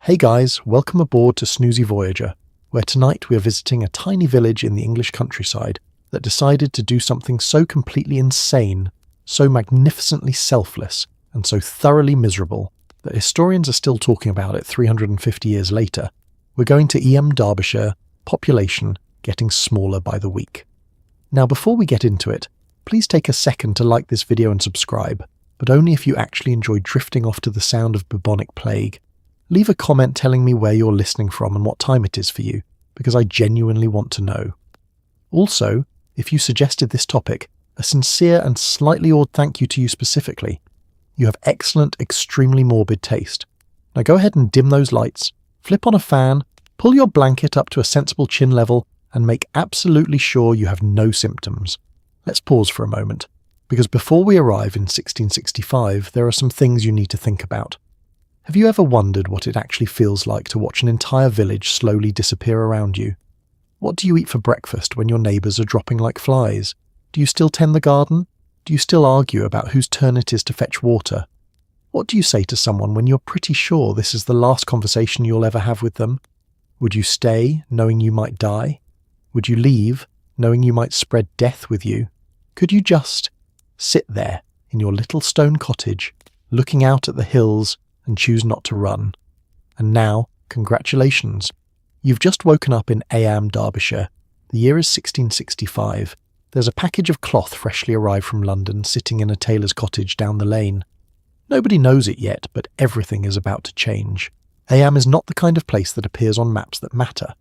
Hey guys, welcome aboard to Snoozy Voyager, where tonight we are visiting a tiny village in the English countryside that decided to do something so completely insane, so magnificently selfless, and so thoroughly miserable that historians are still talking about it 350 years later. We're going to Eyam, Derbyshire, population getting smaller by the week. Now before we get into it, please take a second to like this video and subscribe, but only if you actually enjoy drifting off to the sound of bubonic plague. Leave a comment telling me where you're listening from and what time it is for you, because I genuinely want to know. Also, if you suggested this topic, a sincere and slightly awed thank you to you specifically. You have excellent, extremely morbid taste. Now go ahead and dim those lights, flip on a fan, pull your blanket up to a sensible chin level, and make absolutely sure you have no symptoms. Let's pause for a moment, because before we arrive in 1665, there are some things you need to think about. Have you ever wondered what it actually feels like to watch an entire village slowly disappear around you? What do you eat for breakfast when your neighbours are dropping like flies? Do you still tend the garden? Do you still argue about whose turn it is to fetch water? What do you say to someone when you're pretty sure this is the last conversation you'll ever have with them? Would you stay, knowing you might die? Would you leave, knowing you might spread death with you? Could you just sit there in your little stone cottage, looking out at the hills, and choose not to run? And now, congratulations. You've just woken up in Eyam, Derbyshire. The year is 1665. There's a package of cloth freshly arrived from London sitting in a tailor's cottage down the lane. Nobody knows it yet, but everything is about to change. Eyam is not the kind of place that appears on maps that matter.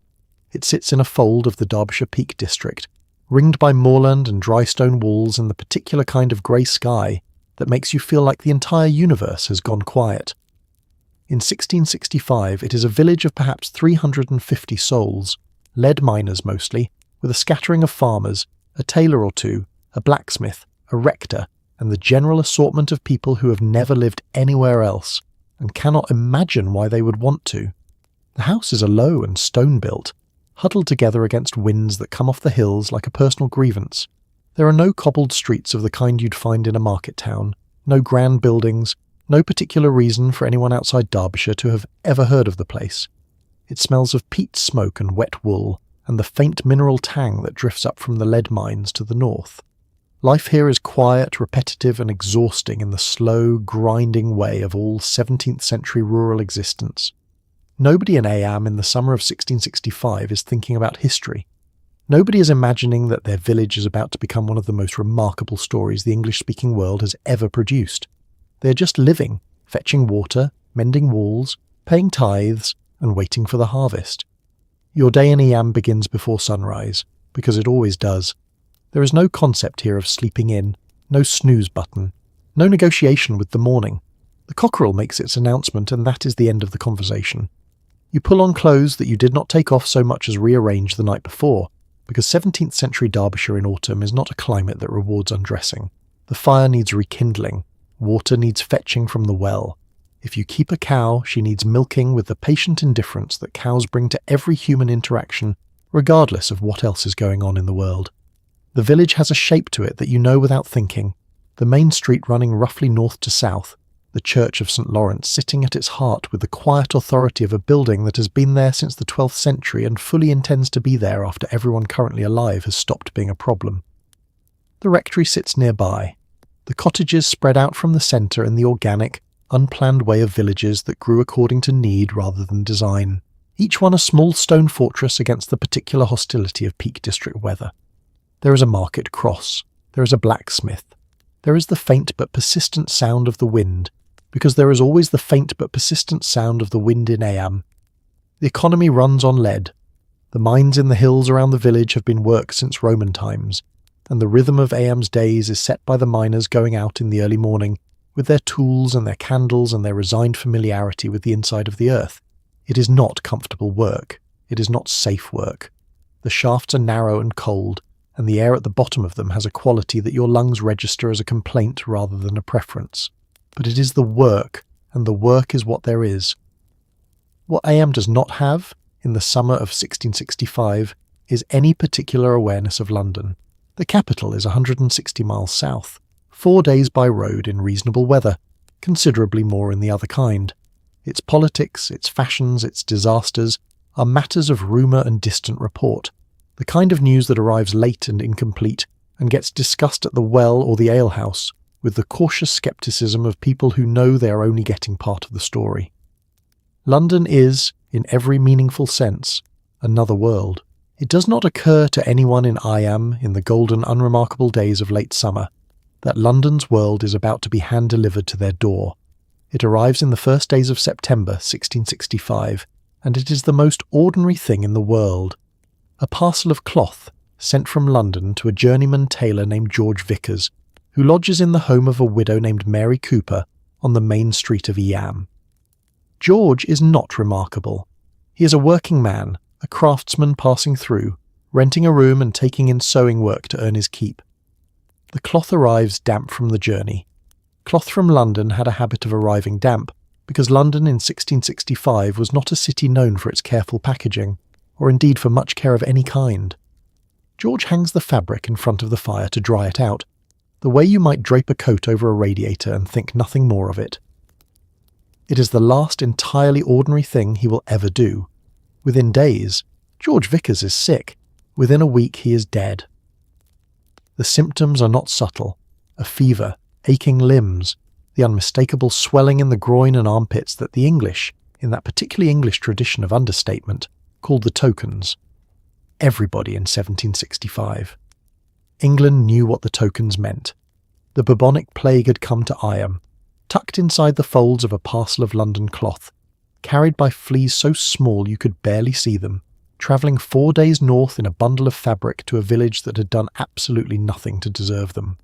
It sits in a fold of the Derbyshire Peak District, ringed by moorland and dry stone walls and the particular kind of grey sky that makes you feel like the entire universe has gone quiet. In 1665, it is a village of perhaps 350 souls, lead miners mostly, with a scattering of farmers, a tailor or two, a blacksmith, a rector, and the general assortment of people who have never lived anywhere else, and cannot imagine why they would want to. The houses are low and stone-built, huddled together against winds that come off the hills like a personal grievance. There are no cobbled streets of the kind you'd find in a market town, no grand buildings, no particular reason for anyone outside Derbyshire to have ever heard of the place. It smells of peat smoke and wet wool, and the faint mineral tang that drifts up from the lead mines to the north. Life here is quiet, repetitive, and exhausting in the slow, grinding way of all 17th century rural existence. Nobody in Eyam in the summer of 1665 is thinking about history. Nobody is imagining that their village is about to become one of the most remarkable stories the English-speaking world has ever produced. They are just living, fetching water, mending walls, paying tithes, and waiting for the harvest. Your day in Eyam begins before sunrise, because it always does. There is no concept here of sleeping in, no snooze button, no negotiation with the morning. The cockerel makes its announcement, and that is the end of the conversation. You pull on clothes that you did not take off so much as rearrange the night before, because 17th century Derbyshire in autumn is not a climate that rewards undressing. The fire needs rekindling. Water needs fetching from the well. If you keep a cow, she needs milking with the patient indifference that cows bring to every human interaction, regardless of what else is going on in the world. The village has a shape to it that you know without thinking. The main street running roughly north to south, the Church of St. Lawrence sitting at its heart with the quiet authority of a building that has been there since the 12th century and fully intends to be there after everyone currently alive has stopped being a problem. The rectory sits nearby. The cottages spread out from the centre in the organic, unplanned way of villages that grew according to need rather than design, each one a small stone fortress against the particular hostility of Peak District weather. There is a market cross, there is a blacksmith, there is the faint but persistent sound of the wind, because there is always the faint but persistent sound of the wind in Eyam. The economy runs on lead. The mines in the hills around the village have been worked since Roman times, and the rhythm of Eyam's days is set by the miners going out in the early morning, with their tools and their candles and their resigned familiarity with the inside of the earth. It is not comfortable work. It is not safe work. The shafts are narrow and cold, and the air at the bottom of them has a quality that your lungs register as a complaint rather than a preference. But it is the work, and the work is what there is. What Eyam does not have, in the summer of 1665, is any particular awareness of London. The capital is 160 miles south, 4 days by road in reasonable weather, considerably more in the other kind. Its politics, its fashions, its disasters are matters of rumour and distant report, the kind of news that arrives late and incomplete and gets discussed at the well or the alehouse with the cautious scepticism of people who know they are only getting part of the story. London is, in every meaningful sense, another world. It does not occur to anyone in Eyam in the golden unremarkable days of late summer that London's world is about to be hand-delivered to their door. It arrives in the first days of September 1665, and it is the most ordinary thing in the world. A parcel of cloth sent from London to a journeyman tailor named George Vickers, who lodges in the home of a widow named Mary Cooper on the main street of Eyam. George is not remarkable. He is a working man, a craftsman passing through, renting a room and taking in sewing work to earn his keep. The cloth arrives damp from the journey. Cloth from London had a habit of arriving damp, because London in 1665 was not a city known for its careful packaging, or indeed for much care of any kind. George hangs the fabric in front of the fire to dry it out, the way you might drape a coat over a radiator and think nothing more of it. It is the last entirely ordinary thing he will ever do. Within days, George Vickers is sick. Within a week he is dead. The symptoms are not subtle. A fever, aching limbs, the unmistakable swelling in the groin and armpits that the English, in that particularly English tradition of understatement, called the tokens. Everybody in 1765. England knew what the tokens meant. The bubonic plague had come to Eyam, tucked inside the folds of a parcel of London cloth, carried by fleas so small you could barely see them, travelling 4 days north in a bundle of fabric to a village that had done absolutely nothing to deserve them.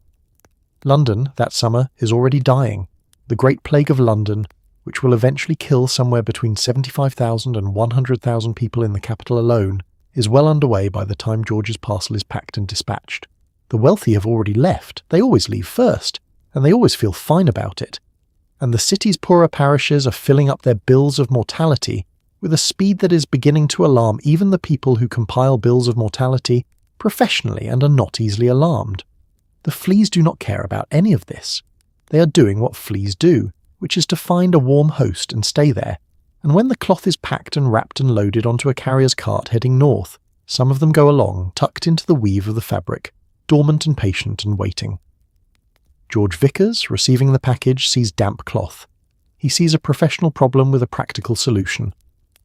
London, that summer, is already dying. The Great Plague of London, which will eventually kill somewhere between 75,000 and 100,000 people in the capital alone, is well underway by the time George's parcel is packed and dispatched. The wealthy have already left. They always leave first, and they always feel fine about it. And the city's poorer parishes are filling up their bills of mortality with a speed that is beginning to alarm even the people who compile bills of mortality professionally and are not easily alarmed. The fleas do not care about any of this. They are doing what fleas do, which is to find a warm host and stay there. And when the cloth is packed and wrapped and loaded onto a carrier's cart heading north, some of them go along, tucked into the weave of the fabric, dormant and patient and waiting. George Vickers, receiving the package, sees damp cloth. He sees a professional problem with a practical solution.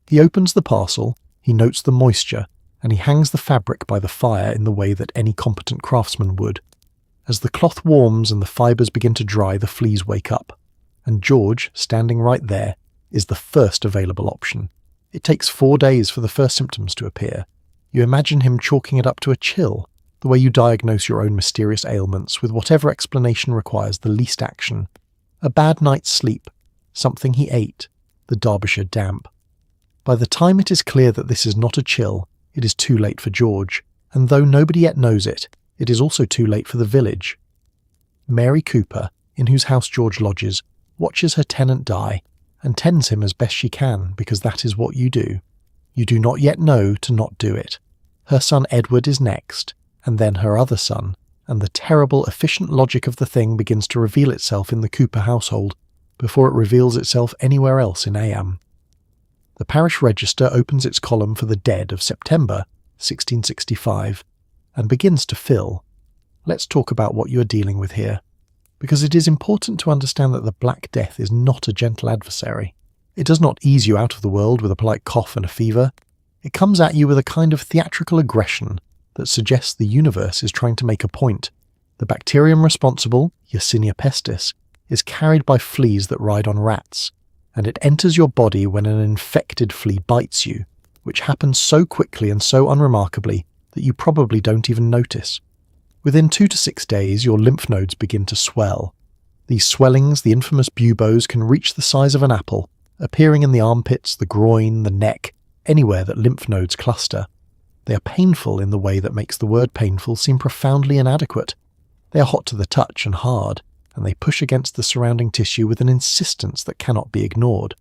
He opens the parcel, he notes the moisture, and he hangs the fabric by the fire in the way that any competent craftsman would. As the cloth warms and the fibres begin to dry, the fleas wake up. And George, standing right there, is the first available option. It takes 4 days for the first symptoms to appear. You imagine him chalking it up to a chill, the way you diagnose your own mysterious ailments with whatever explanation requires the least action. A bad night's sleep, something he ate, the Derbyshire damp. By the time it is clear that this is not a chill, it is too late for George, and though nobody yet knows it, it is also too late for the village. Mary Cooper, in whose house George lodges, watches her tenant die, and tends him as best she can, because that is what you do. You do not yet know to not do it. Her son Edward is next, and then her other son, and the terrible, efficient logic of the thing begins to reveal itself in the Cooper household before it reveals itself anywhere else in Eyam. The parish register opens its column for the dead of September 1665 and begins to fill. Let's talk about what you are dealing with here, because it is important to understand that the Black Death is not a gentle adversary. It does not ease you out of the world with a polite cough and a fever. It comes at you with a kind of theatrical aggression that suggests the universe is trying to make a point. The bacterium responsible, Yersinia pestis, is carried by fleas that ride on rats, and it enters your body when an infected flea bites you, which happens so quickly and so unremarkably that you probably don't even notice. Within 2 to 6 days, your lymph nodes begin to swell. These swellings, the infamous buboes, can reach the size of an apple, appearing in the armpits, the groin, the neck, anywhere that lymph nodes cluster. They are painful in the way that makes the word painful seem profoundly inadequate. They are hot to the touch and hard, and they push against the surrounding tissue with an insistence that cannot be ignored.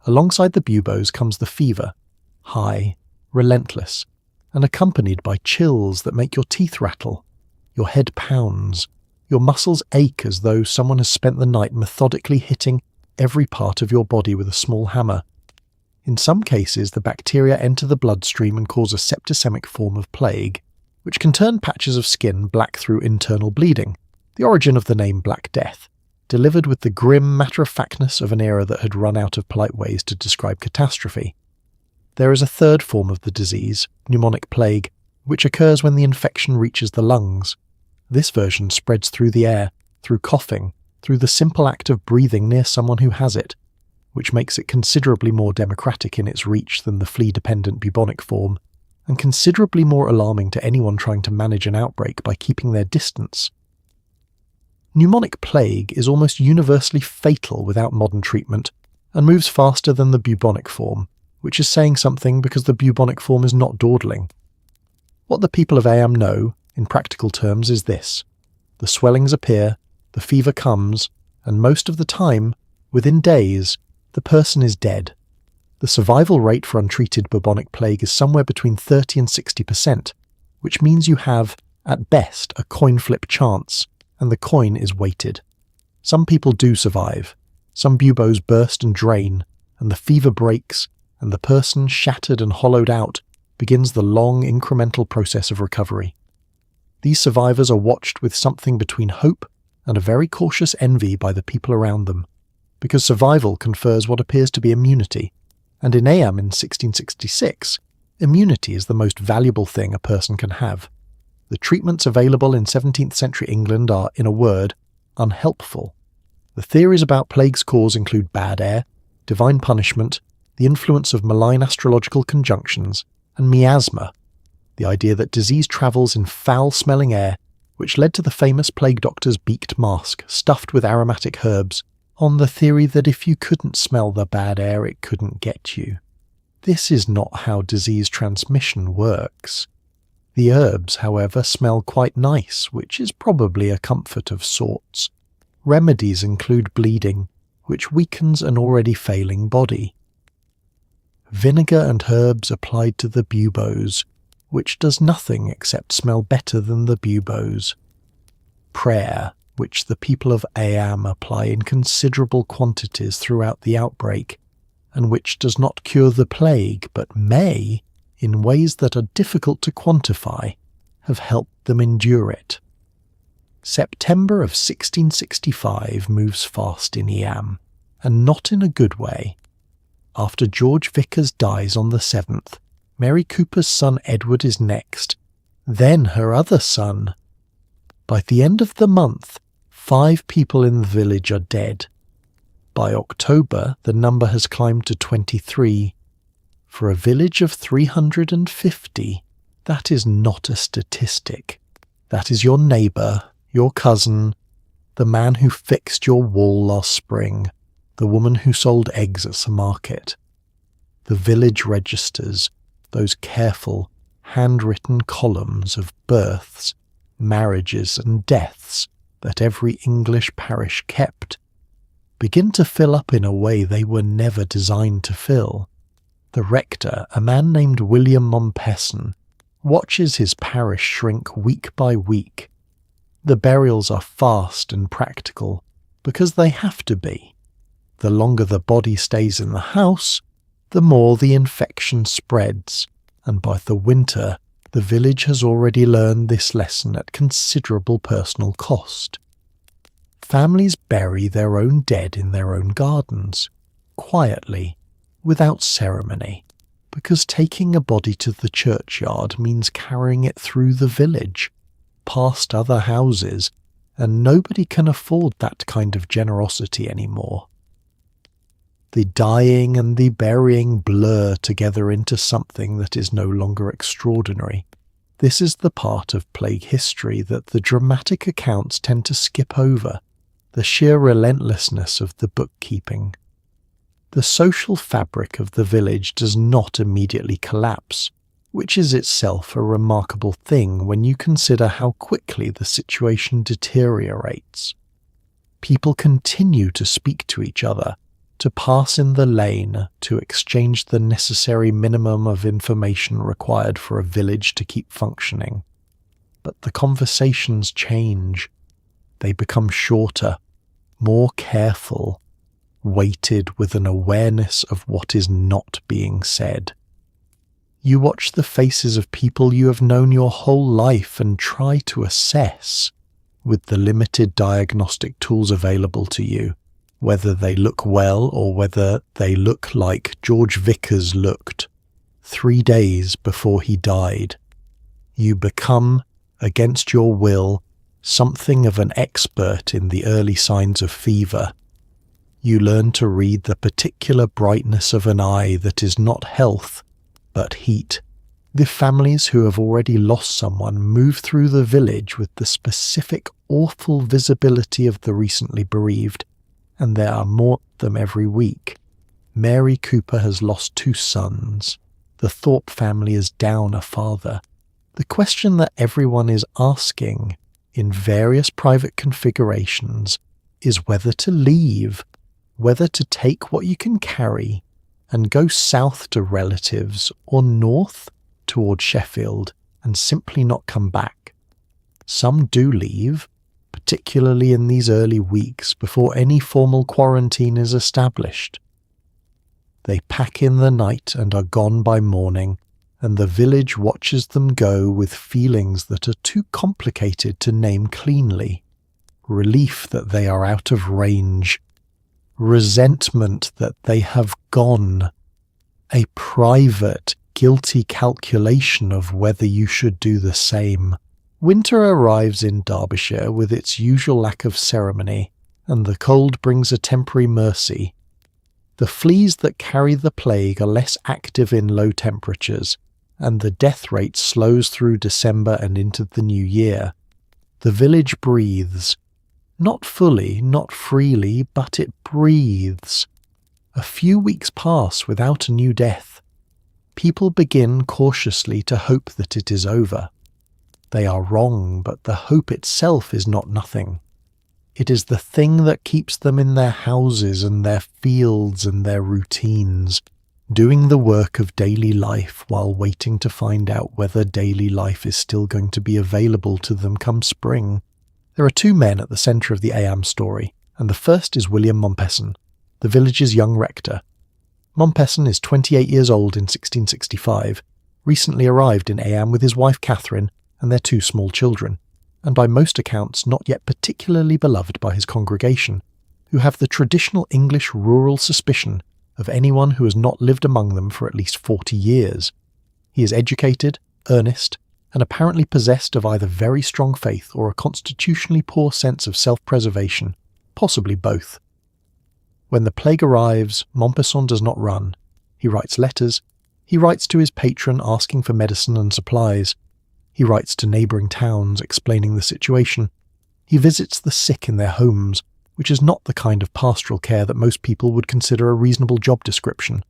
Alongside the buboes comes the fever, high, relentless, and accompanied by chills that make your teeth rattle. Your head pounds. Your muscles ache as though someone has spent the night methodically hitting every part of your body with a small hammer. In some cases, the bacteria enter the bloodstream and cause a septicemic form of plague, which can turn patches of skin black through internal bleeding, the origin of the name Black Death, delivered with the grim matter-of-factness of an era that had run out of polite ways to describe catastrophe. There is a third form of the disease, pneumonic plague, which occurs when the infection reaches the lungs. This version spreads through the air, through coughing, through the simple act of breathing near someone who has it, which makes it considerably more democratic in its reach than the flea-dependent bubonic form, and considerably more alarming to anyone trying to manage an outbreak by keeping their distance. Pneumonic plague is almost universally fatal without modern treatment, and moves faster than the bubonic form, which is saying something because the bubonic form is not dawdling. What the people of Eyam know, in practical terms, is this: the swellings appear, the fever comes, and most of the time, within days, the person is dead. The survival rate for untreated bubonic plague is somewhere between 30 and 60%, which means you have, at best, a coin flip chance, and the coin is weighted. Some people do survive. Some buboes burst and drain, and the fever breaks, and the person, shattered and hollowed out, begins the long incremental process of recovery. These survivors are watched with something between hope and a very cautious envy by the people around them, because survival confers what appears to be immunity, and in Eyam in 1666, immunity is the most valuable thing a person can have. The treatments available in 17th century England are, in a word, unhelpful. The theories about plague's cause include bad air, divine punishment, the influence of malign astrological conjunctions, and miasma, the idea that disease travels in foul-smelling air, which led to the famous plague doctor's beaked mask stuffed with aromatic herbs, on the theory that if you couldn't smell the bad air, it couldn't get you. This is not how disease transmission works. The herbs, however, smell quite nice, which is probably a comfort of sorts. Remedies include bleeding, which weakens an already failing body. Vinegar and herbs applied to the buboes, which does nothing except smell better than the buboes. Prayer, which the people of Eyam apply in considerable quantities throughout the outbreak, and which does not cure the plague, but may, in ways that are difficult to quantify, have helped them endure it. September of 1665 moves fast in Eyam, and not in a good way. After George Vickers dies on the 7th, Mary Cooper's son Edward is next, then her other son. By the end of the month, 5 people in the village are dead. By October, the number has climbed to 23. For a village of 350, that is not a statistic. That is your neighbour, your cousin, the man who fixed your wall last spring, the woman who sold eggs at the market. The village registers, those careful, handwritten columns of births, marriages and deaths that every English parish kept, begin to fill up in a way they were never designed to fill. The rector, a man named William Mompesson, watches his parish shrink week by week. The burials are fast and practical, because they have to be. The longer the body stays in the house, the more the infection spreads, and by the winter, the village has already learned this lesson at considerable personal cost. Families bury their own dead in their own gardens, quietly, without ceremony, because taking a body to the churchyard means carrying it through the village, past other houses, and nobody can afford that kind of generosity anymore. The dying and the burying blur together into something that is no longer extraordinary. This is the part of plague history that the dramatic accounts tend to skip over, the sheer relentlessness of the bookkeeping. The social fabric of the village does not immediately collapse, which is itself a remarkable thing when you consider how quickly the situation deteriorates. People continue to speak to each other, to pass in the lane, to exchange the necessary minimum of information required for a village to keep functioning. But the conversations change. They become shorter, more careful, weighted with an awareness of what is not being said. You watch the faces of people you have known your whole life and try to assess, with the limited diagnostic tools available to you, whether they look well or whether they look like George Vickers looked 3 days before he died. You become, against your will, something of an expert in the early signs of fever. You learn to read the particular brightness of an eye that is not health, but heat. The families who have already lost someone move through the village with the specific awful visibility of the recently bereaved, and there are more of them every week. Mary Cooper has lost 2 sons. The Thorpe family is down a father. The question that everyone is asking, in various private configurations, is whether to leave, whether to take what you can carry and go south to relatives or north toward Sheffield and simply not come back. Some do leave, particularly in these early weeks before any formal quarantine is established. They pack in the night and are gone by morning, and the village watches them go with feelings that are too complicated to name cleanly. Relief that they are out of range. Resentment that they have gone. A private, guilty calculation of whether you should do the same. Winter arrives in Derbyshire with its usual lack of ceremony, and the cold brings a temporary mercy. The fleas that carry the plague are less active in low temperatures, and the death rate slows through December and into the new year. The village breathes. Not fully, not freely, but it breathes. A few weeks pass without a new death. People begin cautiously to hope that it is over. They are wrong, but the hope itself is not nothing. It is the thing that keeps them in their houses and their fields and their routines, doing the work of daily life while waiting to find out whether daily life is still going to be available to them come spring. There are 2 men at the centre of the Eyam story, and the first is William Mompesson, the village's young rector. Mompesson is 28 years old in 1665, recently arrived in Eyam with his wife Catherine and their 2 small children, and by most accounts not yet particularly beloved by his congregation, who have the traditional English rural suspicion of anyone who has not lived among them for at least 40 years. He is educated, earnest, and apparently possessed of either very strong faith or a constitutionally poor sense of self-preservation, possibly both. When the plague arrives, Mompesson does not run. He writes letters. He writes to his patron asking for medicine and supplies. He writes to neighbouring towns explaining the situation. He visits the sick in their homes, which is not the kind of pastoral care that most people would consider a reasonable job description.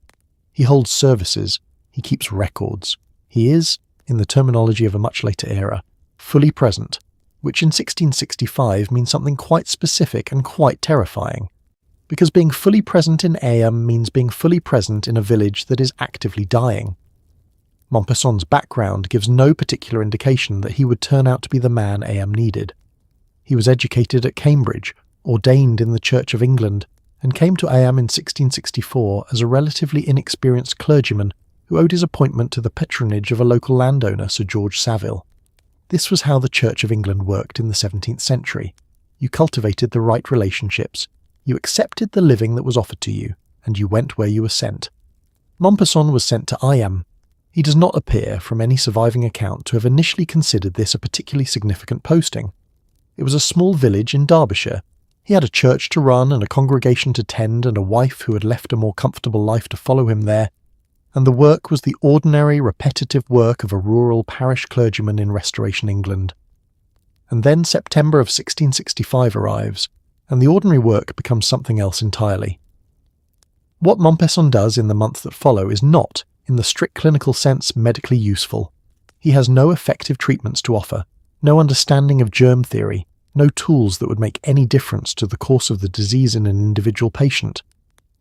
He holds services. He keeps records. He is, in the terminology of a much later era, fully present, which in 1665 means something quite specific and quite terrifying, because being fully present in Eyam means being fully present in a village that is actively dying. Mompesson's background gives no particular indication that he would turn out to be the man Eyam needed. He was educated at Cambridge, ordained in the Church of England, and came to Eyam in 1664 as a relatively inexperienced clergyman who owed his appointment to the patronage of a local landowner, Sir George Savile. This was how the Church of England worked in the 17th century. You cultivated the right relationships, you accepted the living that was offered to you, and you went where you were sent. Mompesson was sent to Eyam. He does not appear, from any surviving account, to have initially considered this a particularly significant posting. It was a small village in Derbyshire. He had a church to run and a congregation to tend and a wife who had left a more comfortable life to follow him there, and the work was the ordinary, repetitive work of a rural parish clergyman in Restoration England. And then September of 1665 arrives, and the ordinary work becomes something else entirely. What Mompesson does in the months that follow is not, in the strict clinical sense, medically useful. He has no effective treatments to offer, no understanding of germ theory, no tools that would make any difference to the course of the disease in an individual patient.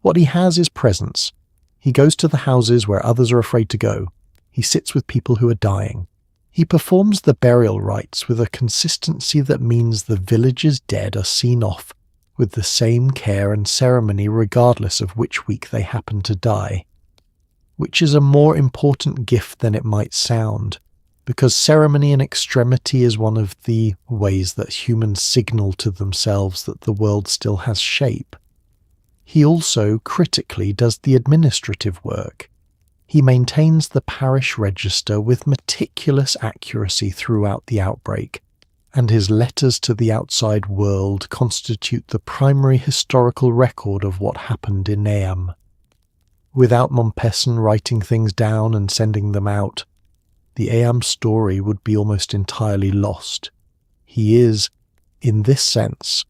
What he has is presence. He goes to the houses where others are afraid to go. He sits with people who are dying. He performs the burial rites with a consistency that means the village's dead are seen off, with the same care and ceremony regardless of which week they happen to die. Which is a more important gift than it might sound, because ceremony in extremity is one of the ways that humans signal to themselves that the world still has shape. He also, critically, does the administrative work. He maintains the parish register with meticulous accuracy throughout the outbreak, and his letters to the outside world constitute the primary historical record of what happened in Eyam. Without Mompesson writing things down and sending them out, the Eyam story would be almost entirely lost. He is, in this sense,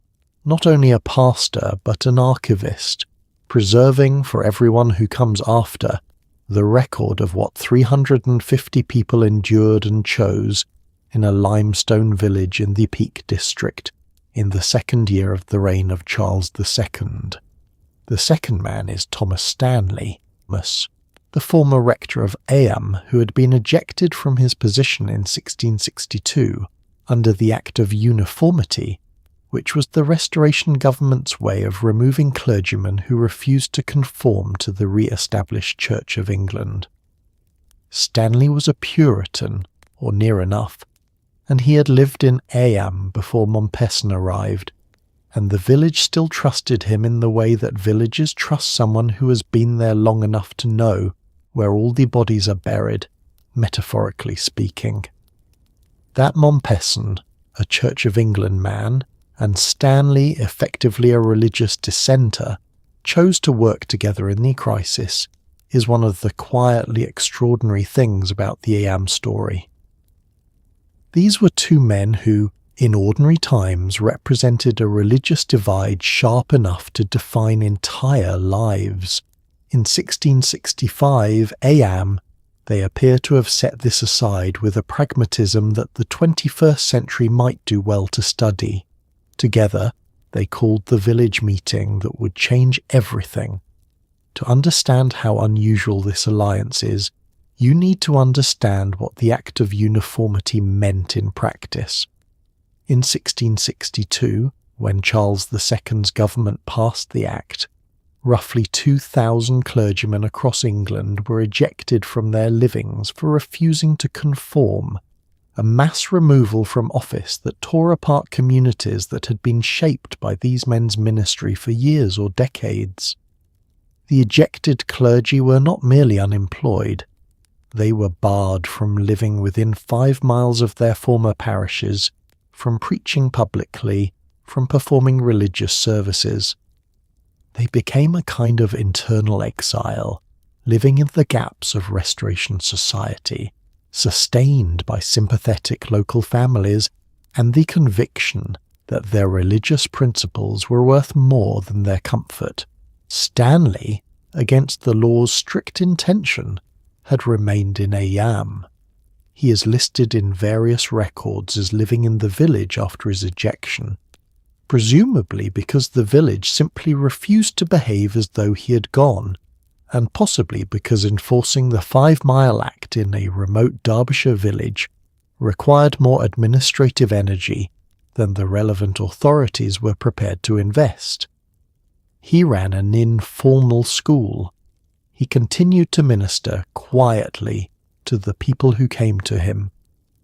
not only a pastor but an archivist, preserving for everyone who comes after the record of what 350 people endured and chose in a limestone village in the Peak District in the second year of the reign of Charles II. The second man is Thomas Stanley, the former rector of Eyam, who had been ejected from his position in 1662 under the Act of Uniformity, which was the Restoration government's way of removing clergymen who refused to conform to the re-established Church of England. Stanley was a Puritan, or near enough, and he had lived in Eyam before Mompesson arrived, and the village still trusted him in the way that villages trust someone who has been there long enough to know where all the bodies are buried, metaphorically speaking. That Mompesson, a Church of England man, and Stanley, effectively a religious dissenter, chose to work together in the crisis, is one of the quietly extraordinary things about the Eyam story. These were two men who, in ordinary times, represented a religious divide sharp enough to define entire lives. In 1665, Eyam, they appear to have set this aside with a pragmatism that the 21st century might do well to study. Together, they called the village meeting that would change everything. To understand how unusual this alliance is, you need to understand what the Act of Uniformity meant in practice. In 1662, when Charles II's government passed the Act, roughly 2,000 clergymen across England were ejected from their livings for refusing to conform, a mass removal from office that tore apart communities that had been shaped by these men's ministry for years or decades. The ejected clergy were not merely unemployed, they were barred from living within 5 miles of their former parishes, from preaching publicly, from performing religious services. They became a kind of internal exile, living in the gaps of Restoration society, sustained by sympathetic local families and the conviction that their religious principles were worth more than their comfort. Stanley, against the law's strict intention, had remained in Eyam. He is listed in various records as living in the village after his ejection, presumably because the village simply refused to behave as though he had gone, and possibly because enforcing the 5-Mile Act in a remote Derbyshire village required more administrative energy than the relevant authorities were prepared to invest. He ran an informal school. He continued to minister quietly to the people who came to him.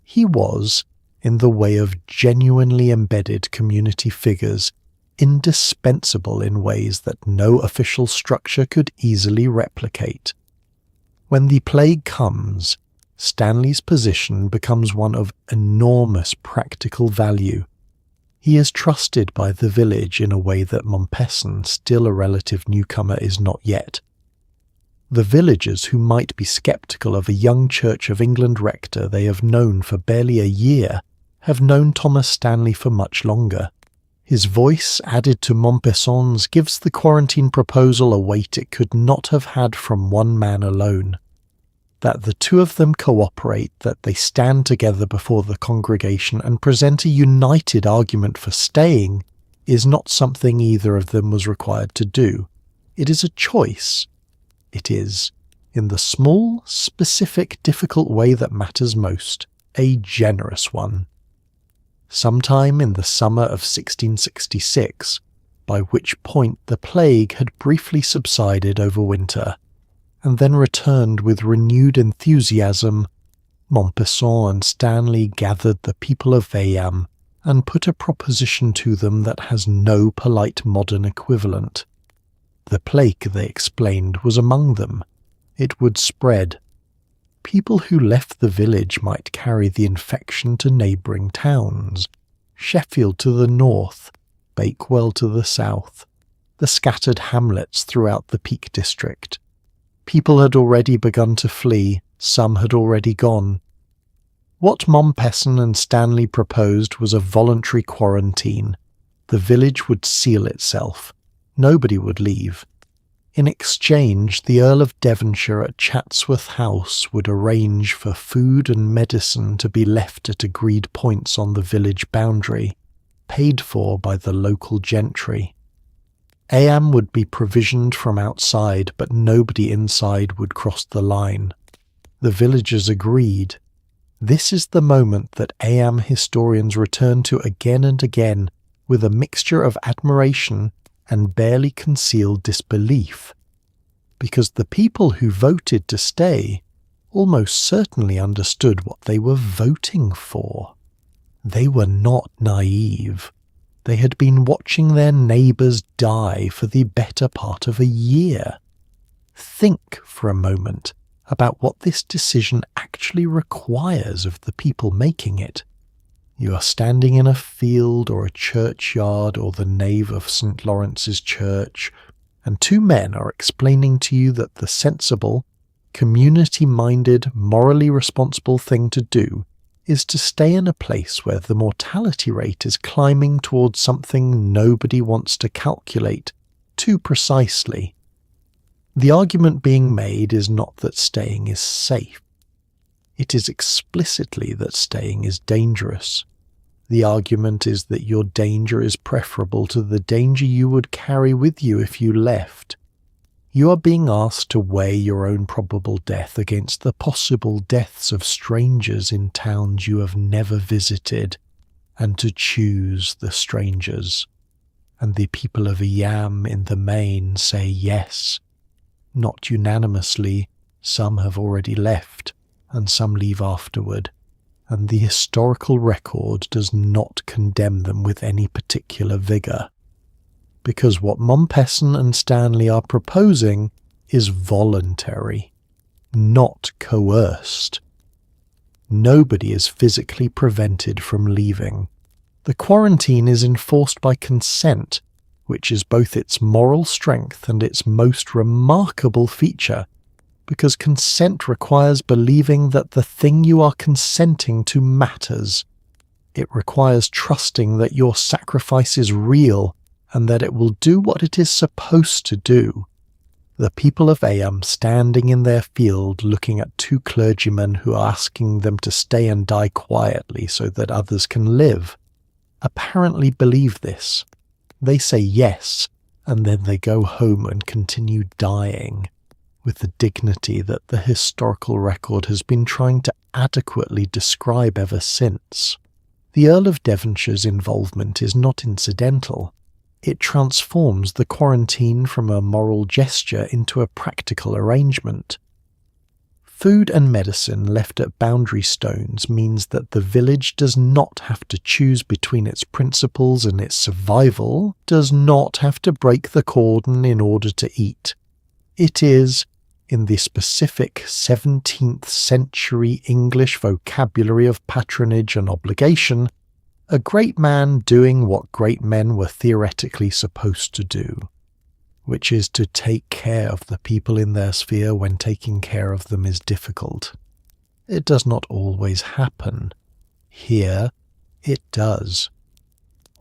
He was, in the way of genuinely embedded community figures, indispensable in ways that no official structure could easily replicate. When the plague comes, Stanley's position becomes one of enormous practical value. He is trusted by the village in a way that Mompesson, still a relative newcomer, is not yet. The villagers who might be sceptical of a young Church of England rector they have known for barely a year have known Thomas Stanley for much longer. His voice, added to Mompesson's, gives the quarantine proposal a weight it could not have had from one man alone. That the two of them cooperate, that they stand together before the congregation and present a united argument for staying, is not something either of them was required to do. It is a choice. It is, in the small, specific, difficult way that matters most, a generous one. Sometime in the summer of 1666, by which point the plague had briefly subsided over winter, and then returned with renewed enthusiasm, Montpesson and Stanley gathered the people of Eyam and put a proposition to them that has no polite modern equivalent. The plague, they explained, was among them. It would spread. People who left the village might carry the infection to neighbouring towns. Sheffield to the north, Bakewell to the south, the scattered hamlets throughout the Peak District. People had already begun to flee, some had already gone. What Montpesson and Stanley proposed was a voluntary quarantine. The village would seal itself. Nobody would leave. In exchange, the Earl of Devonshire at Chatsworth House would arrange for food and medicine to be left at agreed points on the village boundary, paid for by the local gentry. Eyam would be provisioned from outside, but nobody inside would cross the line. The villagers agreed. This is the moment that Eyam historians return to again and again with a mixture of admiration and barely concealed disbelief, because the people who voted to stay almost certainly understood what they were voting for. They were not naive. They had been watching their neighbours die for the better part of a year. Think for a moment about what this decision actually requires of the people making it. You are standing in a field or a churchyard or the nave of St. Lawrence's Church, and two men are explaining to you that the sensible, community-minded, morally responsible thing to do is to stay in a place where the mortality rate is climbing towards something nobody wants to calculate too precisely. The argument being made is not that staying is safe. It is explicitly that staying is dangerous. The argument is that your danger is preferable to the danger you would carry with you if you left. You are being asked to weigh your own probable death against the possible deaths of strangers in towns you have never visited, and to choose the strangers. And the people of Eyam in the main say yes. Not unanimously, some have already left, and some leave afterward, and the historical record does not condemn them with any particular vigour. Because what Montpesson and Stanley are proposing is voluntary, not coerced. Nobody is physically prevented from leaving. The quarantine is enforced by consent, which is both its moral strength and its most remarkable feature, because consent requires believing that the thing you are consenting to matters. It requires trusting that your sacrifice is real and that it will do what it is supposed to do. The people of Eyam, standing in their field looking at two clergymen who are asking them to stay and die quietly so that others can live, apparently believe this. They say yes, and then they go home and continue dying, with the dignity that the historical record has been trying to adequately describe ever since. The Earl of Devonshire's involvement is not incidental. It transforms the quarantine from a moral gesture into a practical arrangement. Food and medicine left at boundary stones means that the village does not have to choose between its principles and its survival, does not have to break the cordon in order to eat. It is, in the specific 17th century English vocabulary of patronage and obligation, a great man doing what great men were theoretically supposed to do, which is to take care of the people in their sphere when taking care of them is difficult. It does not always happen. Here, it does.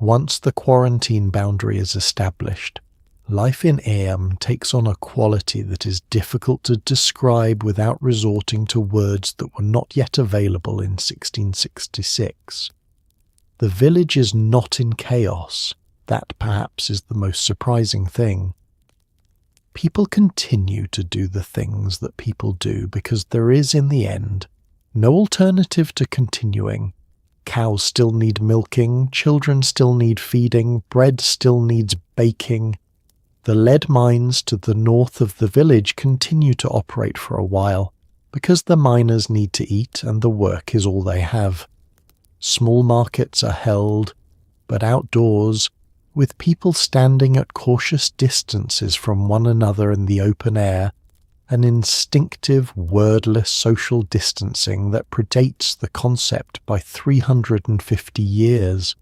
Once the quarantine boundary is established, life in Eyam takes on a quality that is difficult to describe without resorting to words that were not yet available in 1666. The village is not in chaos. That perhaps is the most surprising thing. People continue to do the things that people do because there is, in the end, no alternative to continuing. Cows still need milking, children still need feeding, bread still needs baking. The lead mines to the north of the village continue to operate for a while, because the miners need to eat and the work is all they have. Small markets are held, but outdoors, with people standing at cautious distances from one another in the open air, an instinctive, wordless social distancing that predates the concept by 350 years.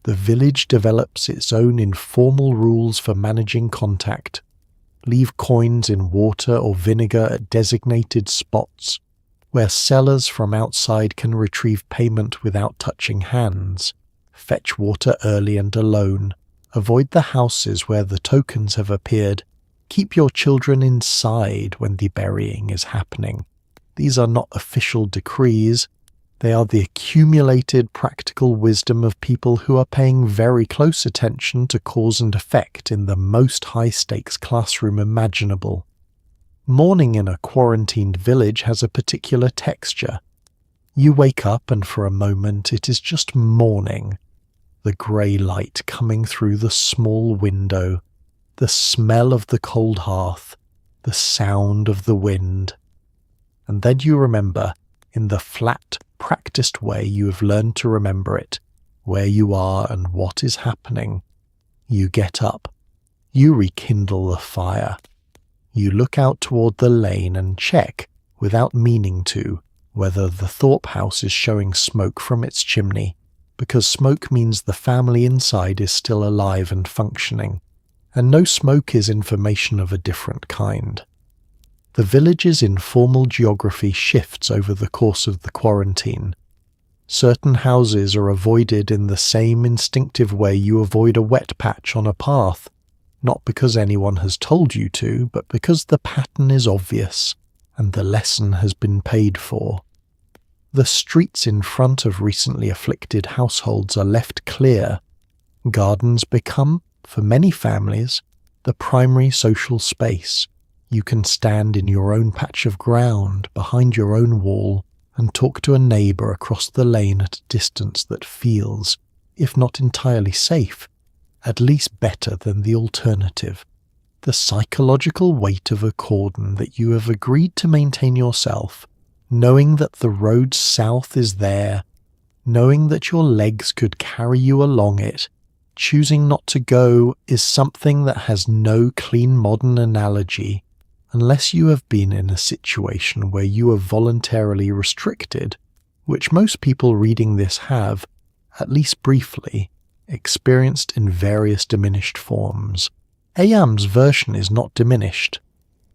The village develops its own informal rules for managing contact. Leave coins in water or vinegar at designated spots, where sellers from outside can retrieve payment without touching hands. Fetch water early and alone. Avoid the houses where the tokens have appeared. Keep your children inside when the burying is happening. These are not official decrees. They are the accumulated practical wisdom of people who are paying very close attention to cause and effect in the most high-stakes classroom imaginable. Mourning in a quarantined village has a particular texture. You wake up and for a moment it is just morning. The grey light coming through the small window, the smell of the cold hearth, the sound of the wind. And then you remember, in the flat, practiced way you have learned to remember it, where you are and what is happening. You get up. You rekindle the fire. You look out toward the lane and check, without meaning to, whether the Thorpe house is showing smoke from its chimney, because smoke means the family inside is still alive and functioning, and no smoke is information of a different kind. The village's informal geography shifts over the course of the quarantine. Certain houses are avoided in the same instinctive way you avoid a wet patch on a path, not because anyone has told you to, but because the pattern is obvious and the lesson has been paid for. The streets in front of recently afflicted households are left clear. Gardens become, for many families, the primary social space. You can stand in your own patch of ground, behind your own wall, and talk to a neighbour across the lane at a distance that feels, if not entirely safe, at least better than the alternative. The psychological weight of a cordon that you have agreed to maintain yourself, knowing that the road south is there, knowing that your legs could carry you along it, choosing not to go, is something that has no clean modern analogy, unless you have been in a situation where you are voluntarily restricted, which most people reading this have, at least briefly, experienced in various diminished forms. Eyam's version is not diminished.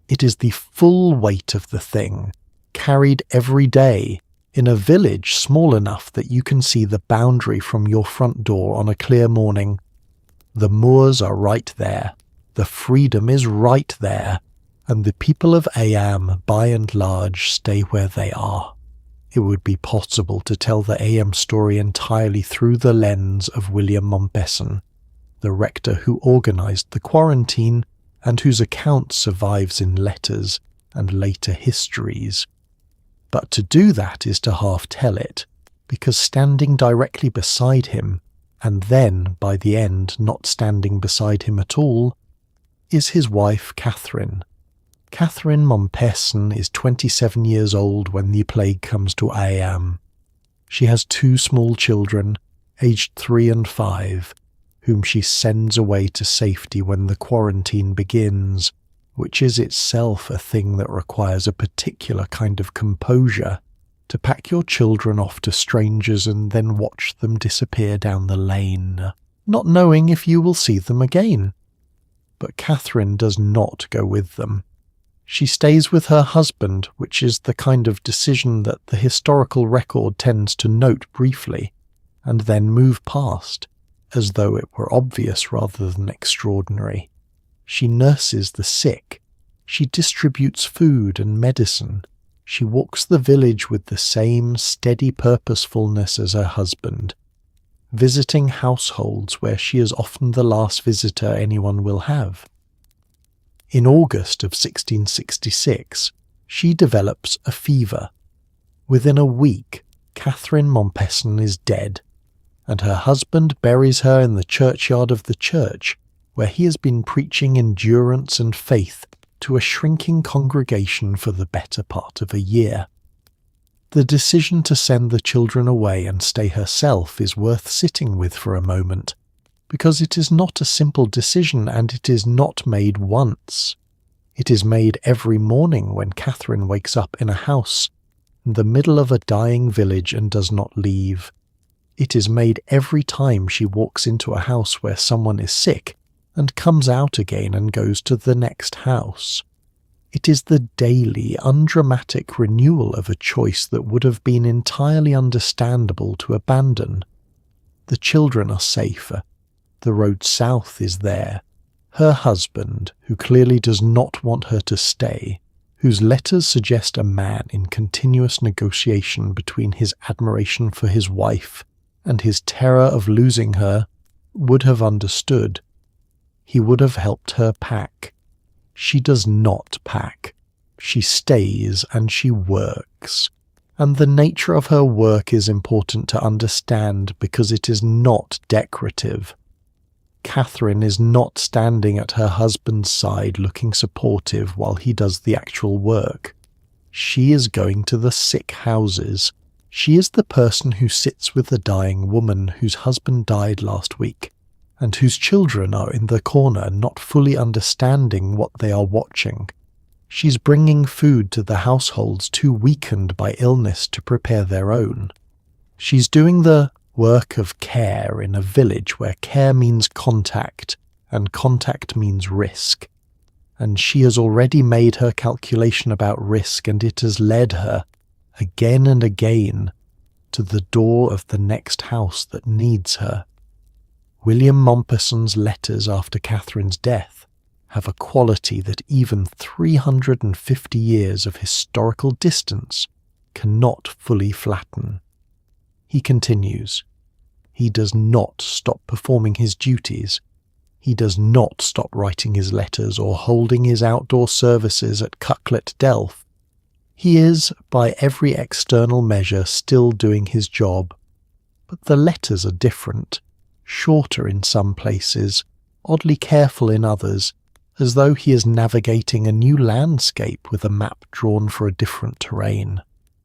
It is the full weight of the thing, carried every day, in a village small enough that you can see the boundary from your front door on a clear morning. The moors are right there. The freedom is right there. And the people of Eyam, by and large, stay where they are. It would be possible to tell the Eyam story entirely through the lens of William Mompesson, the rector who organised the quarantine and whose account survives in letters and later histories. But to do that is to half-tell it, because standing directly beside him, and then, by the end, not standing beside him at all, is his wife Catherine. Catherine Mompesson is 27 years old when the plague comes to Eyam. She has 2 small children, aged 3 and 5, whom she sends away to safety when the quarantine begins, which is itself a thing that requires a particular kind of composure, to pack your children off to strangers and then watch them disappear down the lane, not knowing if you will see them again. But Catherine does not go with them. She stays with her husband, which is the kind of decision that the historical record tends to note briefly, and then move past, as though it were obvious rather than extraordinary. She nurses the sick. She distributes food and medicine. She walks the village with the same steady purposefulness as her husband, visiting households where she is often the last visitor anyone will have. In August of 1666, she develops a fever. Within a week, Catherine Mompesson is dead, and her husband buries her in the churchyard of the church, where he has been preaching endurance and faith to a shrinking congregation for the better part of a year. The decision to send the children away and stay herself is worth sitting with for a moment, because it is not a simple decision and it is not made once. It is made every morning when Catherine wakes up in a house in the middle of a dying village and does not leave. It is made every time she walks into a house where someone is sick and comes out again and goes to the next house. It is the daily, undramatic renewal of a choice that would have been entirely understandable to abandon. The children are safer. The road south is there. Her husband, who clearly does not want her to stay, whose letters suggest a man in continuous negotiation between his admiration for his wife and his terror of losing her, would have understood. He would have helped her pack. She does not pack. She stays and she works. And the nature of her work is important to understand because it is not decorative. Catherine is not standing at her husband's side looking supportive while he does the actual work. She is going to the sick houses. She is the person who sits with the dying woman whose husband died last week, and whose children are in the corner not fully understanding what they are watching. She's bringing food to the households too weakened by illness to prepare their own. She's doing the work of care in a village where care means contact, and contact means risk. And she has already made her calculation about risk, and it has led her, again and again, to the door of the next house that needs her. William Mompesson's letters after Catherine's death have a quality that even 350 years of historical distance cannot fully flatten. He continues. He does not stop performing his duties. He does not stop writing his letters or holding his outdoor services at Cucklet Delph. He is, by every external measure, still doing his job. But the letters are different. Shorter in some places, oddly careful in others, as though he is navigating a new landscape with a map drawn for a different terrain.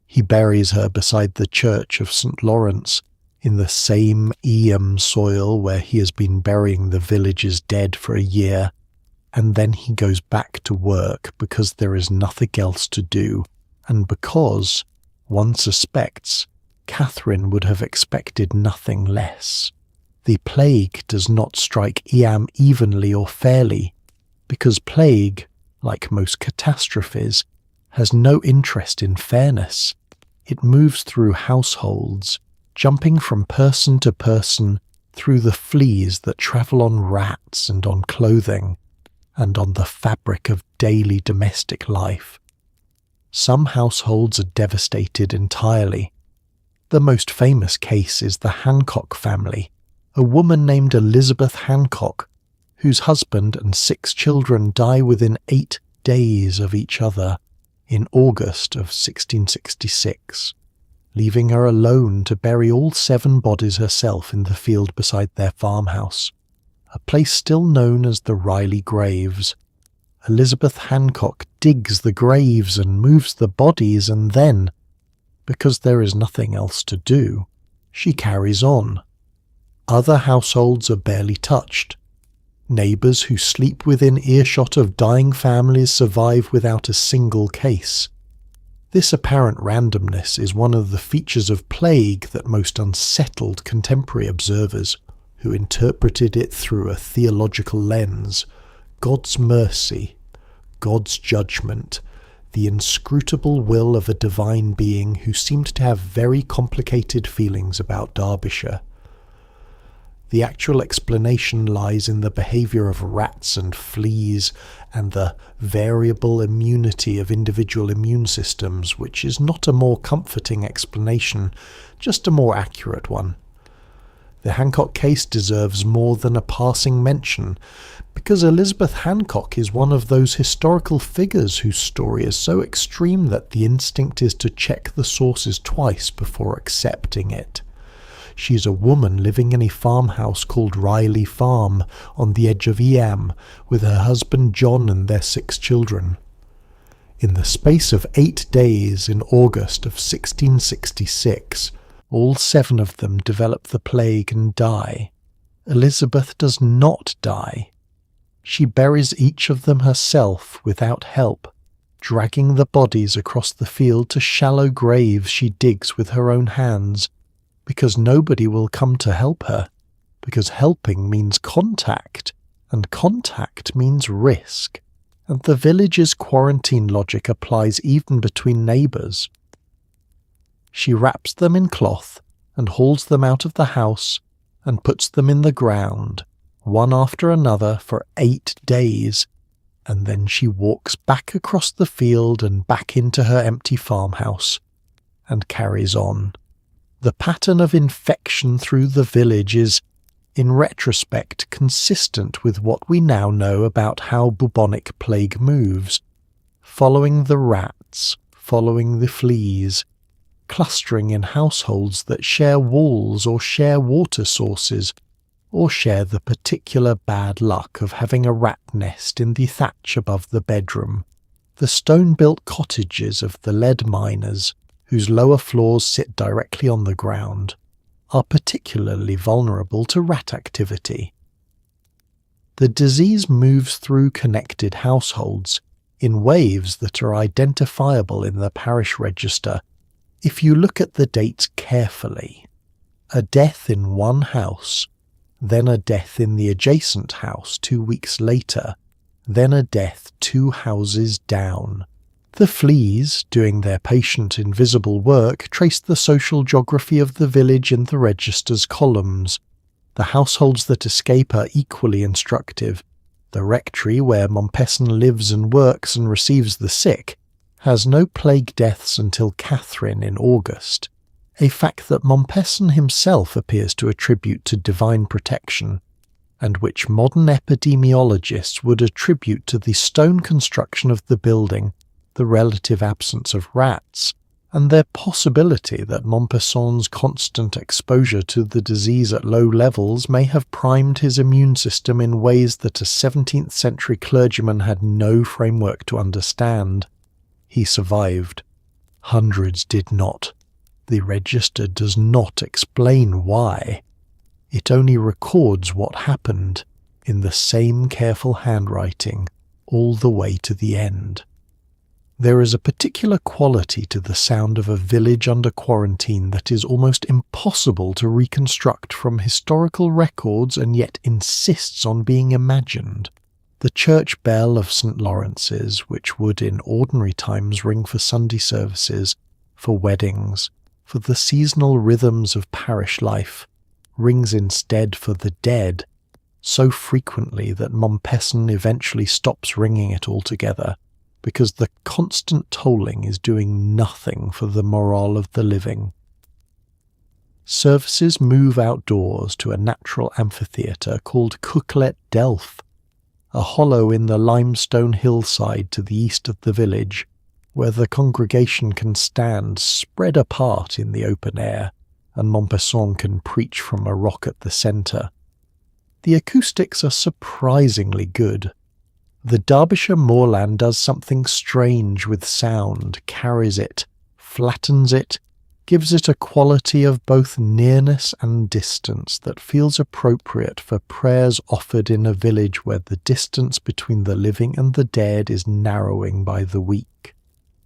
He buries her beside the church of St. Lawrence, in the same Eyam soil where he has been burying the village's dead for a year, and then he goes back to work because there is nothing else to do, and because, one suspects, Catherine would have expected nothing less. The plague does not strike Eyam evenly or fairly, because plague, like most catastrophes, has no interest in fairness. It moves through households, jumping from person to person through the fleas that travel on rats and on clothing, and on the fabric of daily domestic life. Some households are devastated entirely. The most famous case is the Hancock family, a woman named Elizabeth Hancock, whose husband and 6 children die within 8 days of each other in August of 1666, leaving her alone to bury all 7 bodies herself in the field beside their farmhouse, a place still known as the Riley Graves. Elizabeth Hancock digs the graves and moves the bodies, and then, because there is nothing else to do, she carries on. Other households are barely touched. Neighbours who sleep within earshot of dying families survive without a single case. This apparent randomness is one of the features of plague that most unsettled contemporary observers, who interpreted it through a theological lens, God's mercy, God's judgment, the inscrutable will of a divine being who seemed to have very complicated feelings about Derbyshire. The actual explanation lies in the behaviour of rats and fleas and the variable immunity of individual immune systems, which is not a more comforting explanation, just a more accurate one. The Hancock case deserves more than a passing mention, because Elizabeth Hancock is one of those historical figures whose story is so extreme that the instinct is to check the sources twice before accepting it. She's a woman living in a farmhouse called Riley Farm on the edge of Eyam with her husband John and their 6 children. In the space of 8 days in August of 1666, all 7 of them develop the plague and die. Elizabeth does not die. She buries each of them herself without help, dragging the bodies across the field to shallow graves she digs with her own hands, because nobody will come to help her, because helping means contact, and contact means risk, and the village's quarantine logic applies even between neighbours. She wraps them in cloth and hauls them out of the house and puts them in the ground, one after another for 8 days, and then she walks back across the field and back into her empty farmhouse, and carries on. The pattern of infection through the village is, in retrospect, consistent with what we now know about how bubonic plague moves, following the rats, following the fleas, clustering in households that share walls or share water sources, or share the particular bad luck of having a rat nest in the thatch above the bedroom, the stone-built cottages of the lead miners, whose lower floors sit directly on the ground, are particularly vulnerable to rat activity. The disease moves through connected households in waves that are identifiable in the parish register if you look at the dates carefully. A death in one house, then a death in the adjacent house 2 weeks later, then a death 2 houses down. The fleas, doing their patient invisible work, trace the social geography of the village in the register's columns. The households that escape are equally instructive. The rectory, where Mompesson lives and works and receives the sick, has no plague deaths until Catherine in August, a fact that Mompesson himself appears to attribute to divine protection, and which modern epidemiologists would attribute to the stone construction of the building, the relative absence of rats, and their possibility that Mompesson's constant exposure to the disease at low levels may have primed his immune system in ways that a 17th century clergyman had no framework to understand. He survived. Hundreds did not. The register does not explain why. It only records what happened in the same careful handwriting all the way to the end. There is a particular quality to the sound of a village under quarantine that is almost impossible to reconstruct from historical records and yet insists on being imagined. The church bell of St. Lawrence's, which would in ordinary times ring for Sunday services, for weddings, for the seasonal rhythms of parish life, rings instead for the dead, so frequently that Mompesson eventually stops ringing it altogether, because the constant tolling is doing nothing for the morale of the living. Services move outdoors to a natural amphitheatre called Cooklet Delph, a hollow in the limestone hillside to the east of the village, where the congregation can stand spread apart in the open air, and Mompesson can preach from a rock at the centre. The acoustics are surprisingly good. The Derbyshire moorland does something strange with sound, carries it, flattens it, gives it a quality of both nearness and distance that feels appropriate for prayers offered in a village where the distance between the living and the dead is narrowing by the week.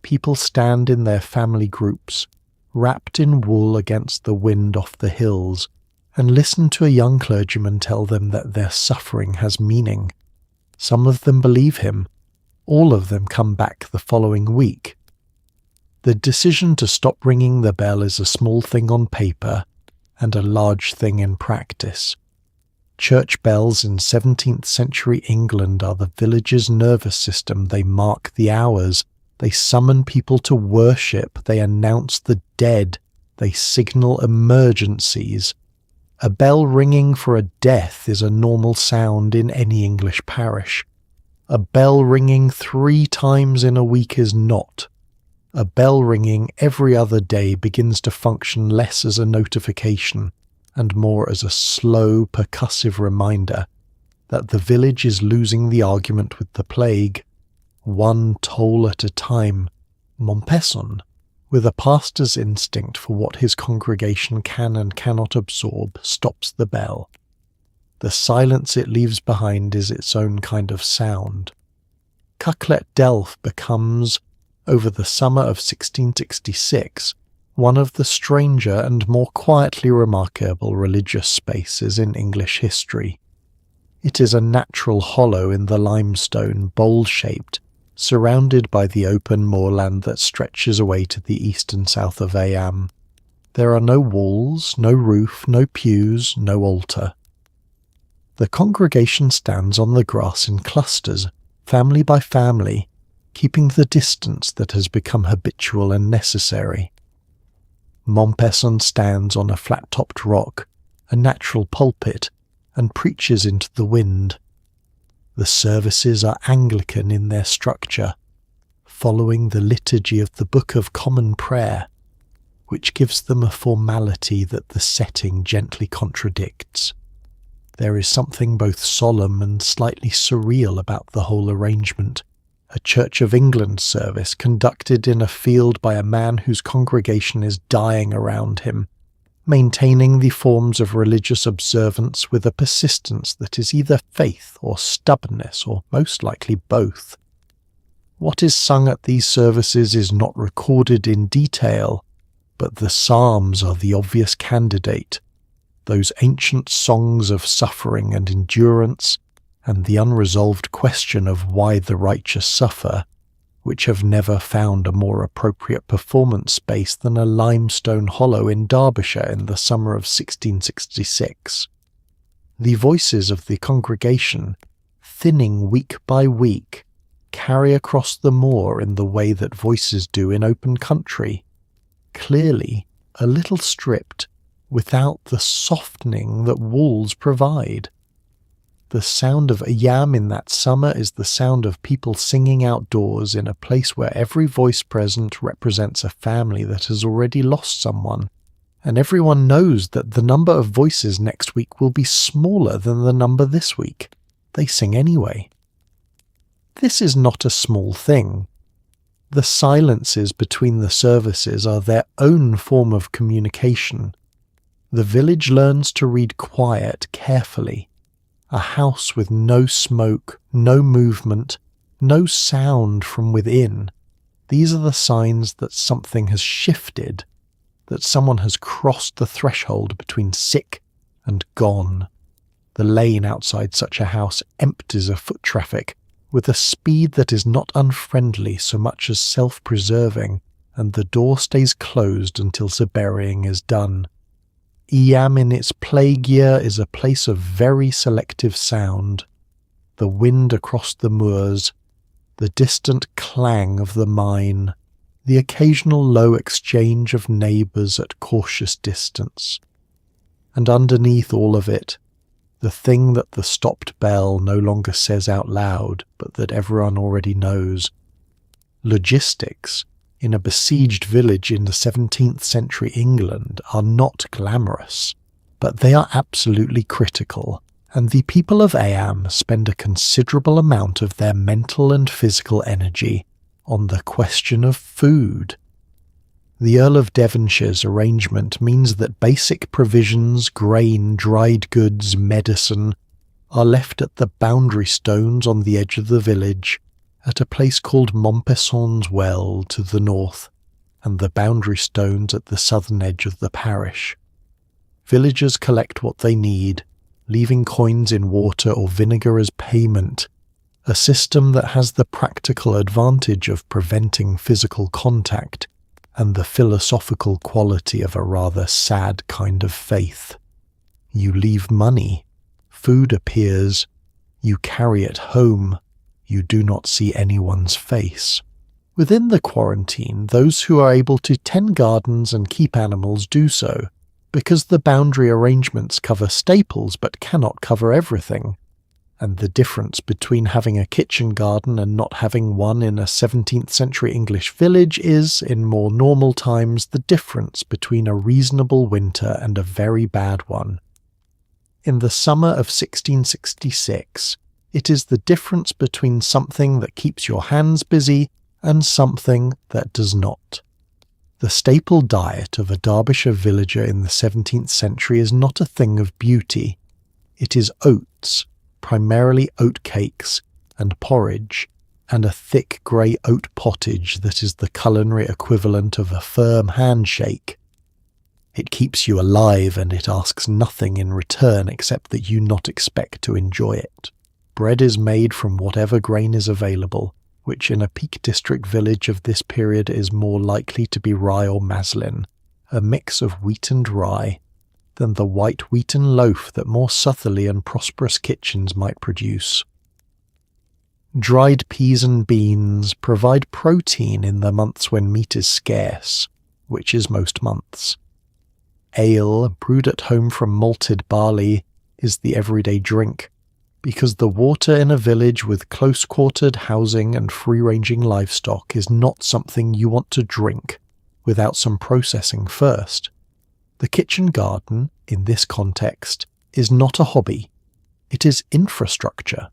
People stand in their family groups, wrapped in wool against the wind off the hills, and listen to a young clergyman tell them that their suffering has meaning. Some of them believe him. All of them come back the following week. The decision to stop ringing the bell is a small thing on paper and a large thing in practice. Church bells in 17th century England are the village's nervous system. They mark the hours. They summon people to worship. They announce the dead. They signal emergencies. A bell ringing for a death is a normal sound in any English parish. A bell ringing 3 times in a week is not. A bell ringing every other day begins to function less as a notification and more as a slow, percussive reminder that the village is losing the argument with the plague, one toll at a time, Montpesson, with a pastor's instinct for what his congregation can and cannot absorb, stops the bell. The silence it leaves behind is its own kind of sound. Cucklet Delph becomes, over the summer of 1666, one of the stranger and more quietly remarkable religious spaces in English history. It is a natural hollow in the limestone, bowl-shaped, surrounded by the open moorland that stretches away to the east and south of Eyam. There are no walls, no roof, no pews, no altar. The congregation stands on the grass in clusters, family by family, keeping the distance that has become habitual and necessary. Montpesson stands on a flat-topped rock, a natural pulpit, and preaches into the wind. The services are Anglican in their structure, following the liturgy of the Book of Common Prayer, which gives them a formality that the setting gently contradicts. There is something both solemn and slightly surreal about the whole arrangement, a Church of England service conducted in a field by a man whose congregation is dying around him, maintaining the forms of religious observance with a persistence that is either faith or stubbornness, or most likely both. What is sung at these services is not recorded in detail, but the Psalms are the obvious candidate, those ancient songs of suffering and endurance, and the unresolved question of why the righteous suffer, which have never found a more appropriate performance space than a limestone hollow in Derbyshire in the summer of 1666. The voices of the congregation, thinning week by week, carry across the moor in the way that voices do in open country, clearly a little stripped, without the softening that walls provide. The sound of Eyam in that summer is the sound of people singing outdoors in a place where every voice present represents a family that has already lost someone, and everyone knows that the number of voices next week will be smaller than the number this week. They sing anyway. This is not a small thing. The silences between the services are their own form of communication. The village learns to read quiet carefully. A house with no smoke, no movement, no sound from within. These are the signs that something has shifted, that someone has crossed the threshold between sick and gone. The lane outside such a house empties of foot traffic with a speed that is not unfriendly so much as self-preserving, and the door stays closed until the burying is done. Eyam in its plague year is a place of very selective sound. The wind across the moors, the distant clang of the mine, the occasional low exchange of neighbours at cautious distance. And underneath all of it, the thing that the stopped bell no longer says out loud, but that everyone already knows. Logistics in a besieged village in the 17th century England are not glamorous, but they are absolutely critical, and the people of Eyam spend a considerable amount of their mental and physical energy on the question of food. The Earl of Devonshire's arrangement means that basic provisions, grain, dried goods, medicine, are left at the boundary stones on the edge of the village, at a place called Montpesson's Well to the north, and the boundary stones at the southern edge of the parish. Villagers collect what they need, leaving coins in water or vinegar as payment, a system that has the practical advantage of preventing physical contact and the philosophical quality of a rather sad kind of faith. You leave money, food appears, you carry it home, you do not see anyone's face. Within the quarantine, those who are able to tend gardens and keep animals do so, because the boundary arrangements cover staples but cannot cover everything, and the difference between having a kitchen garden and not having one in a 17th century English village is, in more normal times, the difference between a reasonable winter and a very bad one. In the summer of 1666, it is the difference between something that keeps your hands busy and something that does not. The staple diet of a Derbyshire villager in the 17th century is not a thing of beauty. It is oats, primarily oat cakes and porridge, and a thick grey oat pottage that is the culinary equivalent of a firm handshake. It keeps you alive, and it asks nothing in return except that you not expect to enjoy it. Bread is made from whatever grain is available, which in a Peak District village of this period is more likely to be rye or maslin, a mix of wheat and rye, than the white wheaten loaf that more southerly and prosperous kitchens might produce. Dried peas and beans provide protein in the months when meat is scarce, which is most months. Ale, brewed at home from malted barley, is the everyday drink, because the water in a village with close-quartered housing and free-ranging livestock is not something you want to drink without some processing first. The kitchen garden, in this context, is not a hobby. It is infrastructure.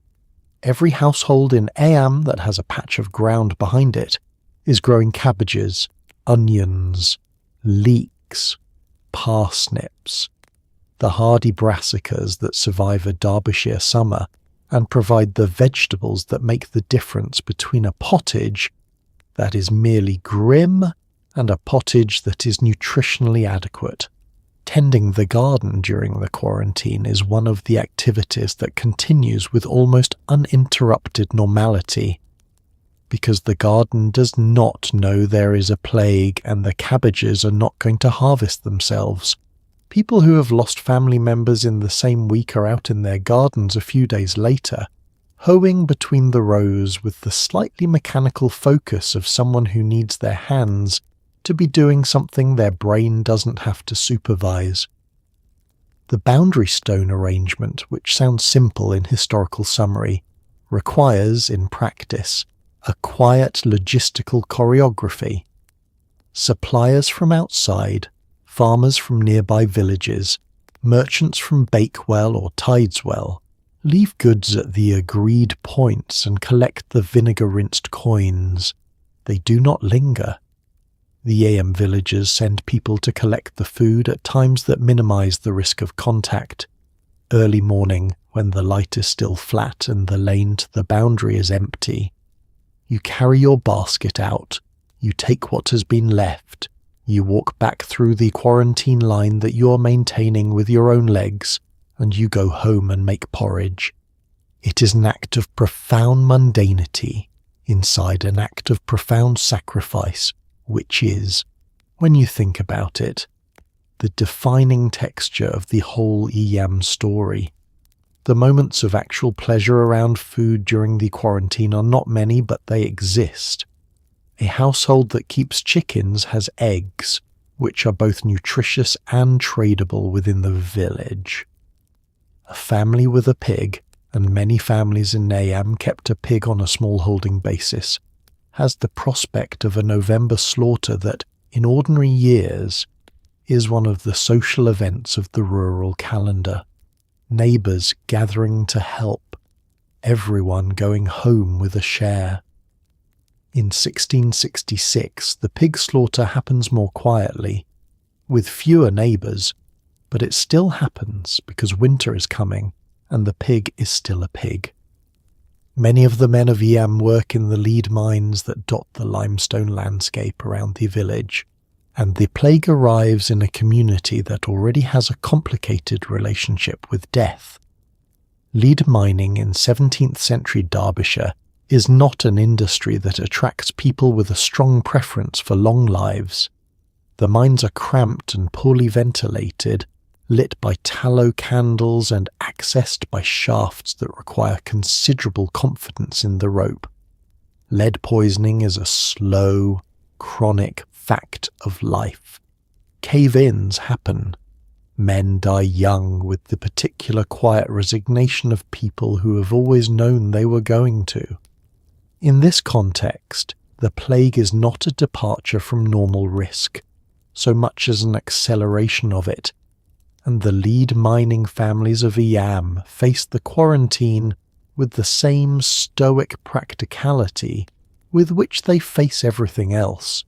Every household in Eyam that has a patch of ground behind it is growing cabbages, onions, leeks, parsnips, the hardy brassicas that survive a Derbyshire summer and provide the vegetables that make the difference between a pottage that is merely grim and a pottage that is nutritionally adequate. Tending the garden during the quarantine is one of the activities that continues with almost uninterrupted normality, because the garden does not know there is a plague and the cabbages are not going to harvest themselves. People who have lost family members in the same week are out in their gardens a few days later, hoeing between the rows with the slightly mechanical focus of someone who needs their hands to be doing something their brain doesn't have to supervise. The boundary stone arrangement, which sounds simple in historical summary, requires, in practice, a quiet logistical choreography. Suppliers from outside, farmers from nearby villages, merchants from Bakewell or Tideswell, leave goods at the agreed points and collect the vinegar-rinsed coins. They do not linger. The Eyam villagers send people to collect the food at times that minimize the risk of contact. Early morning, when the light is still flat and the lane to the boundary is empty. You carry your basket out, you take what has been left, you walk back through the quarantine line that you are maintaining with your own legs, and you go home and make porridge. It is an act of profound mundanity inside an act of profound sacrifice, which is, when you think about it, the defining texture of the whole Eyam story. The moments of actual pleasure around food during the quarantine are not many, but they exist. A household that keeps chickens has eggs, which are both nutritious and tradable within the village. A family with a pig, and many families in Eyam kept a pig on a small-holding basis, has the prospect of a November slaughter that, in ordinary years, is one of the social events of the rural calendar. Neighbours gathering to help, everyone going home with a share. In 1666, the pig slaughter happens more quietly, with fewer neighbours, but it still happens because winter is coming and the pig is still a pig. Many of the men of Eyam work in the lead mines that dot the limestone landscape around the village, and the plague arrives in a community that already has a complicated relationship with death. Lead mining in 17th century Derbyshire is not an industry that attracts people with a strong preference for long lives. The mines are cramped and poorly ventilated, lit by tallow candles and accessed by shafts that require considerable confidence in the rope. Lead poisoning is a slow, chronic fact of life. Cave-ins happen. Men die young with the particular quiet resignation of people who have always known they were going to. In this context, the plague is not a departure from normal risk, so much as an acceleration of it, and the lead mining families of Eyam face the quarantine with the same stoic practicality with which they face everything else,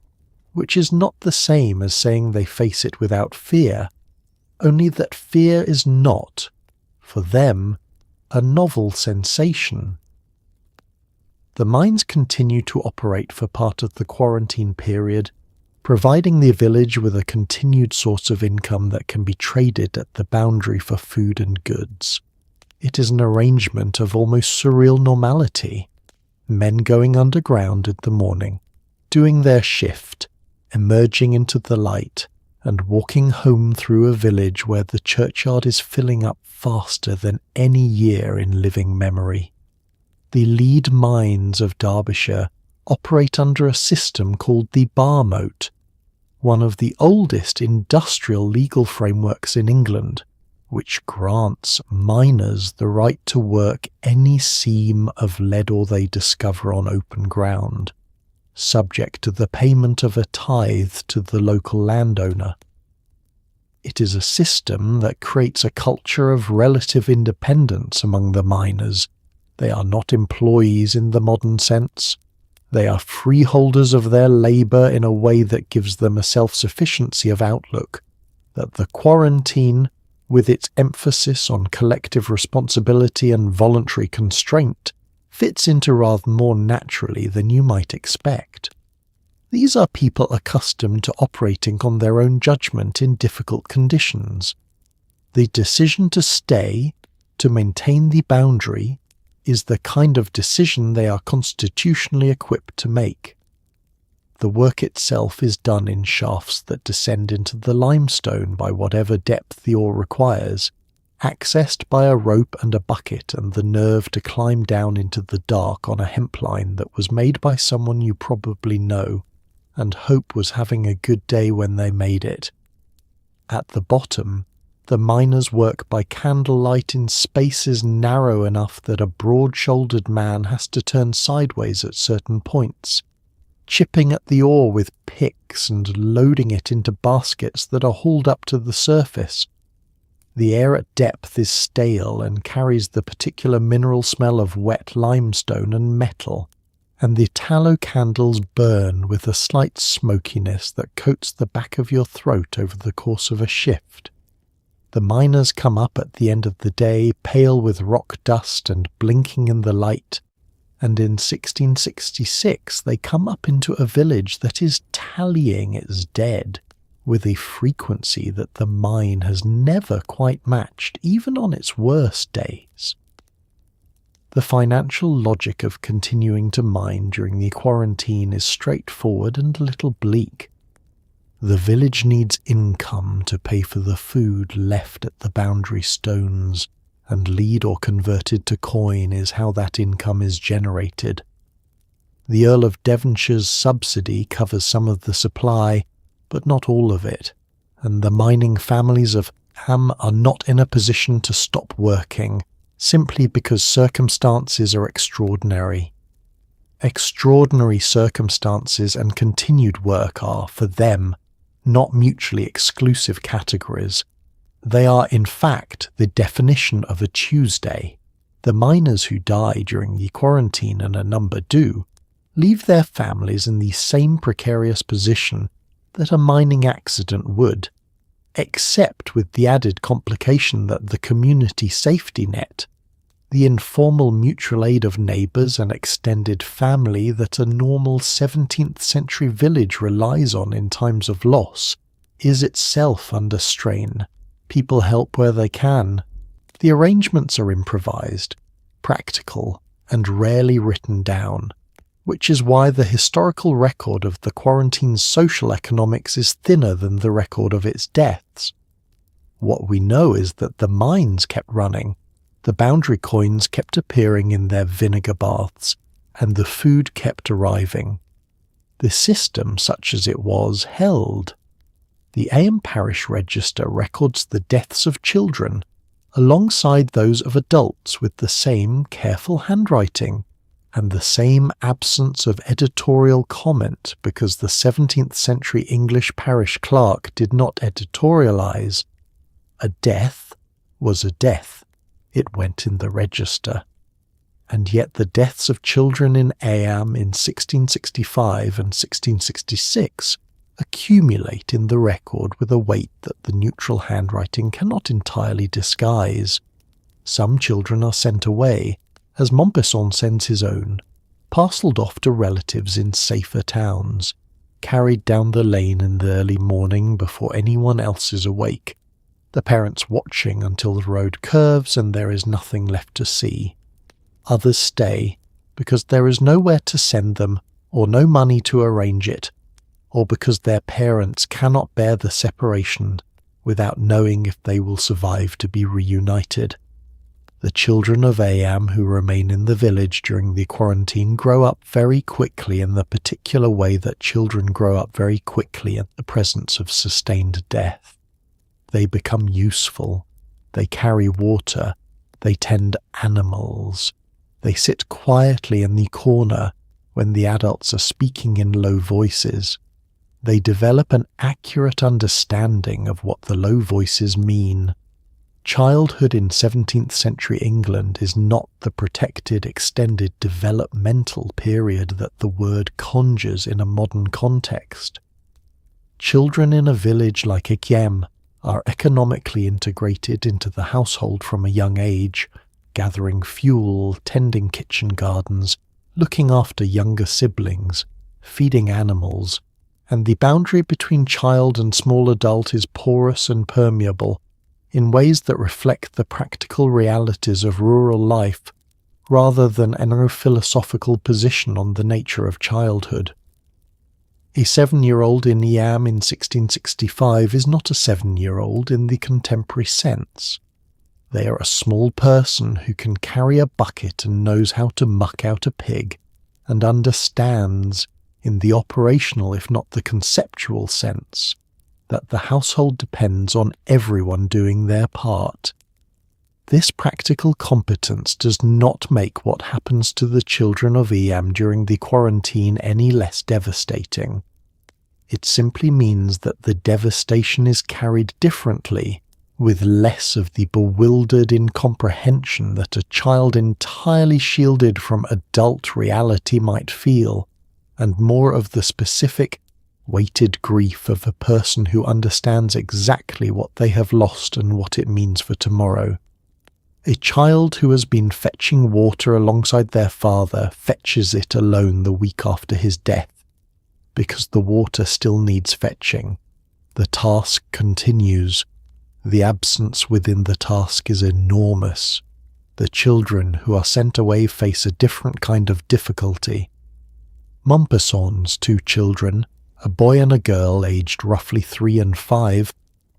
which is not the same as saying they face it without fear, only that fear is not, for them, a novel sensation. The mines continue to operate for part of the quarantine period, providing the village with a continued source of income that can be traded at the boundary for food and goods. It is an arrangement of almost surreal normality. Men going underground in the morning, doing their shift, emerging into the light, and walking home through a village where the churchyard is filling up faster than any year in living memory. The lead mines of Derbyshire operate under a system called the bar moat, one of the oldest industrial legal frameworks in England, which grants miners the right to work any seam of lead ore they discover on open ground, subject to the payment of a tithe to the local landowner. It is a system that creates a culture of relative independence among the miners. They are not employees in the modern sense. They are freeholders of their labour in a way that gives them a self-sufficiency of outlook, that the quarantine, with its emphasis on collective responsibility and voluntary constraint, fits into rather more naturally than you might expect. These are people accustomed to operating on their own judgment in difficult conditions. The decision to stay, to maintain the boundary, is the kind of decision they are constitutionally equipped to make. The work itself is done in shafts that descend into the limestone by whatever depth the ore requires, accessed by a rope and a bucket and the nerve to climb down into the dark on a hemp line that was made by someone you probably know, and hope was having a good day when they made it. At the bottom, the miners work by candlelight in spaces narrow enough that a broad-shouldered man has to turn sideways at certain points, chipping at the ore with picks and loading it into baskets that are hauled up to the surface. The air at depth is stale and carries the particular mineral smell of wet limestone and metal, and the tallow candles burn with a slight smokiness that coats the back of your throat over the course of a shift. The miners come up at the end of the day pale with rock dust and blinking in the light, and in 1666 they come up into a village that is tallying its dead with a frequency that the mine has never quite matched, even on its worst days. The financial logic of continuing to mine during the quarantine is straightforward and a little bleak. The village needs income to pay for the food left at the boundary stones, and lead or converted to coin is how that income is generated. The Earl of Devonshire's subsidy covers some of the supply, but not all of it, and the mining families of Eyam are not in a position to stop working, simply because circumstances are extraordinary. Extraordinary circumstances and continued work are, for them, not mutually exclusive categories. They are, in fact, the definition of a Tuesday. The miners who die during the quarantine, and a number do, leave their families in the same precarious position that a mining accident would, except with the added complication that the community safety net, the informal mutual aid of neighbours and extended family that a normal 17th century village relies on in times of loss, is itself under strain. People help where they can. The arrangements are improvised, practical, and rarely written down, which is why the historical record of the quarantine's social economics is thinner than the record of its deaths. What we know is that the mines kept running, the boundary coins kept appearing in their vinegar baths, and the food kept arriving. The system, such as it was, held. The Eyam parish register records the deaths of children alongside those of adults with the same careful handwriting and the same absence of editorial comment, because the 17th century English parish clerk did not editorialise. A death was a death. It went in the register. And yet the deaths of children in Eyam in 1665 and 1666 accumulate in the record with a weight that the neutral handwriting cannot entirely disguise. Some children are sent away, as Montbesson sends his own, parcelled off to relatives in safer towns, carried down the lane in the early morning before anyone else is awake, the parents watching until the road curves and there is nothing left to see. Others stay because there is nowhere to send them or no money to arrange it, or because their parents cannot bear the separation without knowing if they will survive to be reunited. The children of Eyam who remain in the village during the quarantine grow up very quickly in the particular way that children grow up very quickly in the presence of sustained death. They become useful, they carry water, they tend animals, they sit quietly in the corner when the adults are speaking in low voices. They develop an accurate understanding of what the low voices mean. Childhood in 17th century England is not the protected, extended developmental period that the word conjures in a modern context. Children in a village like Eyam are economically integrated into the household from a young age, gathering fuel, tending kitchen gardens, looking after younger siblings, feeding animals, and the boundary between child and small adult is porous and permeable, in ways that reflect the practical realities of rural life rather than a philosophical position on the nature of childhood. A 7-year-old in Eyam in 1665 is not a 7-year-old in the contemporary sense. They are a small person who can carry a bucket and knows how to muck out a pig, and understands, in the operational if not the conceptual sense, that the household depends on everyone doing their part. This practical competence does not make what happens to the children of Eyam during the quarantine any less devastating. It simply means that the devastation is carried differently, with less of the bewildered incomprehension that a child entirely shielded from adult reality might feel, and more of the specific, weighted grief of a person who understands exactly what they have lost and what it means for tomorrow. A child who has been fetching water alongside their father fetches it alone the week after his death, because the water still needs fetching. The task continues. The absence within the task is enormous. The children who are sent away face a different kind of difficulty. Montbesson's 2 children, a boy and a girl aged roughly 3 and 5,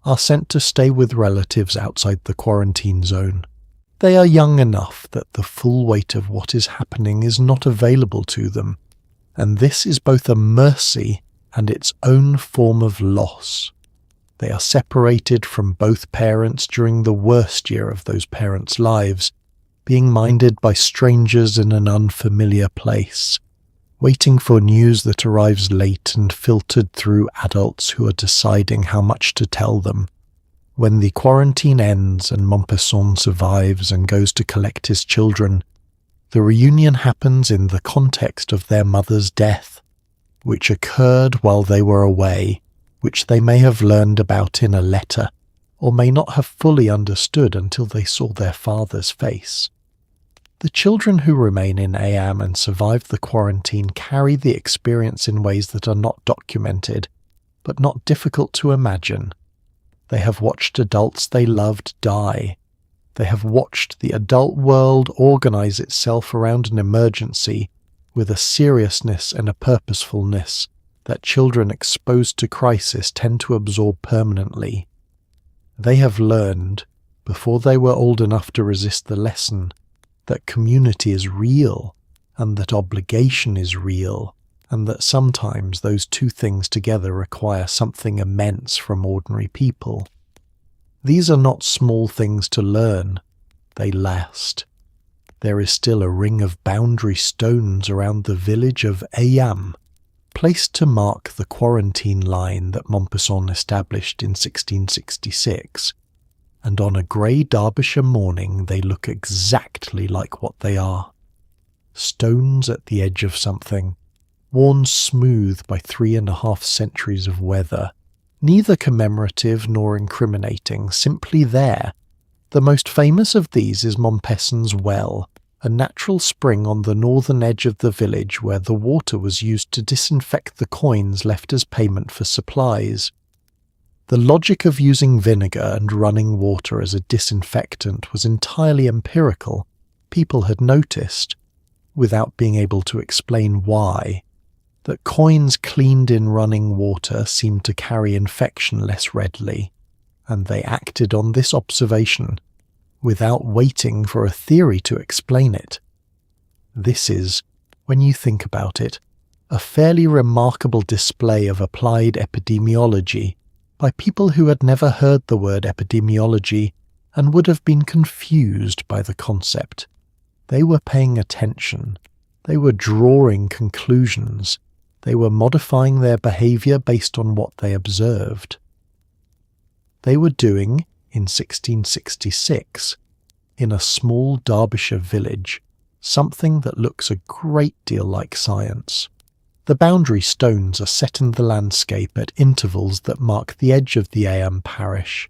are sent to stay with relatives outside the quarantine zone. They are young enough that the full weight of what is happening is not available to them, and this is both a mercy and its own form of loss. They are separated from both parents during the worst year of those parents' lives, being minded by strangers in an unfamiliar place, waiting for news that arrives late and filtered through adults who are deciding how much to tell them. When the quarantine ends and Montbesson survives and goes to collect his children, the reunion happens in the context of their mother's death, which occurred while they were away, which they may have learned about in a letter, or may not have fully understood until they saw their father's face. The children who remain in Eyam and survive the quarantine carry the experience in ways that are not documented, but not difficult to imagine. They have watched adults they loved die. They have watched the adult world organize itself around an emergency with a seriousness and a purposefulness that children exposed to crisis tend to absorb permanently. They have learned, before they were old enough to resist the lesson, that community is real, and that obligation is real, and that sometimes those two things together require something immense from ordinary people. These are not small things to learn, they last. There is still a ring of boundary stones around the village of Eyam, placed to mark the quarantine line that Montesson established in 1666, and on a grey Derbyshire morning they look exactly like what they are. Stones at the edge of something, worn smooth by 3.5 centuries of weather, neither commemorative nor incriminating, simply there. The most famous of these is Montpesson's Well, a natural spring on the northern edge of the village where the water was used to disinfect the coins left as payment for supplies. The logic of using vinegar and running water as a disinfectant was entirely empirical. People had noticed, without being able to explain why, that coins cleaned in running water seemed to carry infection less readily, and they acted on this observation without waiting for a theory to explain it. This is, when you think about it, a fairly remarkable display of applied epidemiology by people who had never heard the word epidemiology and would have been confused by the concept. They were paying attention. They were drawing conclusions. They were modifying their behaviour based on what they observed. They were doing, in 1666, in a small Derbyshire village, something that looks a great deal like science. The boundary stones are set in the landscape at intervals that mark the edge of the Eyam parish,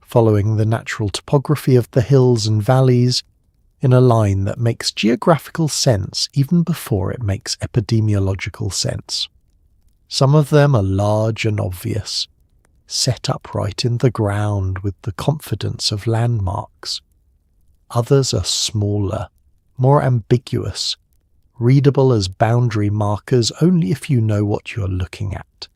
following the natural topography of the hills and valleys in a line that makes geographical sense even before it makes epidemiological sense. Some of them are large and obvious, set upright in the ground with the confidence of landmarks. Others are smaller, more ambiguous, readable as boundary markers only if you know what you're looking at.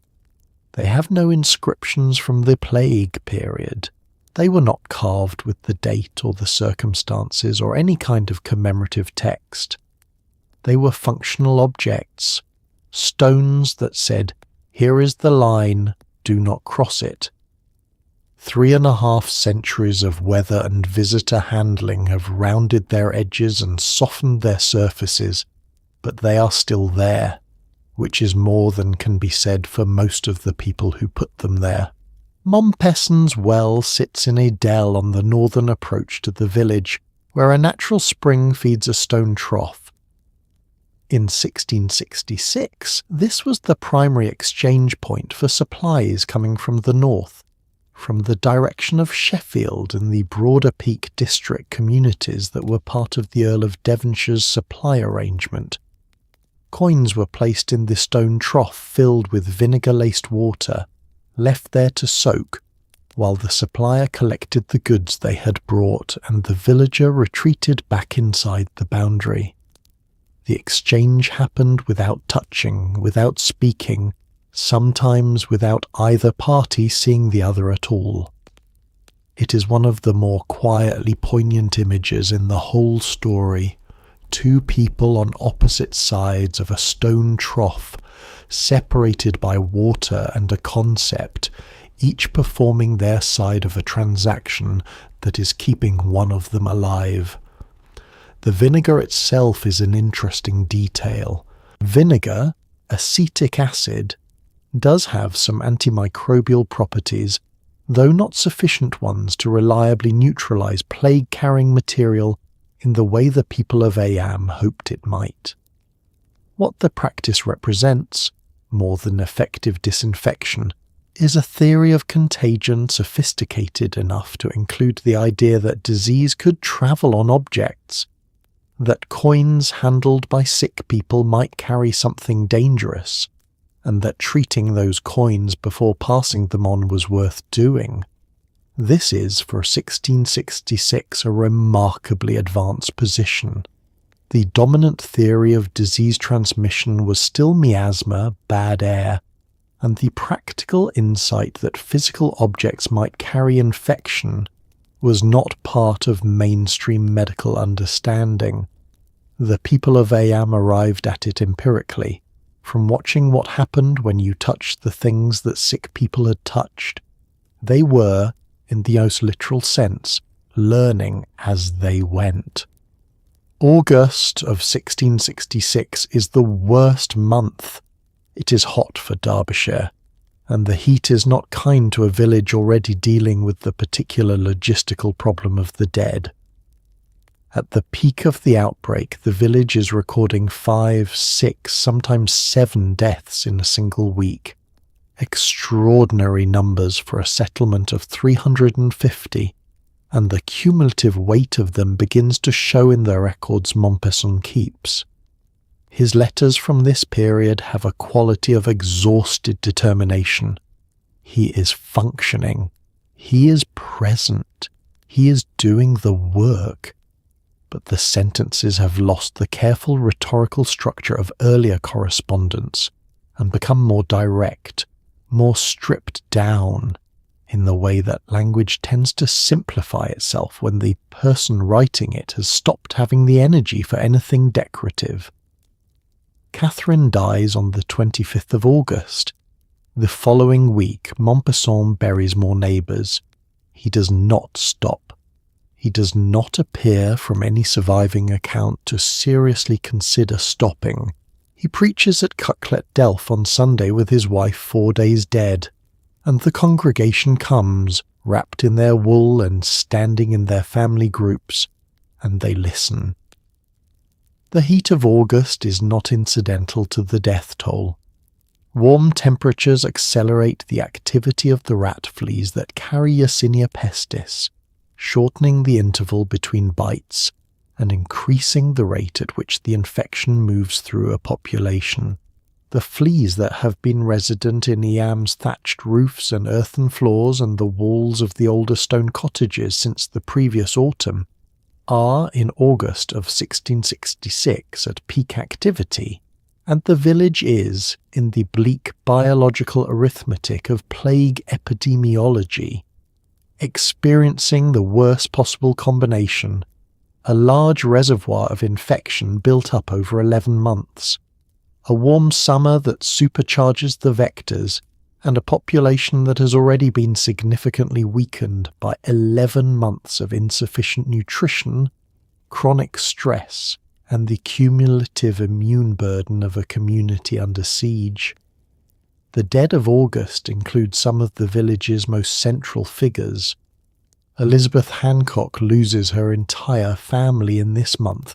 They have no inscriptions from the Plague period. They were not carved with the date or the circumstances or any kind of commemorative text. They were functional objects, stones that said, "Here is the line, do not cross it." 3.5 centuries of weather and visitor handling have rounded their edges and softened their surfaces, but they are still there, which is more than can be said for most of the people who put them there. Montpesson's Well sits in a dell on the northern approach to the village, where a natural spring feeds a stone trough. In 1666, this was the primary exchange point for supplies coming from the north, from the direction of Sheffield and the broader Peak district communities that were part of the Earl of Devonshire's supply arrangement. Coins were placed in the stone trough filled with vinegar-laced water, left there to soak, while the supplier collected the goods they had brought and the villager retreated back inside the boundary. The exchange happened without touching, without speaking, sometimes without either party seeing the other at all. It is one of the more quietly poignant images in the whole story. Two people on opposite sides of a stone trough, separated by water and a concept, each performing their side of a transaction that is keeping one of them alive. The vinegar itself is an interesting detail. Vinegar, acetic acid, does have some antimicrobial properties, though not sufficient ones to reliably neutralize plague-carrying material in the way the people of Eyam hoped it might. What the practice represents, more than effective disinfection, is a theory of contagion sophisticated enough to include the idea that disease could travel on objects, that coins handled by sick people might carry something dangerous, and that treating those coins before passing them on was worth doing. This is, for 1666, a remarkably advanced position. The dominant theory of disease transmission was still miasma, bad air, and the practical insight that physical objects might carry infection was not part of mainstream medical understanding. The people of Eyam arrived at it empirically, from watching what happened when you touched the things that sick people had touched. They were, in the most literal sense, learning as they went. August of 1666 is the worst month. It is hot for Derbyshire, and the heat is not kind to a village already dealing with the particular logistical problem of the dead. At the peak of the outbreak, the village is recording 5, 6, sometimes 7 deaths in a single week. Extraordinary numbers for a settlement of 350, and the cumulative weight of them begins to show in the records Montpesson keeps. His letters from this period have a quality of exhausted determination. He is functioning. He is present. He is doing the work. But the sentences have lost the careful rhetorical structure of earlier correspondence and become more direct, more stripped down, in the way that language tends to simplify itself when the person writing it has stopped having the energy for anything decorative. Catherine dies on the 25th of August. The following week, Montpesson buries more neighbours. He does not stop. He does not appear from any surviving account to seriously consider stopping. He preaches at Cucklet Delph on Sunday with his wife 4 days dead, and the congregation comes, wrapped in their wool and standing in their family groups, and they listen. The heat of August is not incidental to the death toll. Warm temperatures accelerate the activity of the rat fleas that carry Yersinia pestis, shortening the interval between bites and increasing the rate at which the infection moves through a population. The fleas that have been resident in Eyam's thatched roofs and earthen floors and the walls of the older stone cottages since the previous autumn are, in August of 1666, at peak activity, and the village is, in the bleak biological arithmetic of plague epidemiology, experiencing the worst possible combination, a large reservoir of infection built up over 11 months, a warm summer that supercharges the vectors, and a population that has already been significantly weakened by 11 months of insufficient nutrition, chronic stress, and the cumulative immune burden of a community under siege. The dead of August include some of the village's most central figures. Elizabeth Hancock loses her entire family in this month,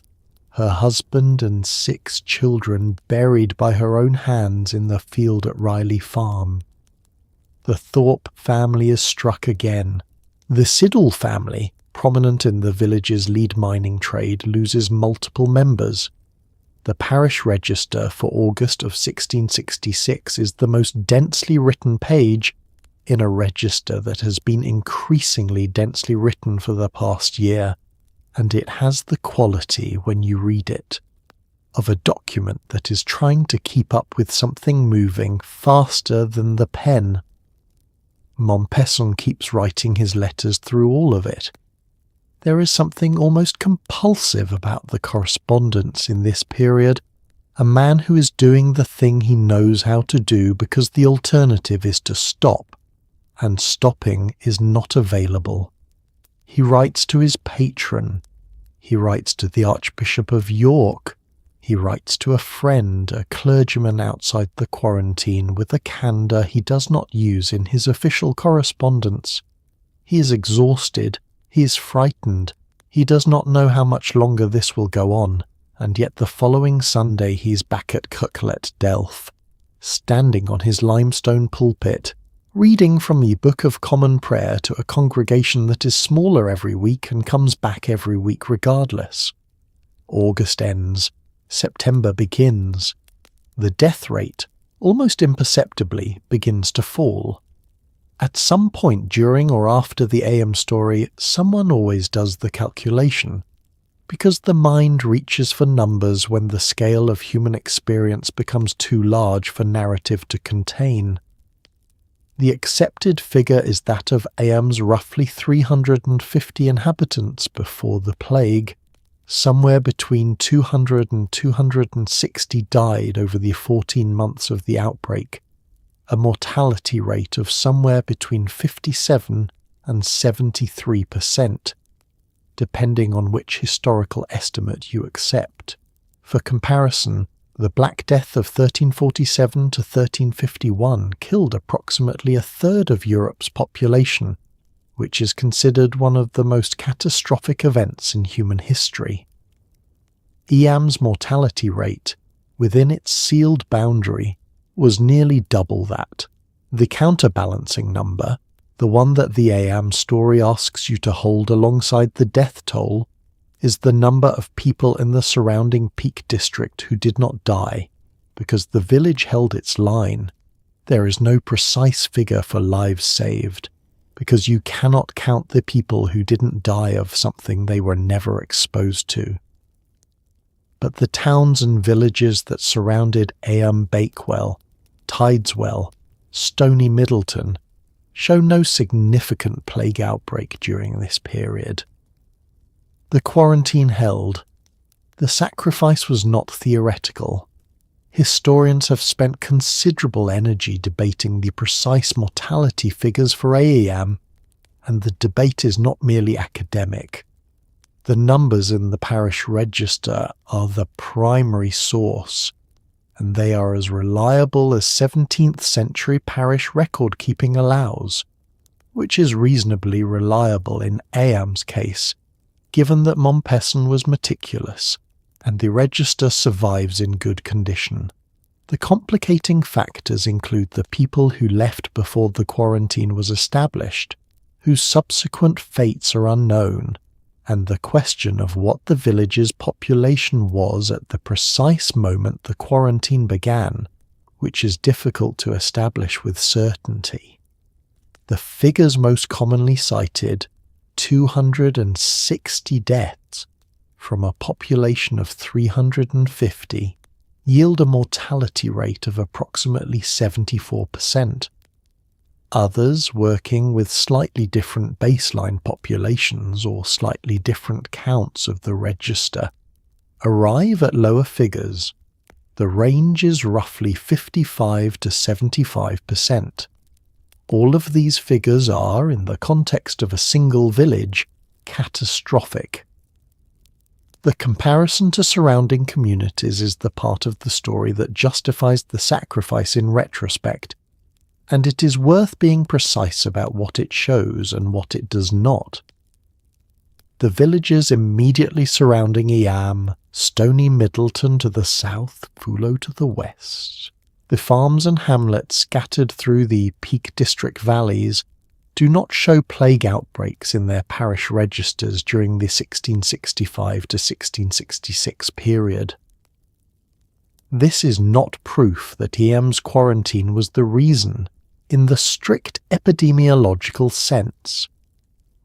her husband and 6 children buried by her own hands in the field at Riley Farm. The Thorpe family is struck again. The Siddle family, prominent in the village's lead mining trade, loses multiple members. The parish register for August of 1666 is the most densely written page in a register that has been increasingly densely written for the past year, and it has the quality, when you read it, of a document that is trying to keep up with something moving faster than the pen. Montpesson keeps writing his letters through all of it. There is something almost compulsive about the correspondence in this period, a man who is doing the thing he knows how to do because the alternative is to stop, and stopping is not available. He writes to his patron. He writes to the Archbishop of York. He writes to a friend, a clergyman outside the quarantine, with a candour he does not use in his official correspondence. He is exhausted. He is frightened. He does not know how much longer this will go on, and yet the following Sunday he is back at Cucklet Delph, standing on his limestone pulpit, reading from the Book of Common Prayer to a congregation that is smaller every week and comes back every week regardless. August ends. September begins. The death rate, almost imperceptibly, begins to fall. At some point during or after the Eyam story, someone always does the calculation, because the mind reaches for numbers when the scale of human experience becomes too large for narrative to contain. The accepted figure is that of Eyam's roughly 350 inhabitants before the plague, Somewhere between 200 and 260 died over the 14 months of the outbreak, a mortality rate of somewhere between 57 and 73%, depending on which historical estimate you accept. For comparison, the Black Death of 1347 to 1351 killed approximately a third of Europe's population, which is considered one of the most catastrophic events in human history. Eyam's mortality rate, within its sealed boundary, was nearly double that. The counterbalancing number, the one that the Eyam story asks you to hold alongside the death toll, is the number of people in the surrounding Peak District who did not die, because the village held its line. There is no precise figure for lives saved, because you cannot count the people who didn't die of something they were never exposed to. But the towns and villages that surrounded Eyam Bakewell, Tideswell, Stony Middleton show no significant plague outbreak during this period. The quarantine held. The sacrifice was not theoretical. Historians have spent considerable energy debating the precise mortality figures for Eyam, and the debate is not merely academic. The numbers in the parish register are the primary source, and they are as reliable as 17th century parish record-keeping allows, which is reasonably reliable in Eyam's case, given that Montpesson was meticulous, and the register survives in good condition. The complicating factors include the people who left before the quarantine was established, whose subsequent fates are unknown, and the question of what the village's population was at the precise moment the quarantine began, which is difficult to establish with certainty. The figures most commonly cited, 260 deaths from a population of 350, yield a mortality rate of approximately 74%. Others, working with slightly different baseline populations or slightly different counts of the register, arrive at lower figures. The range is roughly 55 to 75%. All of these figures are, in the context of a single village, catastrophic. The comparison to surrounding communities is the part of the story that justifies the sacrifice in retrospect, and it is worth being precise about what it shows and what it does not. The villages immediately surrounding Eyam, Stony Middleton to the south, Fullo to the west, the farms and hamlets scattered through the Peak District valleys do not show plague outbreaks in their parish registers during the 1665 to 1666 period. This is not proof that Eyam's quarantine was the reason, in the strict epidemiological sense.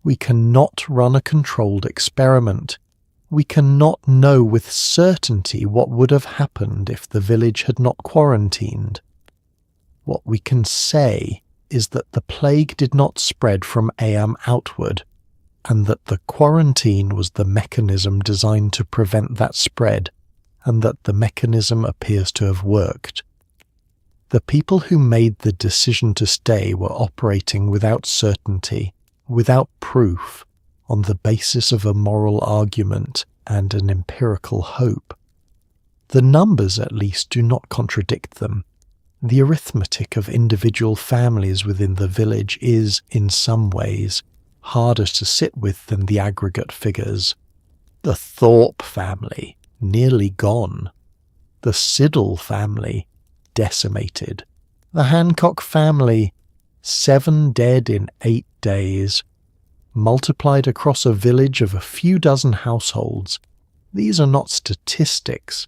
We cannot run a controlled experiment. We cannot know with certainty what would have happened if the village had not quarantined. What we can say is that the plague did not spread from Eyam outward, and that the quarantine was the mechanism designed to prevent that spread, and that the mechanism appears to have worked. The people who made the decision to stay were operating without certainty, without proof, on the basis of a moral argument and an empirical hope. The numbers, at least, do not contradict them. The arithmetic of individual families within the village is, in some ways, harder to sit with than the aggregate figures. The Thorpe family, nearly gone. The Siddle family, decimated. The Hancock family, 7 dead in 8 days. Multiplied across a village of a few dozen households, these are not statistics.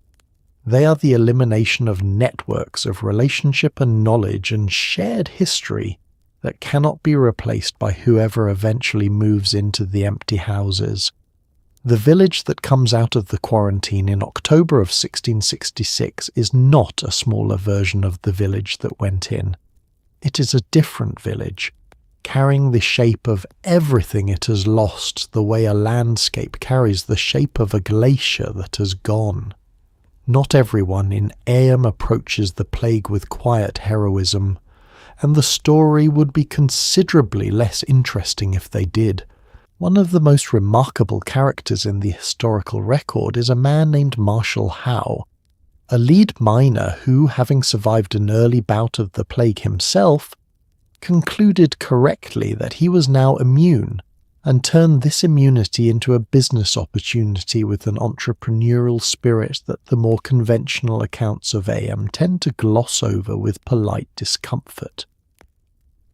They are the elimination of networks of relationship and knowledge and shared history that cannot be replaced by whoever eventually moves into the empty houses. The village that comes out of the quarantine in October of 1666 is not a smaller version of the village that went in. It is a different village, carrying the shape of everything it has lost, the way a landscape carries the shape of a glacier that has gone. Not everyone in Eyam approaches the plague with quiet heroism, and the story would be considerably less interesting if they did. One of the most remarkable characters in the historical record is a man named Marshal Howe, a lead miner who, having survived an early bout of the plague himself, concluded correctly that he was now immune, and turned this immunity into a business opportunity with an entrepreneurial spirit that the more conventional accounts of Eyam tend to gloss over with polite discomfort.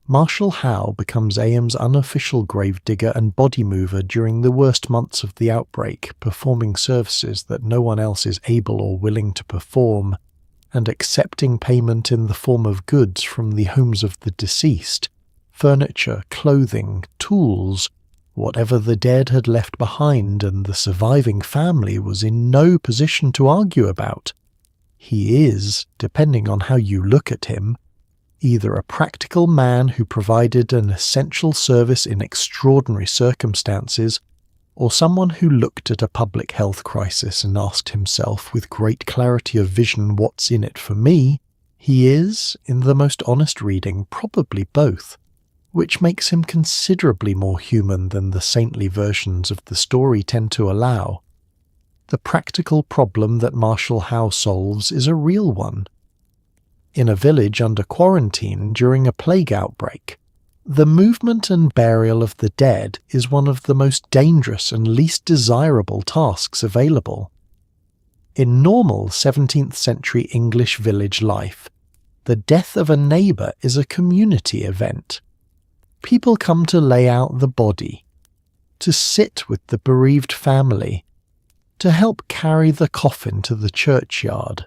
Marshal Howe becomes Eyam's unofficial gravedigger and body mover during the worst months of the outbreak, performing services that no one else is able or willing to perform, and accepting payment in the form of goods from the homes of the deceased, furniture, clothing, tools, whatever the dead had left behind and the surviving family was in no position to argue about. He is, depending on how you look at him, either a practical man who provided an essential service in extraordinary circumstances, or someone who looked at a public health crisis and asked himself with great clarity of vision, what's in it for me? He is, in the most honest reading, probably both, which makes him considerably more human than the saintly versions of the story tend to allow. The practical problem that Marshal Howe solves is a real one. In a village under quarantine during a plague outbreak, the movement and burial of the dead is one of the most dangerous and least desirable tasks available. In normal 17th century English village life, the death of a neighbour is a community event. People come to lay out the body, to sit with the bereaved family, to help carry the coffin to the churchyard.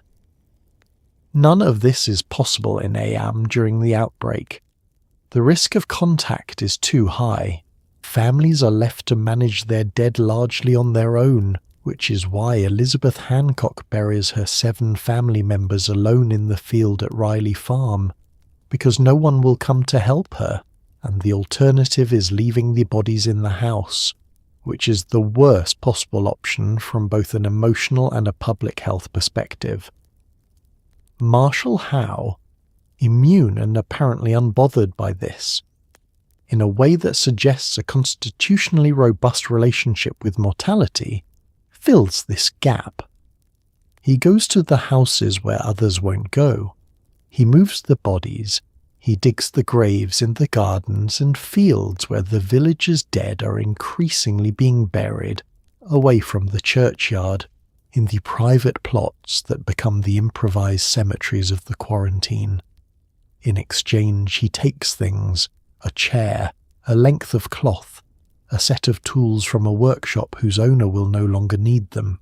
None of this is possible in Eyam during the outbreak. The risk of contact is too high. Families are left to manage their dead largely on their own, which is why Elizabeth Hancock buries her 7 family members alone in the field at Riley Farm, because no one will come to help her, and the alternative is leaving the bodies in the house, which is the worst possible option from both an emotional and a public health perspective. Marshal Howe, immune and apparently unbothered by this, in a way that suggests a constitutionally robust relationship with mortality, fills this gap. He goes to the houses where others won't go. He moves the bodies. He digs the graves in the gardens and fields where the villagers' dead are increasingly being buried, away from the churchyard, in the private plots that become the improvised cemeteries of the quarantine. In exchange, he takes things: a chair, a length of cloth, a set of tools from a workshop whose owner will no longer need them.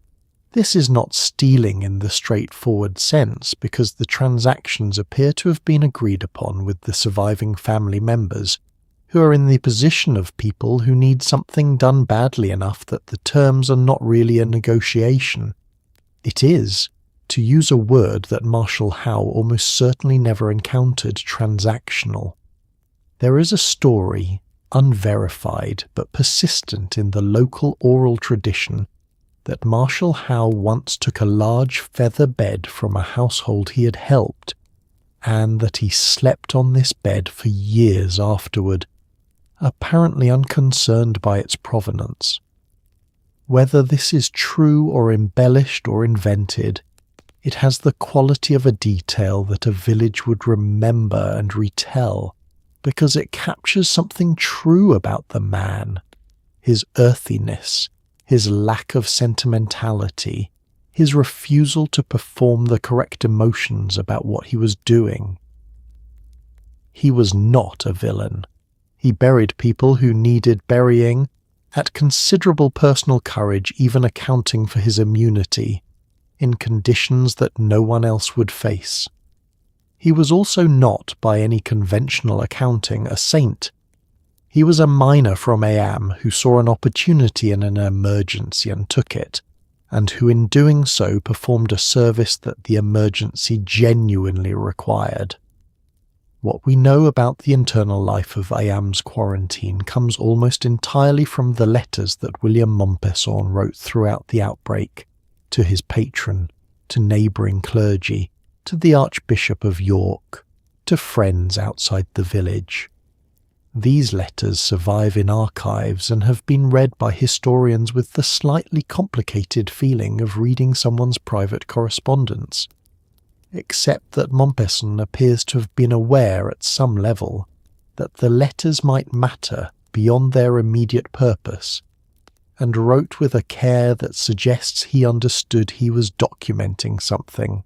This is not stealing in the straightforward sense, because the transactions appear to have been agreed upon with the surviving family members, who are in the position of people who need something done badly enough that the terms are not really a negotiation. It is, to use a word that Marshal Howe almost certainly never encountered, transactional. There is a story, unverified but persistent in the local oral tradition, that Marshal Howe once took a large feather bed from a household he had helped, and that he slept on this bed for years afterward, apparently unconcerned by its provenance. Whether this is true or embellished or invented, it has the quality of a detail that a village would remember and retell, because it captures something true about the man, his earthiness, his lack of sentimentality, his refusal to perform the correct emotions about what he was doing. He was not a villain. He buried people who needed burying, at considerable personal courage, even accounting for his immunity, in conditions that no one else would face. He was also not, by any conventional accounting, a saint. He was a miner from Eyam who saw an opportunity in an emergency and took it, and who in doing so performed a service that the emergency genuinely required. What we know about the internal life of Eyam's quarantine comes almost entirely from the letters that William Mompesson wrote throughout the outbreak, to his patron, to neighbouring clergy, to the Archbishop of York, to friends outside the village. These letters survive in archives and have been read by historians with the slightly complicated feeling of reading someone's private correspondence, except that Mompesson appears to have been aware at some level that the letters might matter beyond their immediate purpose, and wrote with a care that suggests he understood he was documenting something.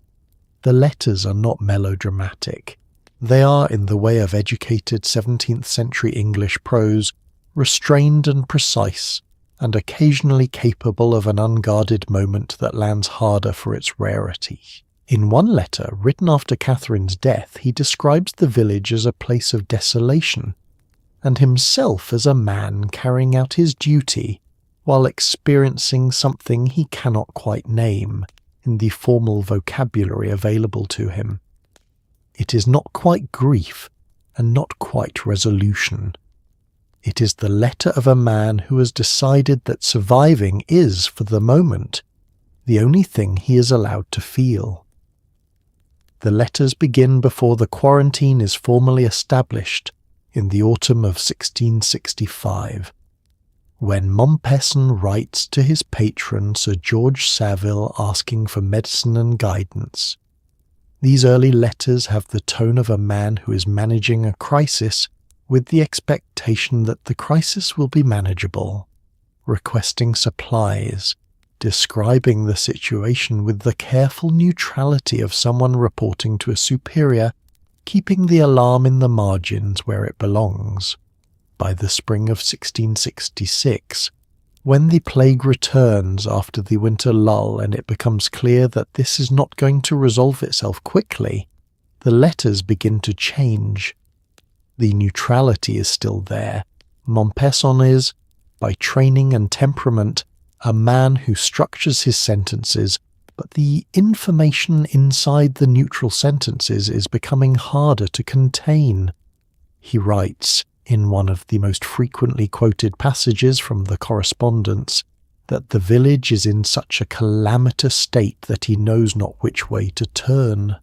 The letters are not melodramatic. They are, in the way of educated 17th century English prose, restrained and precise, and occasionally capable of an unguarded moment that lands harder for its rarity. In one letter, written after Catherine's death, he describes the village as a place of desolation, and himself as a man carrying out his duty while experiencing something he cannot quite name in the formal vocabulary available to him. It is not quite grief, and not quite resolution. It is the letter of a man who has decided that surviving is, for the moment, the only thing he is allowed to feel. The letters begin before the quarantine is formally established in the autumn of 1665, when Mompesson writes to his patron Sir George Saville asking for medicine and guidance. These early letters have the tone of a man who is managing a crisis with the expectation that the crisis will be manageable, requesting supplies, describing the situation with the careful neutrality of someone reporting to a superior, keeping the alarm in the margins where it belongs. By the spring of 1666, when the plague returns after the winter lull and it becomes clear that this is not going to resolve itself quickly, the letters begin to change. The neutrality is still there. Mompesson is, by training and temperament, a man who structures his sentences, but the information inside the neutral sentences is becoming harder to contain. He writes, in one of the most frequently quoted passages from the correspondence, that the village is in such a calamitous state that he knows not which way to turn.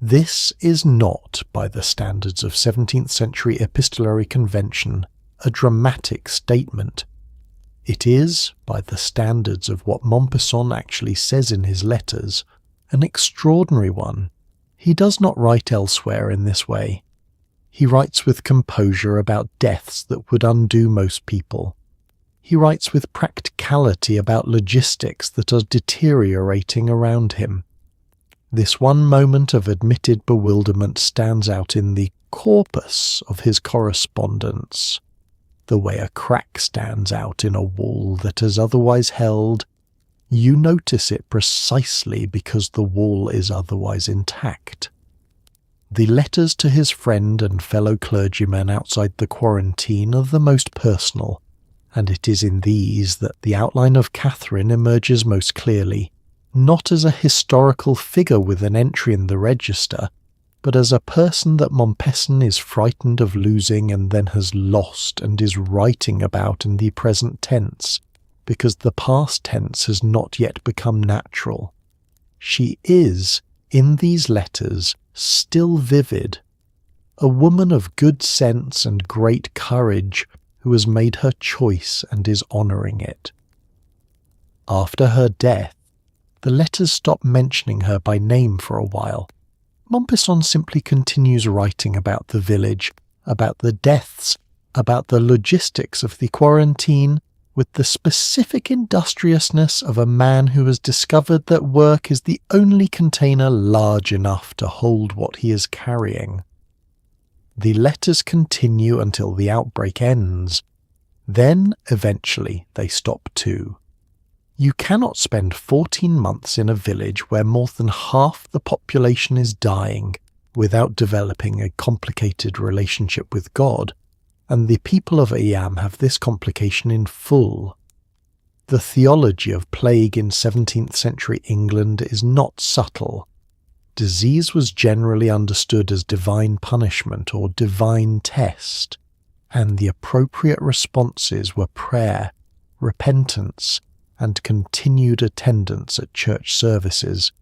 This is not, by the standards of 17th century epistolary convention, a dramatic statement. It is, by the standards of what Mompesson actually says in his letters, an extraordinary one. He does not write elsewhere in this way. He writes with composure about deaths that would undo most people. He writes with practicality about logistics that are deteriorating around him. This one moment of admitted bewilderment stands out in the corpus of his correspondence, the way a crack stands out in a wall that has otherwise held. You notice it precisely because the wall is otherwise intact. The letters to his friend and fellow clergymen outside the quarantine are the most personal, and it is in these that the outline of Catherine emerges most clearly, not as a historical figure with an entry in the register, but as a person that Mompesson is frightened of losing and then has lost and is writing about in the present tense, because the past tense has not yet become natural. She is, in these letters, still vivid, a woman of good sense and great courage who has made her choice and is honouring it. After her death, the letters stop mentioning her by name for a while. Mompesson simply continues writing about the village, about the deaths, about the logistics of the quarantine, with the specific industriousness of a man who has discovered that work is the only container large enough to hold what he is carrying. The letters continue until the outbreak ends. Then, eventually, they stop too. You cannot spend 14 months in a village where more than half the population is dying without developing a complicated relationship with God, and the people of Eyam have this complication in full. The theology of plague in 17th century England is not subtle. disease was generally understood as divine punishment or divine test, and the appropriate responses were prayer, repentance, and continued attendance at church services,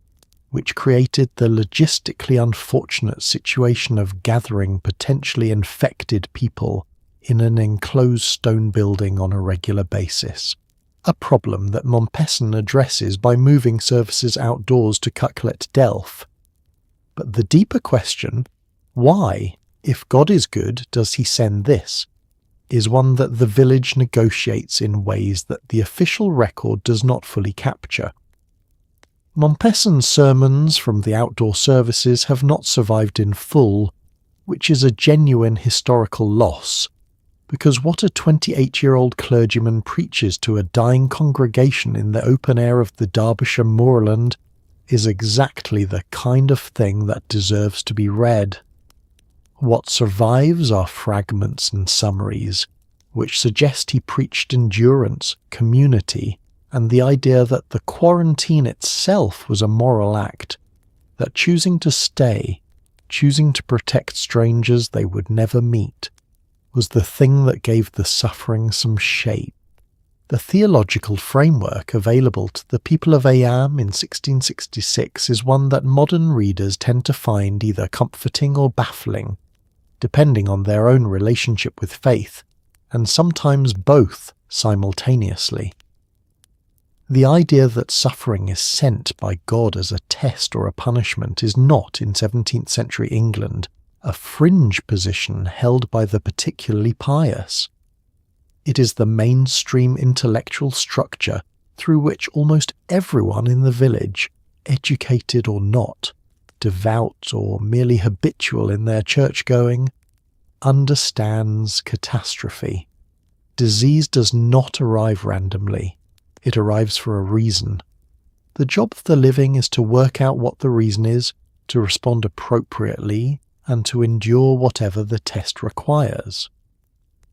which created the logistically unfortunate situation of gathering potentially infected people in an enclosed stone building on a regular basis, a problem that Montpesson addresses by moving services outdoors to Cucklet Delph. But the deeper question, why, if God is good, does he send this, is one that the village negotiates in ways that the official record does not fully capture. Montpesson's sermons from the outdoor services have not survived in full, which is a genuine historical loss, because what a 28-year-old clergyman preaches to a dying congregation in the open air of the Derbyshire moorland is exactly the kind of thing that deserves to be read. What survives are fragments and summaries, which suggest he preached endurance, community, and the idea that the quarantine itself was a moral act, that choosing to stay, choosing to protect strangers they would never meet, was the thing that gave the suffering some shape. The theological framework available to the people of Eyam in 1666 is one that modern readers tend to find either comforting or baffling, depending on their own relationship with faith, and sometimes both simultaneously. The idea that suffering is sent by God as a test or a punishment is not, in 17th century England, a fringe position held by the particularly pious. It is the mainstream intellectual structure through which almost everyone in the village, educated or not, devout or merely habitual in their church-going, understands catastrophe. Disease does not arrive randomly. It arrives for a reason. The job of the living is to work out what the reason is, to respond appropriately, and to endure whatever the test requires.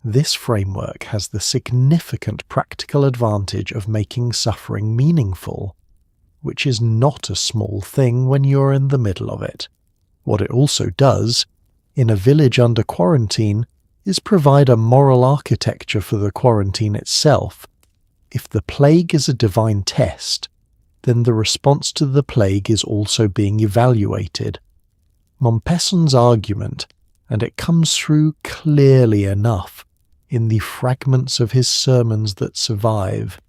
This framework has the significant practical advantage of making suffering meaningful, which is not a small thing when you're in the middle of it. What it also does, in a village under quarantine, is provide a moral architecture for the quarantine itself. If the plague is a divine test, then the response to the plague is also being evaluated. Montpesson's argument, and it comes through clearly enough in the fragments of his sermons that survive,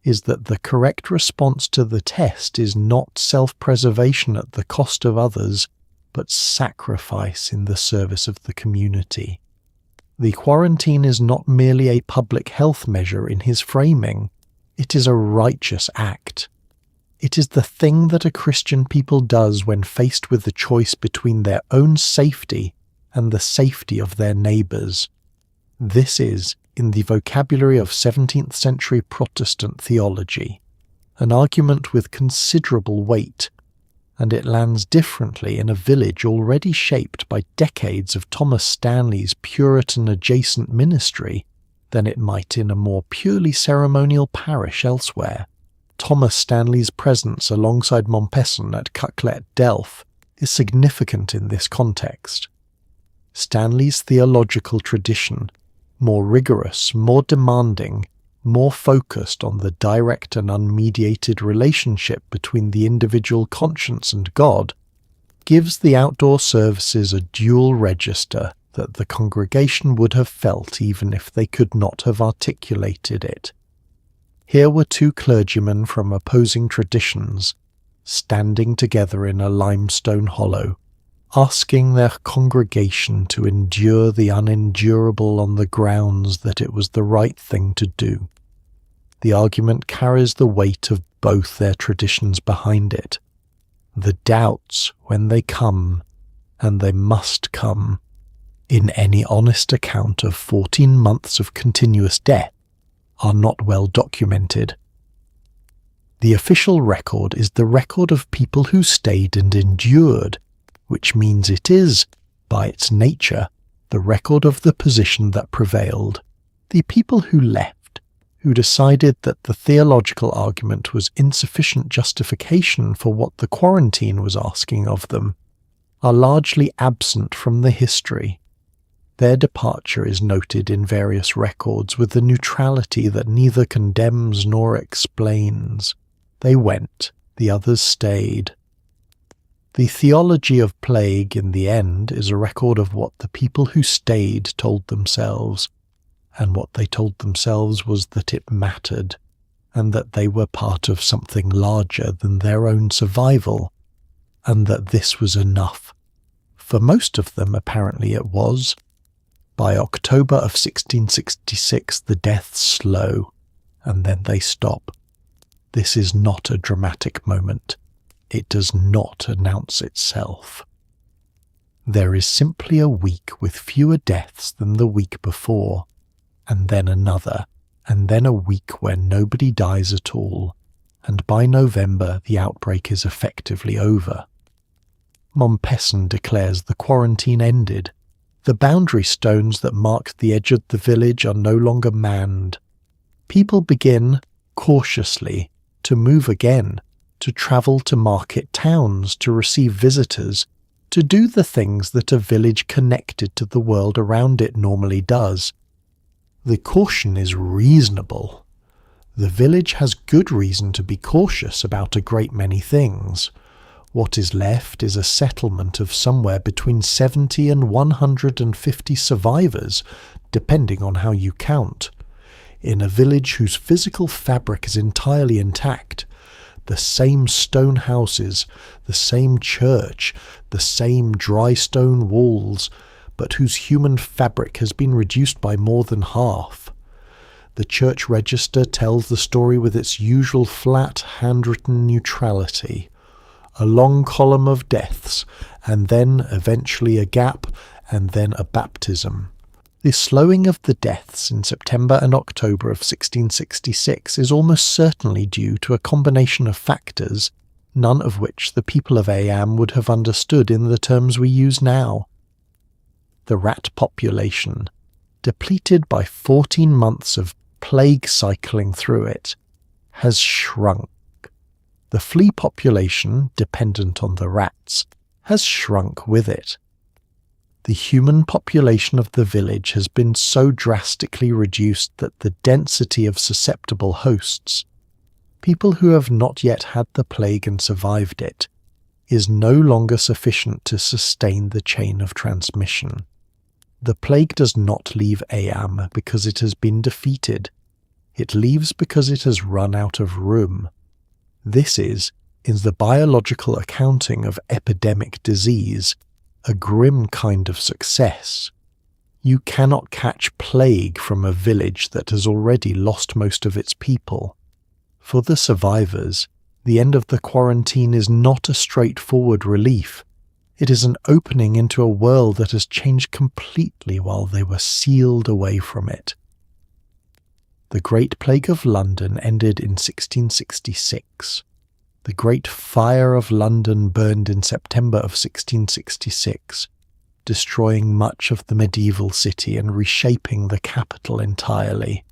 is that the correct response to the test is not self-preservation at the cost of others, but sacrifice in the service of the community. The quarantine is not merely a public health measure in his framing, it is a righteous act. It is the thing that a Christian people does when faced with the choice between their own safety and the safety of their neighbours. This is, in the vocabulary of 17th century Protestant theology, an argument with considerable weight, and it lands differently in a village already shaped by decades of Thomas Stanley's Puritan-adjacent ministry than it might in a more purely ceremonial parish elsewhere. Thomas Stanley's presence alongside Montpesson at Cucklet Delph is significant in this context. Stanley's theological tradition, more rigorous, more demanding, more focused on the direct and unmediated relationship between the individual conscience and God, gives the outdoor services a dual register that the congregation would have felt even if they could not have articulated it. Here were two clergymen from opposing traditions, standing together in a limestone hollow, asking their congregation to endure the unendurable on the grounds that it was the right thing to do. The argument carries the weight of both their traditions behind it. The doubts, when they come, and they must come, in any honest account of 14 months of continuous death, are not well documented. The official record is the record of people who stayed and endured, which means it is, by its nature, the record of the position that prevailed. The people who left, who decided that the theological argument was insufficient justification for what the quarantine was asking of them, are largely absent from the history. Their departure is noted in various records with the neutrality that neither condemns nor explains. They went, the others stayed. The theology of plague, in the end, is a record of what the people who stayed told themselves, and what they told themselves was that it mattered, and that they were part of something larger than their own survival, and that this was enough. For most of them, apparently it was. By October of 1666, the deaths slow, and then they stop. This is not a dramatic moment. It does not announce itself. There is simply a week with fewer deaths than the week before, and then another, and then a week where nobody dies at all, and by November the outbreak is effectively over. Mompesson declares the quarantine ended. The boundary stones that marked the edge of the village are no longer manned. People begin, cautiously, to move again, to travel to market towns, to receive visitors, to do the things that a village connected to the world around it normally does. The caution is reasonable. The village has good reason to be cautious about a great many things. What is left is a settlement of somewhere between 70 and 150 survivors, depending on how you count, in a village whose physical fabric is entirely intact. The same stone houses, the same church, the same dry stone walls, but whose human fabric has been reduced by more than half. The church register tells the story with its usual flat, handwritten neutrality. A long column of deaths, and then eventually a gap, and then a baptism. The slowing of the deaths in September and October of 1666 is almost certainly due to a combination of factors, none of which the people of Eyam would have understood in the terms we use now. The rat population, depleted by 14 months of plague cycling through it, has shrunk. The flea population, dependent on the rats, has shrunk with it. The human population of the village has been so drastically reduced that the density of susceptible hosts, people who have not yet had the plague and survived it, is no longer sufficient to sustain the chain of transmission. The plague does not leave Eyam because it has been defeated. It leaves because it has run out of room. This is, in the biological accounting of epidemic disease, a grim kind of success. You cannot catch plague from a village that has already lost most of its people. For the survivors, the end of the quarantine is not a straightforward relief. It is an opening into a world that has changed completely while they were sealed away from it. The Great Plague of London ended in 1666. The Great Fire of London burned in September of 1666, destroying much of the medieval city and reshaping the capital entirely.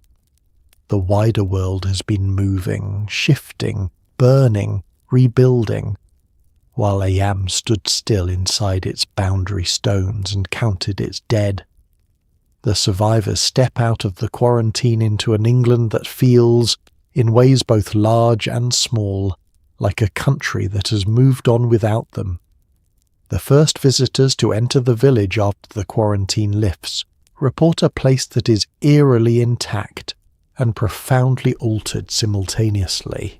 The wider world has been moving, shifting, burning, rebuilding, while Eyam stood still inside its boundary stones and counted its dead. The survivors step out of the quarantine into an England that feels, in ways both large and small, like a country that has moved on without them. The first visitors to enter the village after the quarantine lifts report a place that is eerily intact and profoundly altered simultaneously.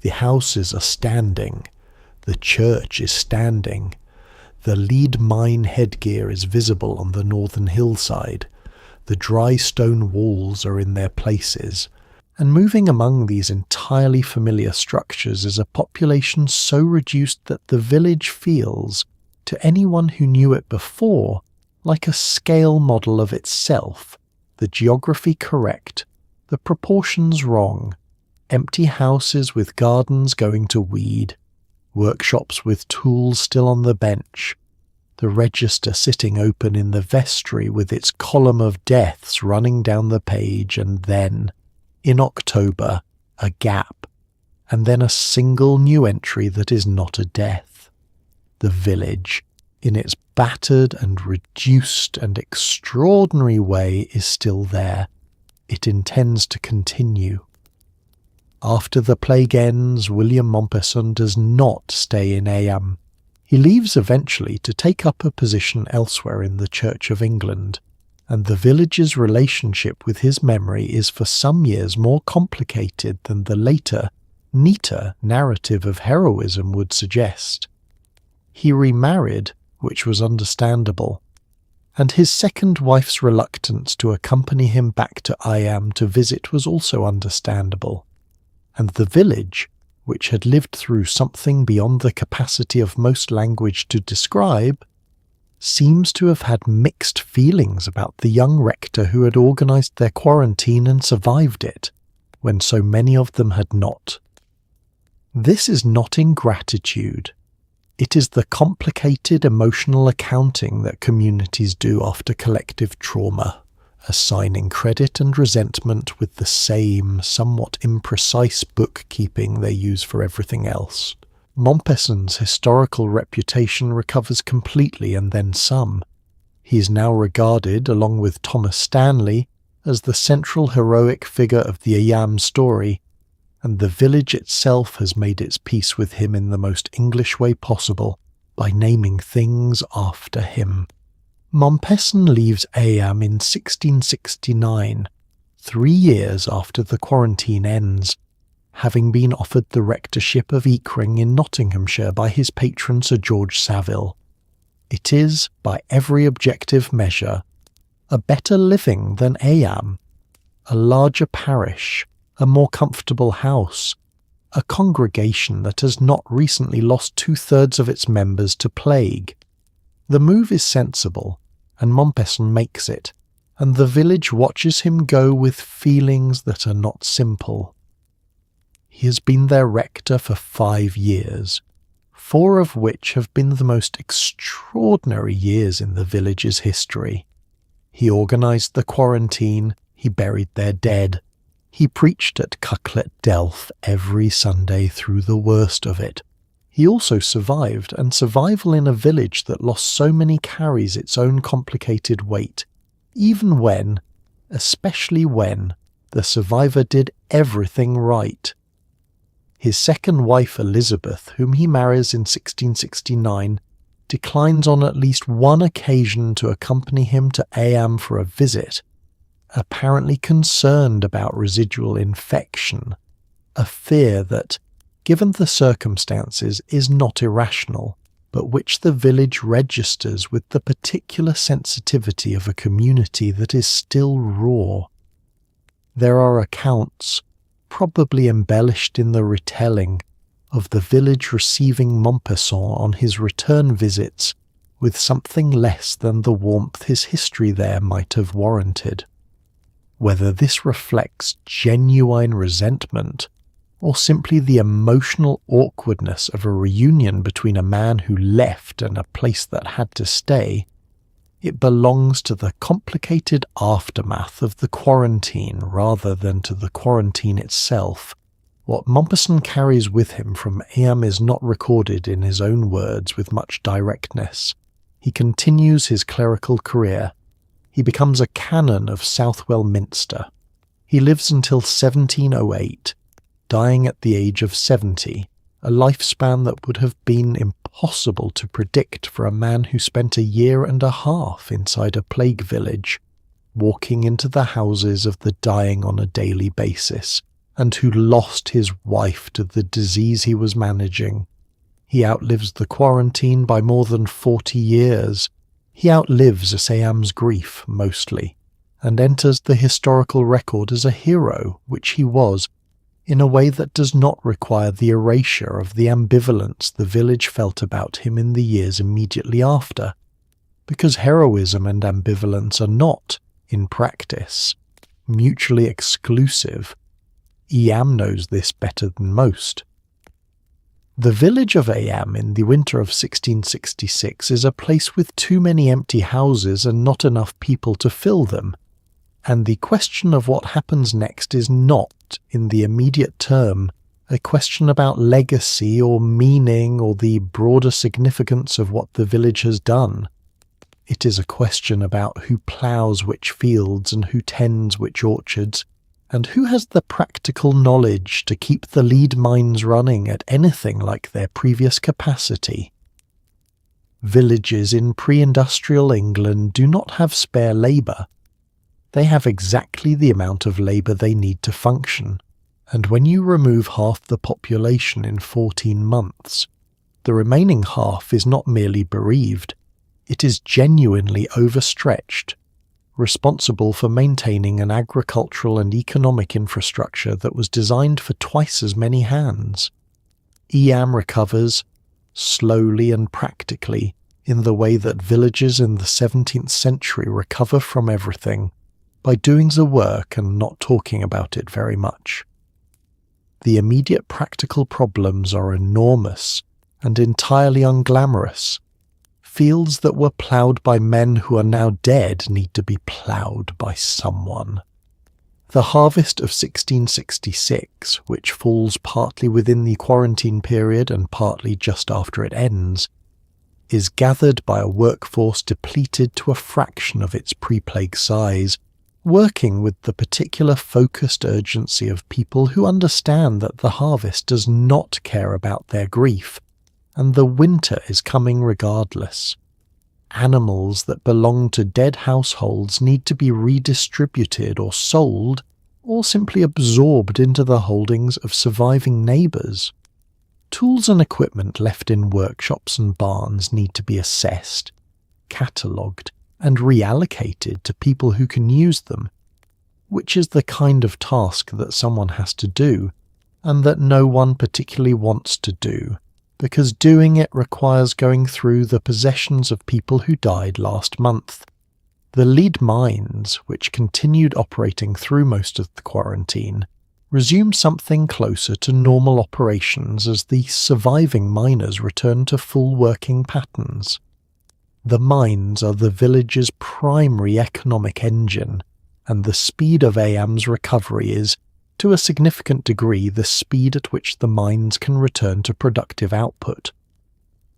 The houses are standing. The church is standing. The lead mine headgear is visible on the northern hillside. The dry stone walls are in their places. And moving among these entirely familiar structures is a population so reduced that the village feels, to anyone who knew it before, like a scale model of itself, the geography correct, the proportions wrong, empty houses with gardens going to weed, workshops with tools still on the bench, the register sitting open in the vestry with its column of deaths running down the page, and then, in October, a gap, and then a single new entry that is not a death. The village, in its battered and reduced and extraordinary way, is still there. It intends to continue. After the plague ends, William Mompesson does not stay in Eyam. He leaves eventually to take up a position elsewhere in the Church of England, and the village's relationship with his memory is for some years more complicated than the later, neater narrative of heroism would suggest. He remarried, which was understandable, and his second wife's reluctance to accompany him back to Eyam to visit was also understandable, and the village, which had lived through something beyond the capacity of most language to describe, seems to have had mixed feelings about the young rector who had organised their quarantine and survived it, when so many of them had not. This is not ingratitude. It is the complicated emotional accounting that communities do after collective trauma, assigning credit and resentment with the same, somewhat imprecise bookkeeping they use for everything else. Mompesson's historical reputation recovers completely and then some. He is now regarded, along with Thomas Stanley, as the central heroic figure of the Eyam story, and the village itself has made its peace with him in the most English way possible, by naming things after him. Mompesson leaves Eyam in 1669, 3 years after the quarantine ends, having been offered the rectorship of Eakring in Nottinghamshire by his patron Sir George Savile. It is, by every objective measure, a better living than Eyam, a larger parish, a more comfortable house, a congregation that has not recently lost 2/3 of its members to plague. The move is sensible, and Mompesson makes it, and the village watches him go with feelings that are not simple. He has been their rector for 5 years, 4 of which have been the most extraordinary years in the village's history. He organised the quarantine, he buried their dead, he preached at Cucklet Delph every Sunday through the worst of it. He also survived, and survival in a village that lost so many carries its own complicated weight, even when, especially when, the survivor did everything right. His second wife Elizabeth, whom he marries in 1669, declines on at least one occasion to accompany him to Eyam for a visit, apparently concerned about residual infection, a fear that, given the circumstances, is not irrational, but which the village registers with the particular sensitivity of a community that is still raw. There are accounts, probably embellished in the retelling, of the village receiving Mompesson on his return visits with something less than the warmth his history there might have warranted. Whether this reflects genuine resentment, or simply the emotional awkwardness of a reunion between a man who left and a place that had to stay, it belongs to the complicated aftermath of the quarantine rather than to the quarantine itself. What Mompesson carries with him from Eyam is not recorded in his own words with much directness. He continues his clerical career. He becomes a canon of Southwell Minster. He lives until 1708, dying at the age of 70, a lifespan that would have been impossible to predict for a man who spent 1.5 years inside a plague village, walking into the houses of the dying on a daily basis, and who lost his wife to the disease he was managing. He outlives the quarantine by more than 40 years. He outlives Eyam's grief, mostly, and enters the historical record as a hero, which he was, in a way that does not require the erasure of the ambivalence the village felt about him in the years immediately after, because heroism and ambivalence are not, in practice, mutually exclusive. Eyam knows this better than most. The village of Eyam in the winter of 1666 is a place with too many empty houses and not enough people to fill them, and the question of what happens next is not not, in the immediate term, a question about legacy or meaning or the broader significance of what the village has done. It is a question about who ploughs which fields and who tends which orchards, and who has the practical knowledge to keep the lead mines running at anything like their previous capacity. Villages in pre-industrial England do not have spare labour. They have exactly the amount of labour they need to function, and when you remove half the population in 14 months, the remaining half is not merely bereaved, it is genuinely overstretched, responsible for maintaining an agricultural and economic infrastructure that was designed for twice as many hands. Eyam recovers, slowly and practically, in the way that villages in the 17th century recover from everything, by doing the work and not talking about it very much. The immediate practical problems are enormous and entirely unglamorous. Fields that were ploughed by men who are now dead need to be ploughed by someone. The harvest of 1666, which falls partly within the quarantine period and partly just after it ends, is gathered by a workforce depleted to a fraction of its pre-plague size, working with the particular focused urgency of people who understand that the harvest does not care about their grief, and the winter is coming regardless. Animals that belong to dead households need to be redistributed or sold, or simply absorbed into the holdings of surviving neighbours. Tools and equipment left in workshops and barns need to be assessed, catalogued, and reallocated to people who can use them, which is the kind of task that someone has to do, and that no one particularly wants to do, because doing it requires going through the possessions of people who died last month. The lead mines, which continued operating through most of the quarantine, resumed something closer to normal operations as the surviving miners returned to full working patterns. The mines are the village's primary economic engine, and the speed of Eyam's recovery is, to a significant degree, the speed at which the mines can return to productive output.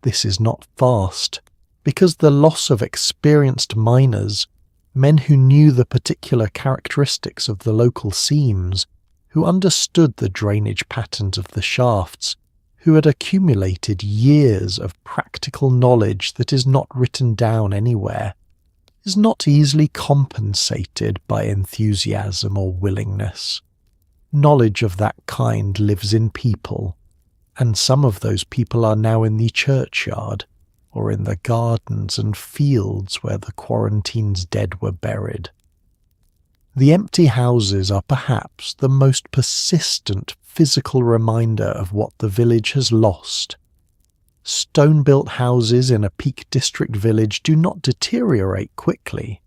This is not fast, because the loss of experienced miners, men who knew the particular characteristics of the local seams, who understood the drainage patterns of the shafts, who had accumulated years of practical knowledge that is not written down anywhere, is not easily compensated by enthusiasm or willingness. Knowledge of that kind lives in people, and some of those people are now in the churchyard, or in the gardens and fields where the quarantine's dead were buried. The empty houses are perhaps the most persistent physical reminder of what the village has lost. Stone-built houses in a Peak District village do not deteriorate quickly.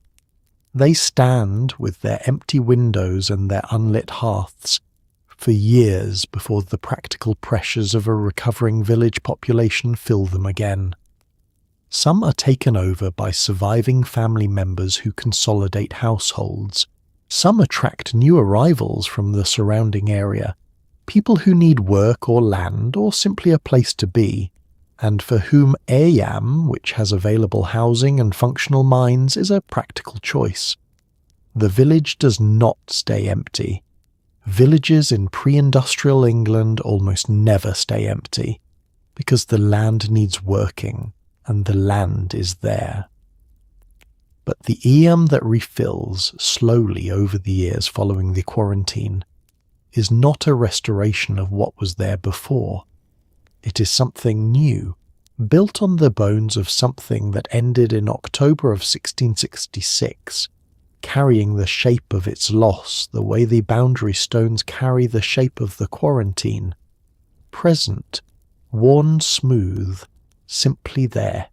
They stand, with their empty windows and their unlit hearths, for years before the practical pressures of a recovering village population fill them again. Some are taken over by surviving family members who consolidate households. Some attract new arrivals from the surrounding area, people who need work or land or simply a place to be, and for whom Eyam, which has available housing and functional mines, is a practical choice. The village does not stay empty. Villages in pre-industrial England almost never stay empty, because the land needs working, and the land is there. But the Eyam that refills slowly over the years following the quarantine is not a restoration of what was there before. It is something new, built on the bones of something that ended in October of 1666, carrying the shape of its loss the way the boundary stones carry the shape of the quarantine. Present, worn smooth, simply there.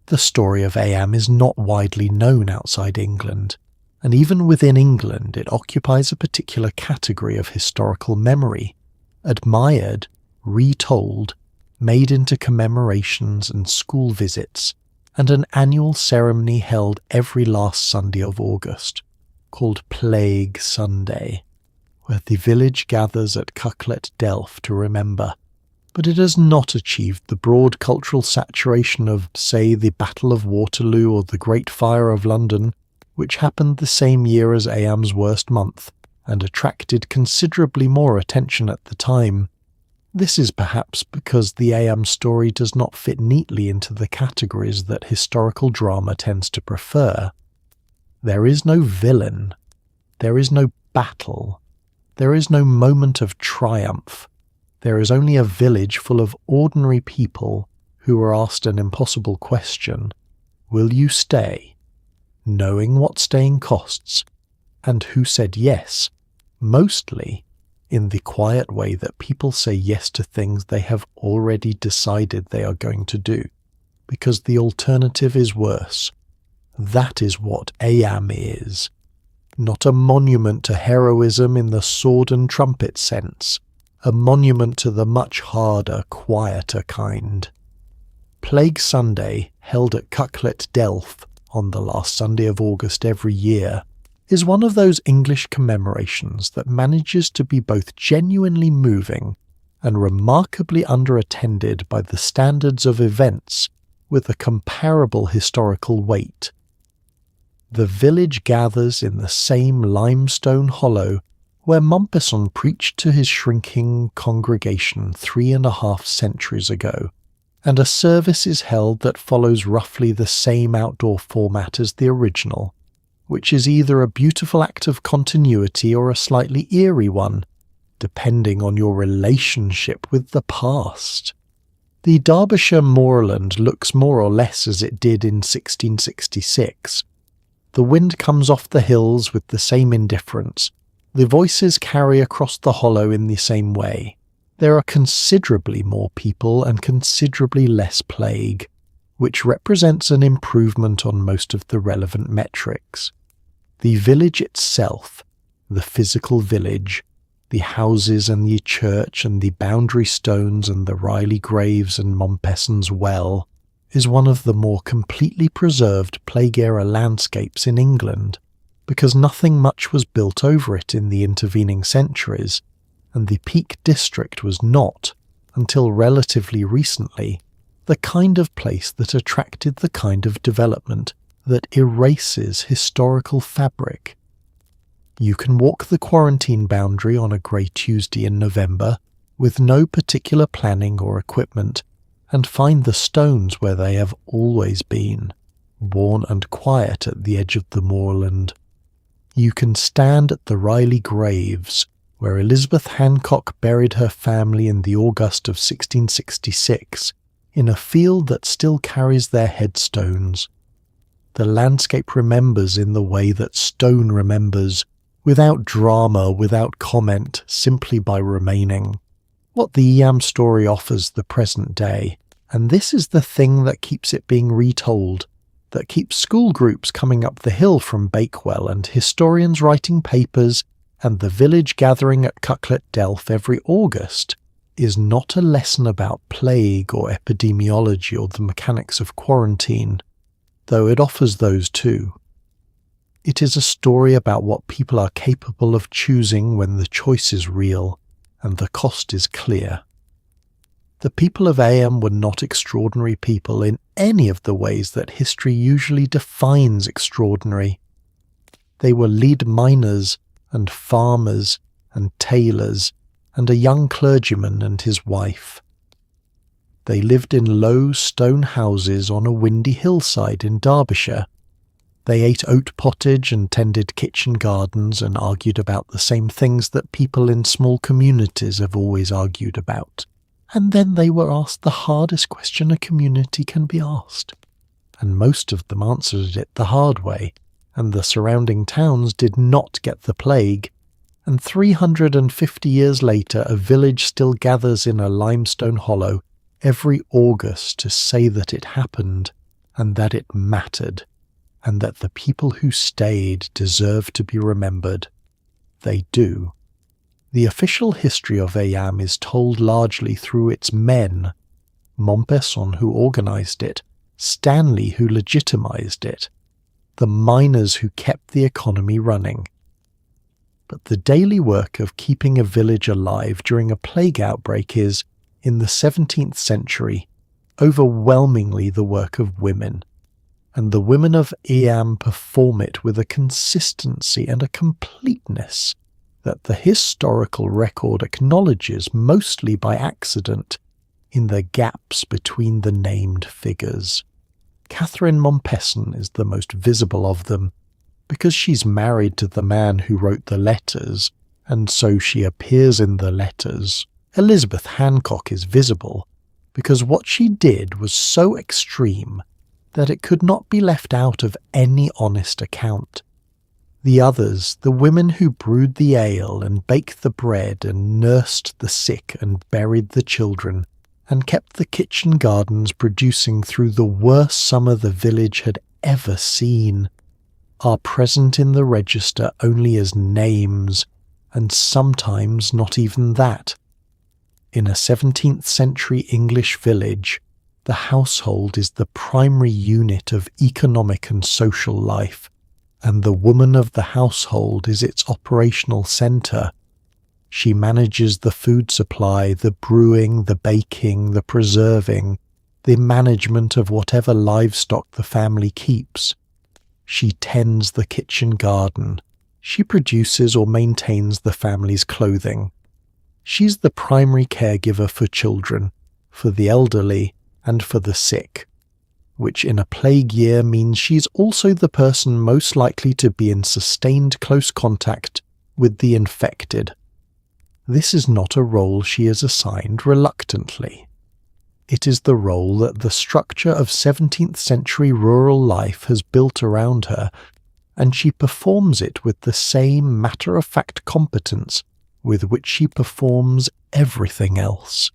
The story of Eyam is not widely known outside England, and even within England it occupies a particular category of historical memory, admired, retold, made into commemorations and school visits, and an annual ceremony held every last Sunday of August, called Plague Sunday, where the village gathers at Cucklet Delph to remember, but it has not achieved the broad cultural saturation of, say, the Battle of Waterloo or the Great Fire of London, which happened the same year as Eyam's worst month, and attracted considerably more attention at the time. This is perhaps because the Eyam story does not fit neatly into the categories that historical drama tends to prefer. There is no villain. There is no battle. There is no moment of triumph. There is only a village full of ordinary people who are asked an impossible question: will you stay? Knowing what staying costs, and who said yes, mostly in the quiet way that people say yes to things they have already decided they are going to do, because the alternative is worse. That is what Eyam is. Not a monument to heroism in the sword and trumpet sense, a monument to the much harder, quieter kind. Plague Sunday, held at Cucklet Delph on the last Sunday of August every year, is one of those English commemorations that manages to be both genuinely moving and remarkably underattended by the standards of events with a comparable historical weight. The village gathers in the same limestone hollow where Mompesson preached to his shrinking congregation 3.5 centuries ago, and a service is held that follows roughly the same outdoor format as the original, which is either a beautiful act of continuity or a slightly eerie one, depending on your relationship with the past. The Derbyshire moorland looks more or less as it did in 1666. The wind comes off the hills with the same indifference. The voices carry across the hollow in the same way. There are considerably more people and considerably less plague, which represents an improvement on most of the relevant metrics. The village itself, the physical village, the houses and the church and the boundary stones and the Riley graves and Mompesson's well, is one of the more completely preserved plague-era landscapes in England, because nothing much was built over it in the intervening centuries, and the Peak District was not, until relatively recently, the kind of place that attracted the kind of development that erases historical fabric. You can walk the quarantine boundary on a grey Tuesday in November with no particular planning or equipment and find the stones where they have always been, worn and quiet at the edge of the moorland. You can stand at the Riley graves, where Elizabeth Hancock buried her family in the August of 1666, in a field that still carries their headstones. The landscape remembers in the way that stone remembers, without drama, without comment, simply by remaining. What the Eyam story offers the present day, and this is the thing that keeps it being retold, that keeps school groups coming up the hill from Bakewell and historians writing papers and the village gathering at Cucklet Delph every August, is not a lesson about plague or epidemiology or the mechanics of quarantine, though it offers those too. It is a story about what people are capable of choosing when the choice is real and the cost is clear. The people of Eyam were not extraordinary people in any of the ways that history usually defines extraordinary. They were lead miners and farmers and tailors and a young clergyman and his wife. They lived in low stone houses on a windy hillside in Derbyshire. They ate oat pottage and tended kitchen gardens and argued about the same things that people in small communities have always argued about. And then they were asked the hardest question a community can be asked. And most of them answered it the hard way, and the surrounding towns did not get the plague. And 350 years later, a village still gathers in a limestone hollow every August to say that it happened, and that it mattered, and that the people who stayed deserve to be remembered. They do. The official history of Eyam is told largely through its men: Mompesson, who organised it, Stanley, who legitimised it, the miners who kept the economy running. But the daily work of keeping a village alive during a plague outbreak is, in the 17th century, overwhelmingly the work of women. And the women of Eyam perform it with a consistency and a completeness that the historical record acknowledges mostly by accident in the gaps between the named figures. Catherine Mompesson is the most visible of them, because she's married to the man who wrote the letters, and so she appears in the letters. Elizabeth Hancock is visible, because what she did was so extreme that it could not be left out of any honest account. The others, the women who brewed the ale and baked the bread and nursed the sick and buried the children, and kept the kitchen gardens producing through the worst summer the village had ever seen, are present in the register only as names, and sometimes not even that. In a 17th century English village, the household is the primary unit of economic and social life, and the woman of the household is its operational centre. She manages the food supply, the brewing, the baking, the preserving, the management of whatever livestock the family keeps. She tends the kitchen garden. She produces or maintains the family's clothing. She's the primary caregiver for children, for the elderly, and for the sick, which in a plague year means she's also the person most likely to be in sustained close contact with the infected. This is not a role she is assigned reluctantly. It is the role that the structure of 17th century rural life has built around her, and she performs it with the same matter-of-fact competence with which she performs everything else,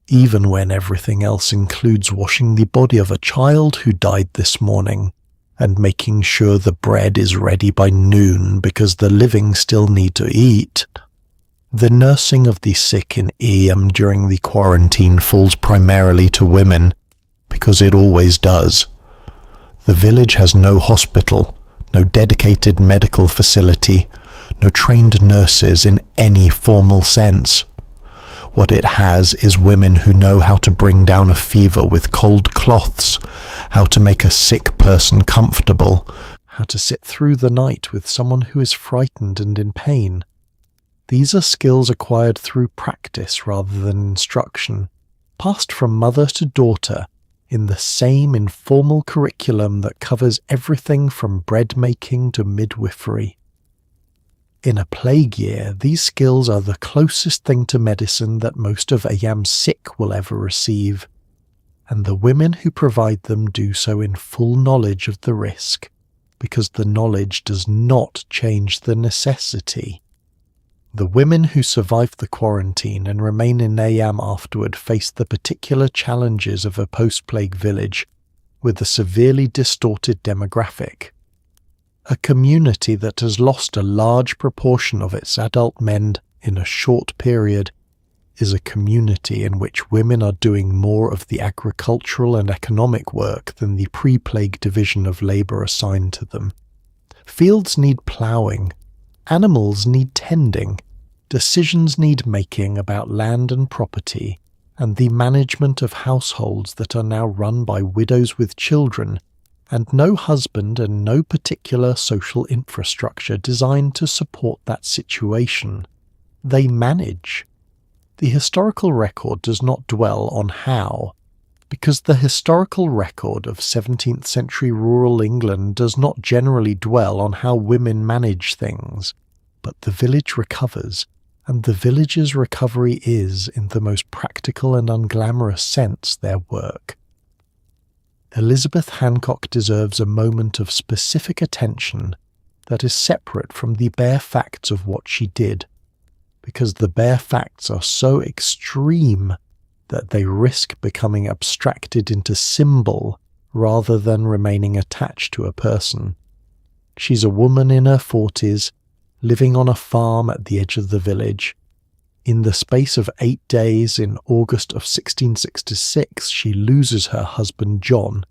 even when everything else includes washing the body of a child who died this morning, and making sure the bread is ready by noon because the living still need to eat. The nursing of the sick in Eyam during the quarantine falls primarily to women, because it always does. The village has no hospital, no dedicated medical facility, no trained nurses in any formal sense. What it has is women who know how to bring down a fever with cold cloths, how to make a sick person comfortable, how to sit through the night with someone who is frightened and in pain. These are skills acquired through practice rather than instruction, passed from mother to daughter in the same informal curriculum that covers everything from bread making to midwifery. In a plague year, these skills are the closest thing to medicine that most of Eyam's sick will ever receive, and the women who provide them do so in full knowledge of the risk, because the knowledge does not change the necessity. The women who survive the quarantine and remain in Eyam afterward face the particular challenges of a post-plague village with a severely distorted demographic. A community that has lost a large proportion of its adult men in a short period is a community in which women are doing more of the agricultural and economic work than the pre-plague division of labour assigned to them. Fields need ploughing. Animals need tending, decisions need making about land and property, and the management of households that are now run by widows with children, and no husband and no particular social infrastructure designed to support that situation. They manage. The historical record does not dwell on how, because the historical record of 17th century rural England does not generally dwell on how women manage things, but the village recovers, and the village's recovery is, in the most practical and unglamorous sense, their work. Elizabeth Hancock deserves a moment of specific attention that is separate from the bare facts of what she did, because the bare facts are so extreme that they risk becoming abstracted into symbol rather than remaining attached to a person. She's a woman in her 40s, living on a farm at the edge of the village. In the space of 8 days in August of 1666, she loses her husband John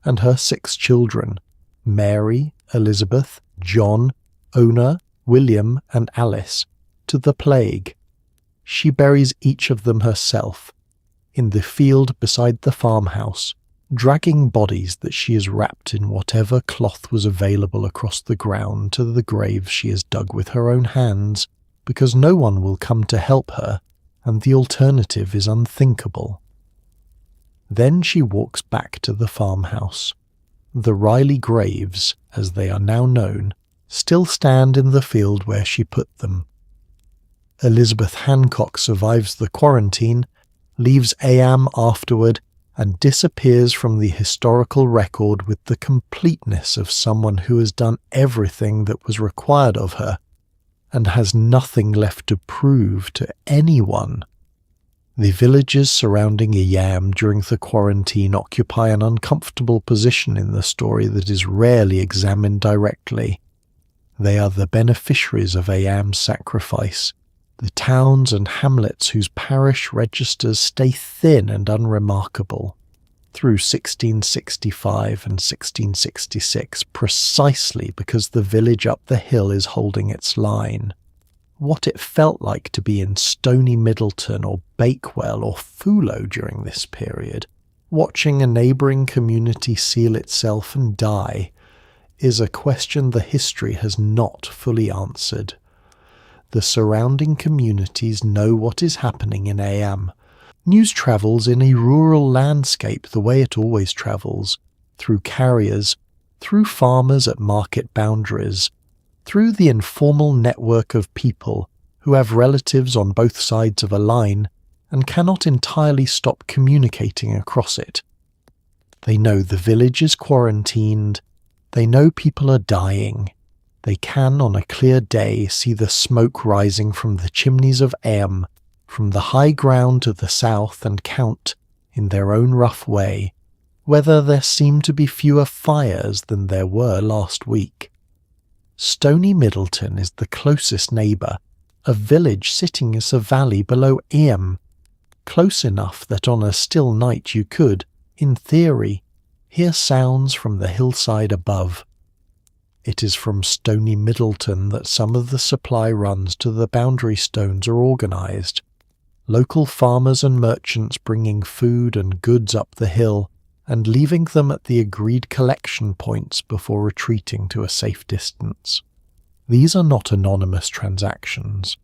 and her 6 children, Mary, Elizabeth, John, Ona, William and Alice, to the plague. She buries each of them herself, in the field beside the farmhouse, dragging bodies that she has wrapped in whatever cloth was available across the ground to the grave she has dug with her own hands, because no one will come to help her, and the alternative is unthinkable. Then she walks back to the farmhouse. The Riley graves, as they are now known, still stand in the field where she put them. Elizabeth Hancock survives the quarantine, leaves Eyam afterward, and disappears from the historical record with the completeness of someone who has done everything that was required of her, and has nothing left to prove to anyone. The villages surrounding Eyam during the quarantine occupy an uncomfortable position in the story that is rarely examined directly. They are the beneficiaries of Eyam's sacrifice, the towns and hamlets whose parish registers stay thin and unremarkable through 1665 and 1666, precisely because the village up the hill is holding its line. What it felt like to be in Stony Middleton or Bakewell or Fullow during this period, watching a neighbouring community seal itself and die, is a question the history has not fully answered. The surrounding communities know what is happening in Eyam. News travels in a rural landscape the way it always travels, through carriers, through farmers at market boundaries, through the informal network of people who have relatives on both sides of a line and cannot entirely stop communicating across it. They know the village is quarantined, they know people are dying. They can, on a clear day, see the smoke rising from the chimneys of Eyam, from the high ground to the south, and count, in their own rough way, whether there seem to be fewer fires than there were last week. Stony Middleton is the closest neighbour, a village sitting as a valley below Eyam, close enough that on a still night you could, in theory, hear sounds from the hillside above. It is from Stony Middleton that some of the supply runs to the boundary stones are organised, local farmers and merchants bringing food and goods up the hill and leaving them at the agreed collection points before retreating to a safe distance. These are not anonymous transactions.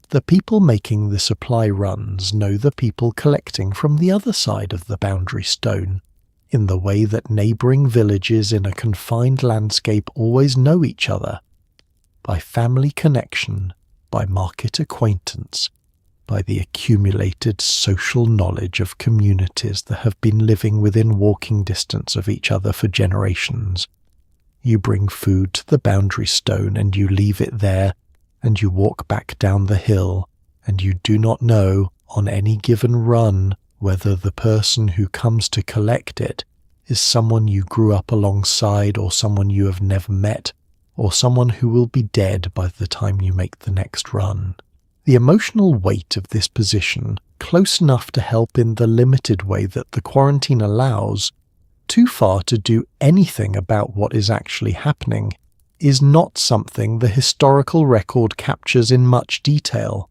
The people making the supply runs know the people collecting from the other side of the boundary stone, in the way that neighbouring villages in a confined landscape always know each other, by family connection, by market acquaintance, by the accumulated social knowledge of communities that have been living within walking distance of each other for generations. You bring food to the boundary stone and you leave it there, and you walk back down the hill, and you do not know, on any given run, whether the person who comes to collect it is someone you grew up alongside, or someone you have never met, or someone who will be dead by the time you make the next run. The emotional weight of this position, close enough to help in the limited way that the quarantine allows, too far to do anything about what is actually happening, is not something the historical record captures in much detail,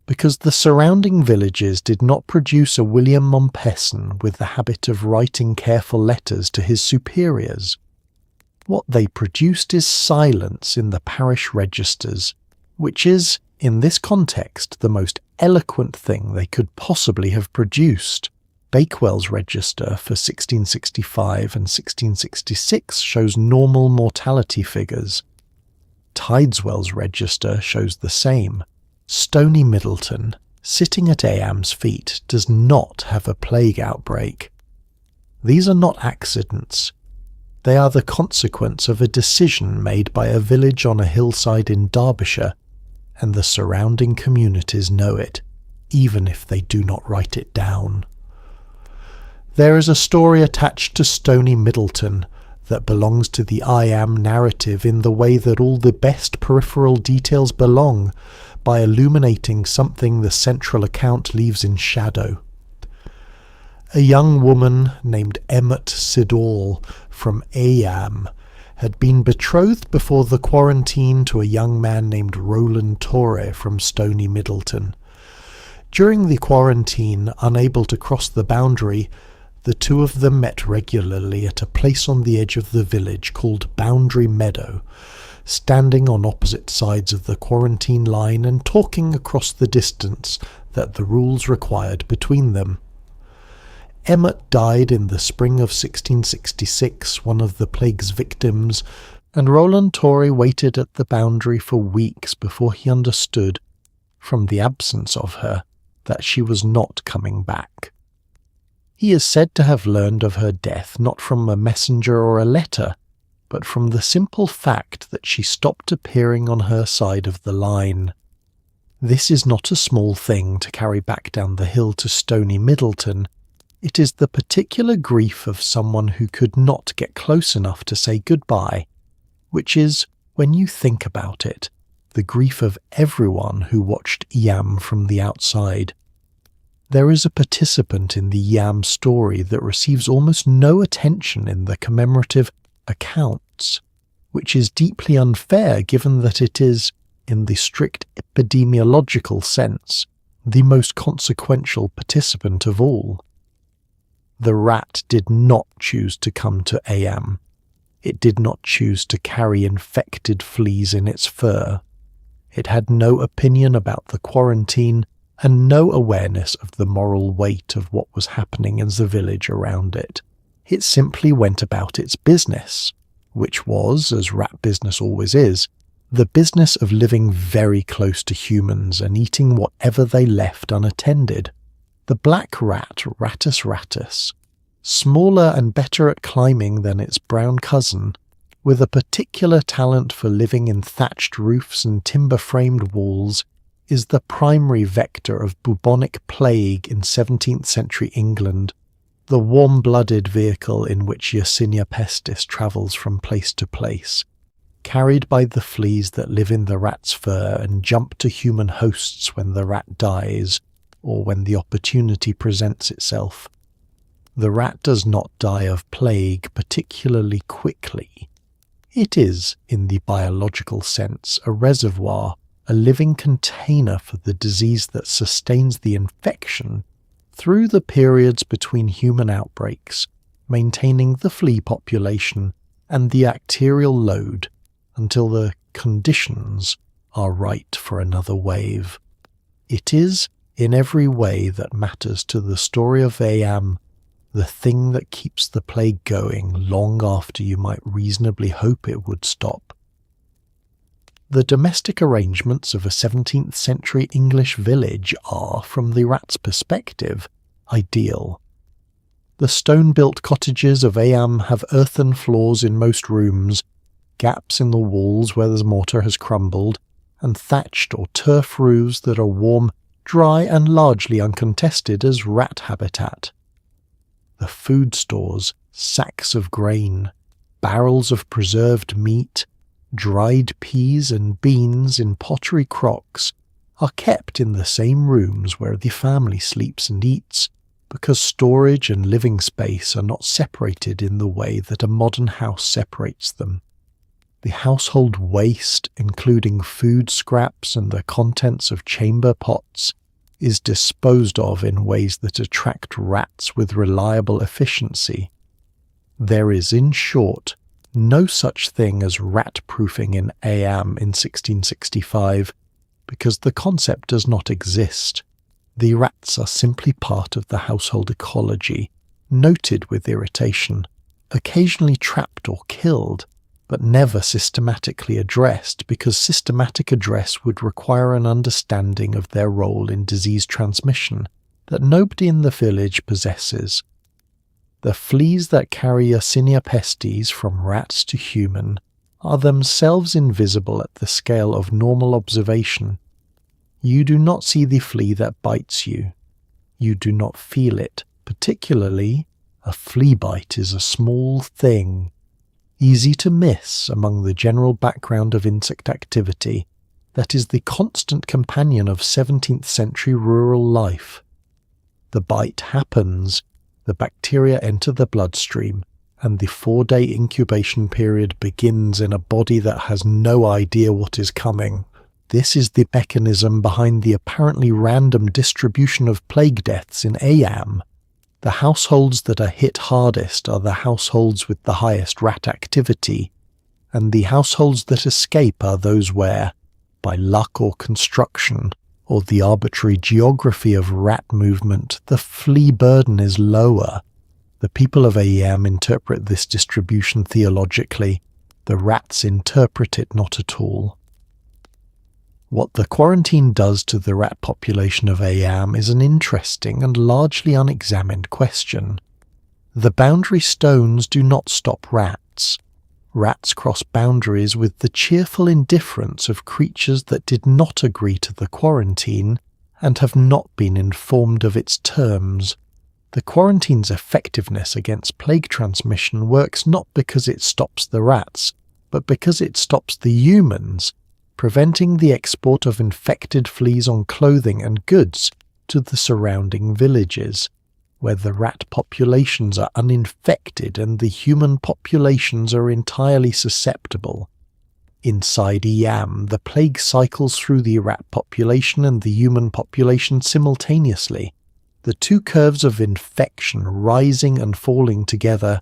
because the surrounding villages did not produce a William Mompesson with the habit of writing careful letters to his superiors. What they produced is silence in the parish registers, which is, in this context, the most eloquent thing they could possibly have produced. Bakewell's register for 1665 and 1666 shows normal mortality figures. Tideswell's register shows the same. Stony Middleton, sitting at Eyam's feet, does not have a plague outbreak. These are not accidents. They are the consequence of a decision made by a village on a hillside in Derbyshire, and the surrounding communities know it, even if they do not write it down. There is a story attached to Stony Middleton that belongs to the Eyam narrative in the way that all the best peripheral details belong, by illuminating something the central account leaves in shadow. A young woman named Emmet Siddall from Eyam had been betrothed before the quarantine to a young man named Roland Torre from Stony Middleton. During the quarantine, unable to cross the boundary, the two of them met regularly at a place on the edge of the village called Boundary Meadow, standing on opposite sides of the quarantine line and talking across the distance that the rules required between them. Emmet died in the spring of 1666, one of the plague's victims, and Roland Torre waited at the boundary for weeks before he understood, from the absence of her, that she was not coming back. He is said to have learned of her death not from a messenger or a letter, but from the simple fact that she stopped appearing on her side of the line. This is not a small thing to carry back down the hill to Stony Middleton. It is the particular grief of someone who could not get close enough to say goodbye, which is, when you think about it, the grief of everyone who watched Eyam from the outside. There is a participant in the Eyam story that receives almost no attention in the commemorative accounts, which is deeply unfair given that it is, in the strict epidemiological sense, the most consequential participant of all. The rat did not choose to come to Eyam. It did not choose to carry infected fleas in its fur. It had no opinion about the quarantine and no awareness of the moral weight of what was happening in the village around it. It simply went about its business, which was, as rat business always is, the business of living very close to humans and eating whatever they left unattended. The black rat, Rattus rattus, smaller and better at climbing than its brown cousin, with a particular talent for living in thatched roofs and timber-framed walls, is the primary vector of bubonic plague in 17th century England, the warm-blooded vehicle in which Yersinia pestis travels from place to place, carried by the fleas that live in the rat's fur and jump to human hosts when the rat dies, or when the opportunity presents itself. The rat does not die of plague particularly quickly. It is, in the biological sense, a reservoir, a living container for the disease that sustains the infection through the periods between human outbreaks, maintaining the flea population and the bacterial load until the conditions are right for another wave. It is, in every way that matters to the story of Eyam, the thing that keeps the plague going long after you might reasonably hope it would stop. The domestic arrangements of a 17th century English village are, from the rat's perspective, ideal. The stone-built cottages of Eyam have earthen floors in most rooms, gaps in the walls where the mortar has crumbled, and thatched or turf roofs that are warm, dry and largely uncontested as rat habitat. The food stores, sacks of grain, barrels of preserved meat, dried peas and beans in pottery crocks are kept in the same rooms where the family sleeps and eats, because storage and living space are not separated in the way that a modern house separates them. The household waste, including food scraps and the contents of chamber pots, is disposed of in ways that attract rats with reliable efficiency. There is, in short, no such thing as rat-proofing in Eyam in 1665, because the concept does not exist. The rats are simply part of the household ecology, noted with irritation, occasionally trapped or killed, but never systematically addressed, because systematic address would require an understanding of their role in disease transmission that nobody in the village possesses. The fleas that carry Yersinia pestis from rats to human are themselves invisible at the scale of normal observation. You do not see the flea that bites you. You do not feel it. Particularly, a flea bite is a small thing, easy to miss among the general background of insect activity that is the constant companion of 17th century rural life. The bite happens, the bacteria enter the bloodstream, and the 4-day incubation period begins in a body that has no idea what is coming. This is the mechanism behind the apparently random distribution of plague deaths in Eyam. The households that are hit hardest are the households with the highest rat activity, and the households that escape are those where, by luck or construction, or the arbitrary geography of rat movement, the flea burden is lower. The people of Eyam interpret this distribution theologically. The rats interpret it not at all. What the quarantine does to the rat population of Eyam is an interesting and largely unexamined question. The boundary stones do not stop rats. Rats cross boundaries with the cheerful indifference of creatures that did not agree to the quarantine and have not been informed of its terms. The quarantine's effectiveness against plague transmission works not because it stops the rats, but because it stops the humans, preventing the export of infected fleas on clothing and goods to the surrounding villages, where the rat populations are uninfected and the human populations are entirely susceptible. Inside Eyam, the plague cycles through the rat population and the human population simultaneously, the two curves of infection rising and falling together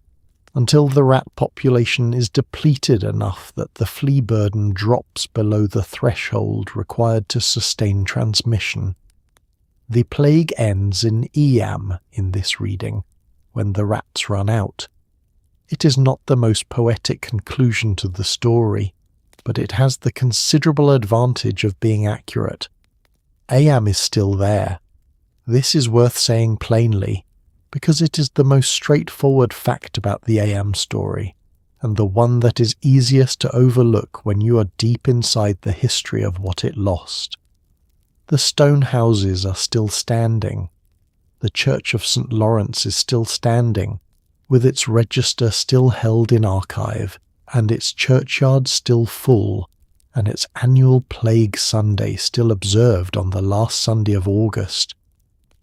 until the rat population is depleted enough that the flea burden drops below the threshold required to sustain transmission. The plague ends in Eyam in this reading, when the rats run out. It is not the most poetic conclusion to the story, but it has the considerable advantage of being accurate. Eyam is still there. This is worth saying plainly, because it is the most straightforward fact about the Eyam story, and the one that is easiest to overlook when you are deep inside the history of what it lost. The stone houses are still standing. The Church of St. Lawrence is still standing, with its register still held in archive, and its churchyard still full, and its annual Plague Sunday still observed on the last Sunday of August.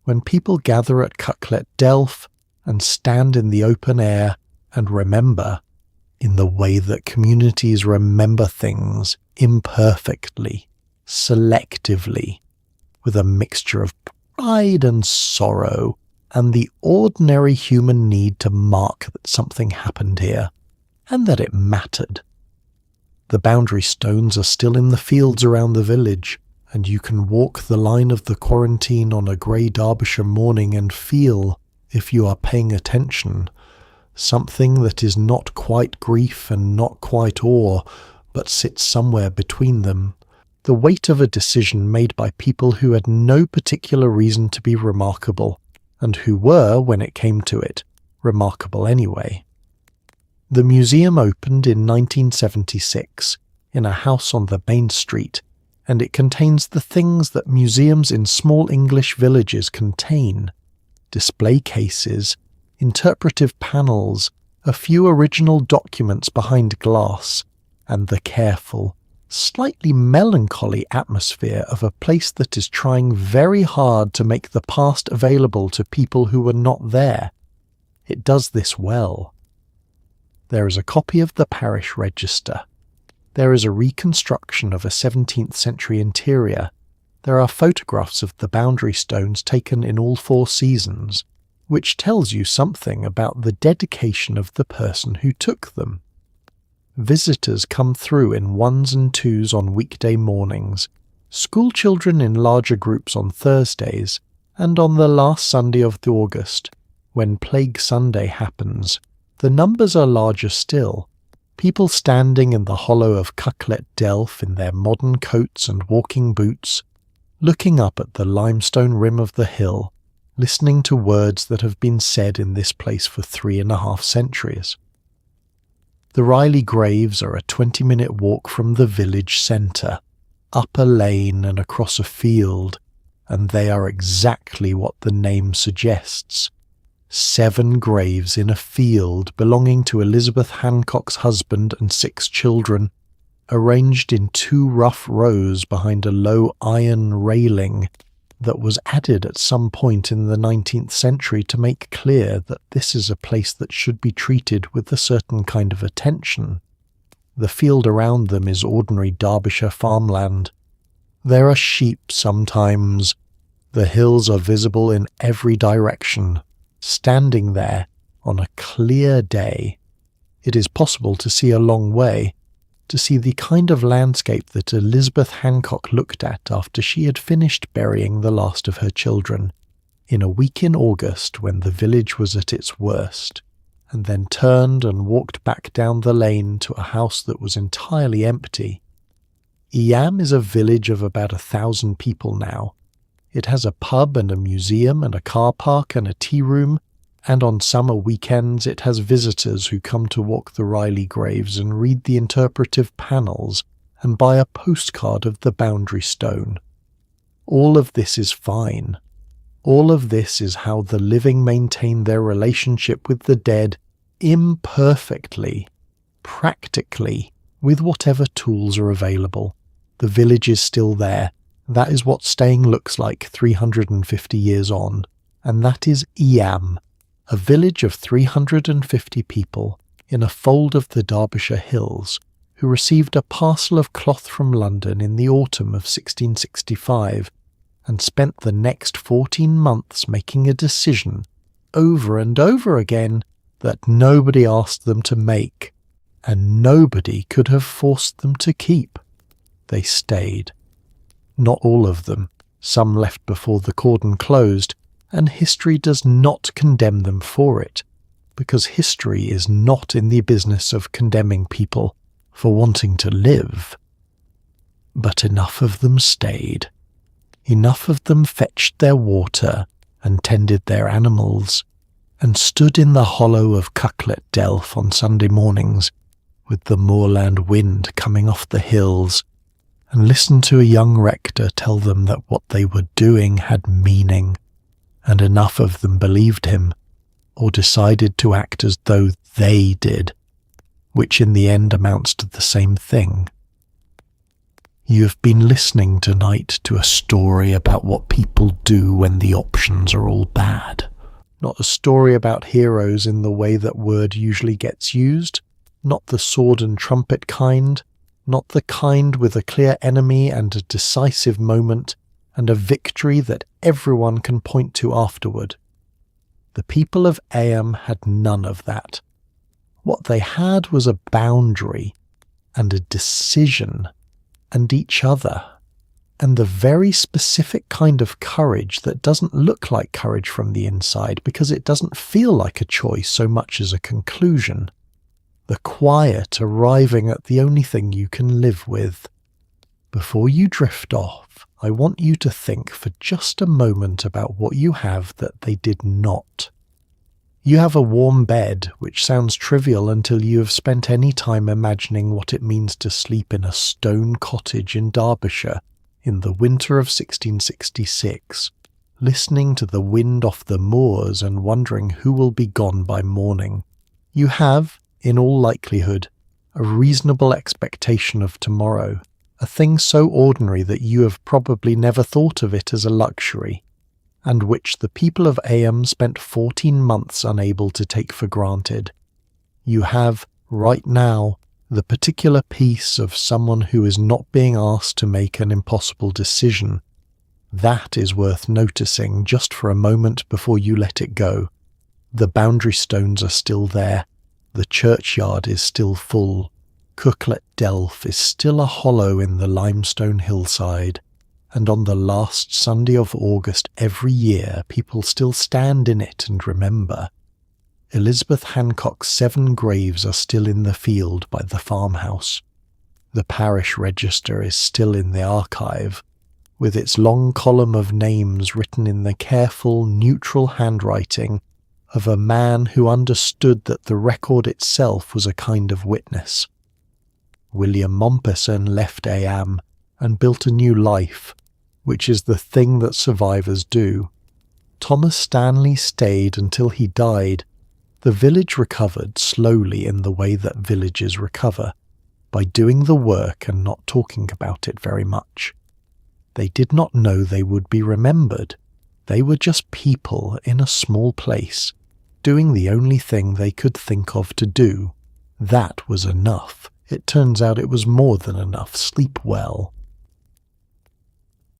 When people gather at Cucklet Delph and stand in the open air and remember, in the way that communities remember things, imperfectly, selectively, with a mixture of pride and sorrow, and the ordinary human need to mark that something happened here, and that it mattered. The boundary stones are still in the fields around the village, and you can walk the line of the quarantine on a grey Derbyshire morning and feel, if you are paying attention, something that is not quite grief and not quite awe, but sits somewhere between them. The weight of a decision made by people who had no particular reason to be remarkable, and who were, when it came to it, remarkable anyway. The museum opened in 1976, in a house on the main street, and it contains the things that museums in small English villages contain: display cases, interpretive panels, a few original documents behind glass, and the careful, slightly melancholy atmosphere of a place that is trying very hard to make the past available to people who were not there. It does this well. There is a copy of the parish register. There is a reconstruction of a 17th century interior. There are photographs of the boundary stones taken in all 4 seasons, which tells you something about the dedication of the person who took them. Visitors come through in 1s and 2s on weekday mornings, school children in larger groups on Thursdays, and on the last Sunday of August, when Plague Sunday happens, the numbers are larger still. People standing in the hollow of Cucklet Delph in their modern coats and walking boots, looking up at the limestone rim of the hill, listening to words that have been said in this place for 3.5 centuries. The Riley graves are a 20-minute walk from the village centre, up a lane and across a field, and they are exactly what the name suggests. 7 graves in a field belonging to Elizabeth Hancock's husband and 6 children, arranged in 2 rough rows behind a low iron railing, that was added at some point in the 19th century to make clear that this is a place that should be treated with a certain kind of attention. The field around them is ordinary Derbyshire farmland. There are sheep sometimes. The hills are visible in every direction. Standing there on a clear day, it is possible to see a long way, to see the kind of landscape that Elizabeth Hancock looked at after she had finished burying the last of her children, in a week in August when the village was at its worst, and then turned and walked back down the lane to a house that was entirely empty. Eyam is a village of about 1,000 people now. It has a pub and a museum and a car park and a tea room, and on summer weekends it has visitors who come to walk the Riley graves and read the interpretive panels and buy a postcard of the boundary stone. All of this is fine. All of this is how the living maintain their relationship with the dead imperfectly, practically, with whatever tools are available. The village is still there. That is what staying looks like 350 years on, and that is Eyam, a village of 350 people in a fold of the Derbyshire hills, who received a parcel of cloth from London in the autumn of 1665 and spent the next 14 months making a decision, over and over again, that nobody asked them to make, and nobody could have forced them to keep. They stayed. Not all of them. Some left before the cordon closed, and history does not condemn them for it, because history is not in the business of condemning people for wanting to live. But enough of them stayed. Enough of them fetched their water and tended their animals, and stood in the hollow of Cucklet Delph on Sunday mornings, with the moorland wind coming off the hills, and listened to a young rector tell them that what they were doing had meaning, and enough of them believed him, or decided to act as though they did, which in the end amounts to the same thing. You have been listening tonight to a story about what people do when the options are all bad. Not a story about heroes in the way that word usually gets used, not the sword and trumpet kind, not the kind with a clear enemy and a decisive moment, and a victory that everyone can point to afterward. The people of Eyam had none of that. What they had was a boundary, and a decision, and each other, and the very specific kind of courage that doesn't look like courage from the inside because it doesn't feel like a choice so much as a conclusion. The quiet arriving at the only thing you can live with. Before you drift off, I want you to think for just a moment about what you have that they did not. You have a warm bed, which sounds trivial until you have spent any time imagining what it means to sleep in a stone cottage in Derbyshire in the winter of 1666, listening to the wind off the moors and wondering who will be gone by morning. You have, in all likelihood, a reasonable expectation of tomorrow, a thing so ordinary that you have probably never thought of it as a luxury, and which the people of Eyam spent 14 months unable to take for granted. You have, right now, the particular peace of someone who is not being asked to make an impossible decision. That is worth noticing just for a moment before you let it go. The boundary stones are still there. The churchyard is still full. Cucklet Delph is still a hollow in the limestone hillside, and on the last Sunday of August every year people still stand in it and remember. Elizabeth Hancock's 7 graves are still in the field by the farmhouse. The parish register is still in the archive, with its long column of names written in the careful, neutral handwriting of a man who understood that the record itself was a kind of witness. William Mompesson left Eyam and built a new life, which is the thing that survivors do. Thomas Stanley stayed until he died. The village recovered slowly in the way that villages recover, by doing the work and not talking about it very much. They did not know they would be remembered. They were just people in a small place, doing the only thing they could think of to do. That was enough. It turns out it was more than enough. Sleep well.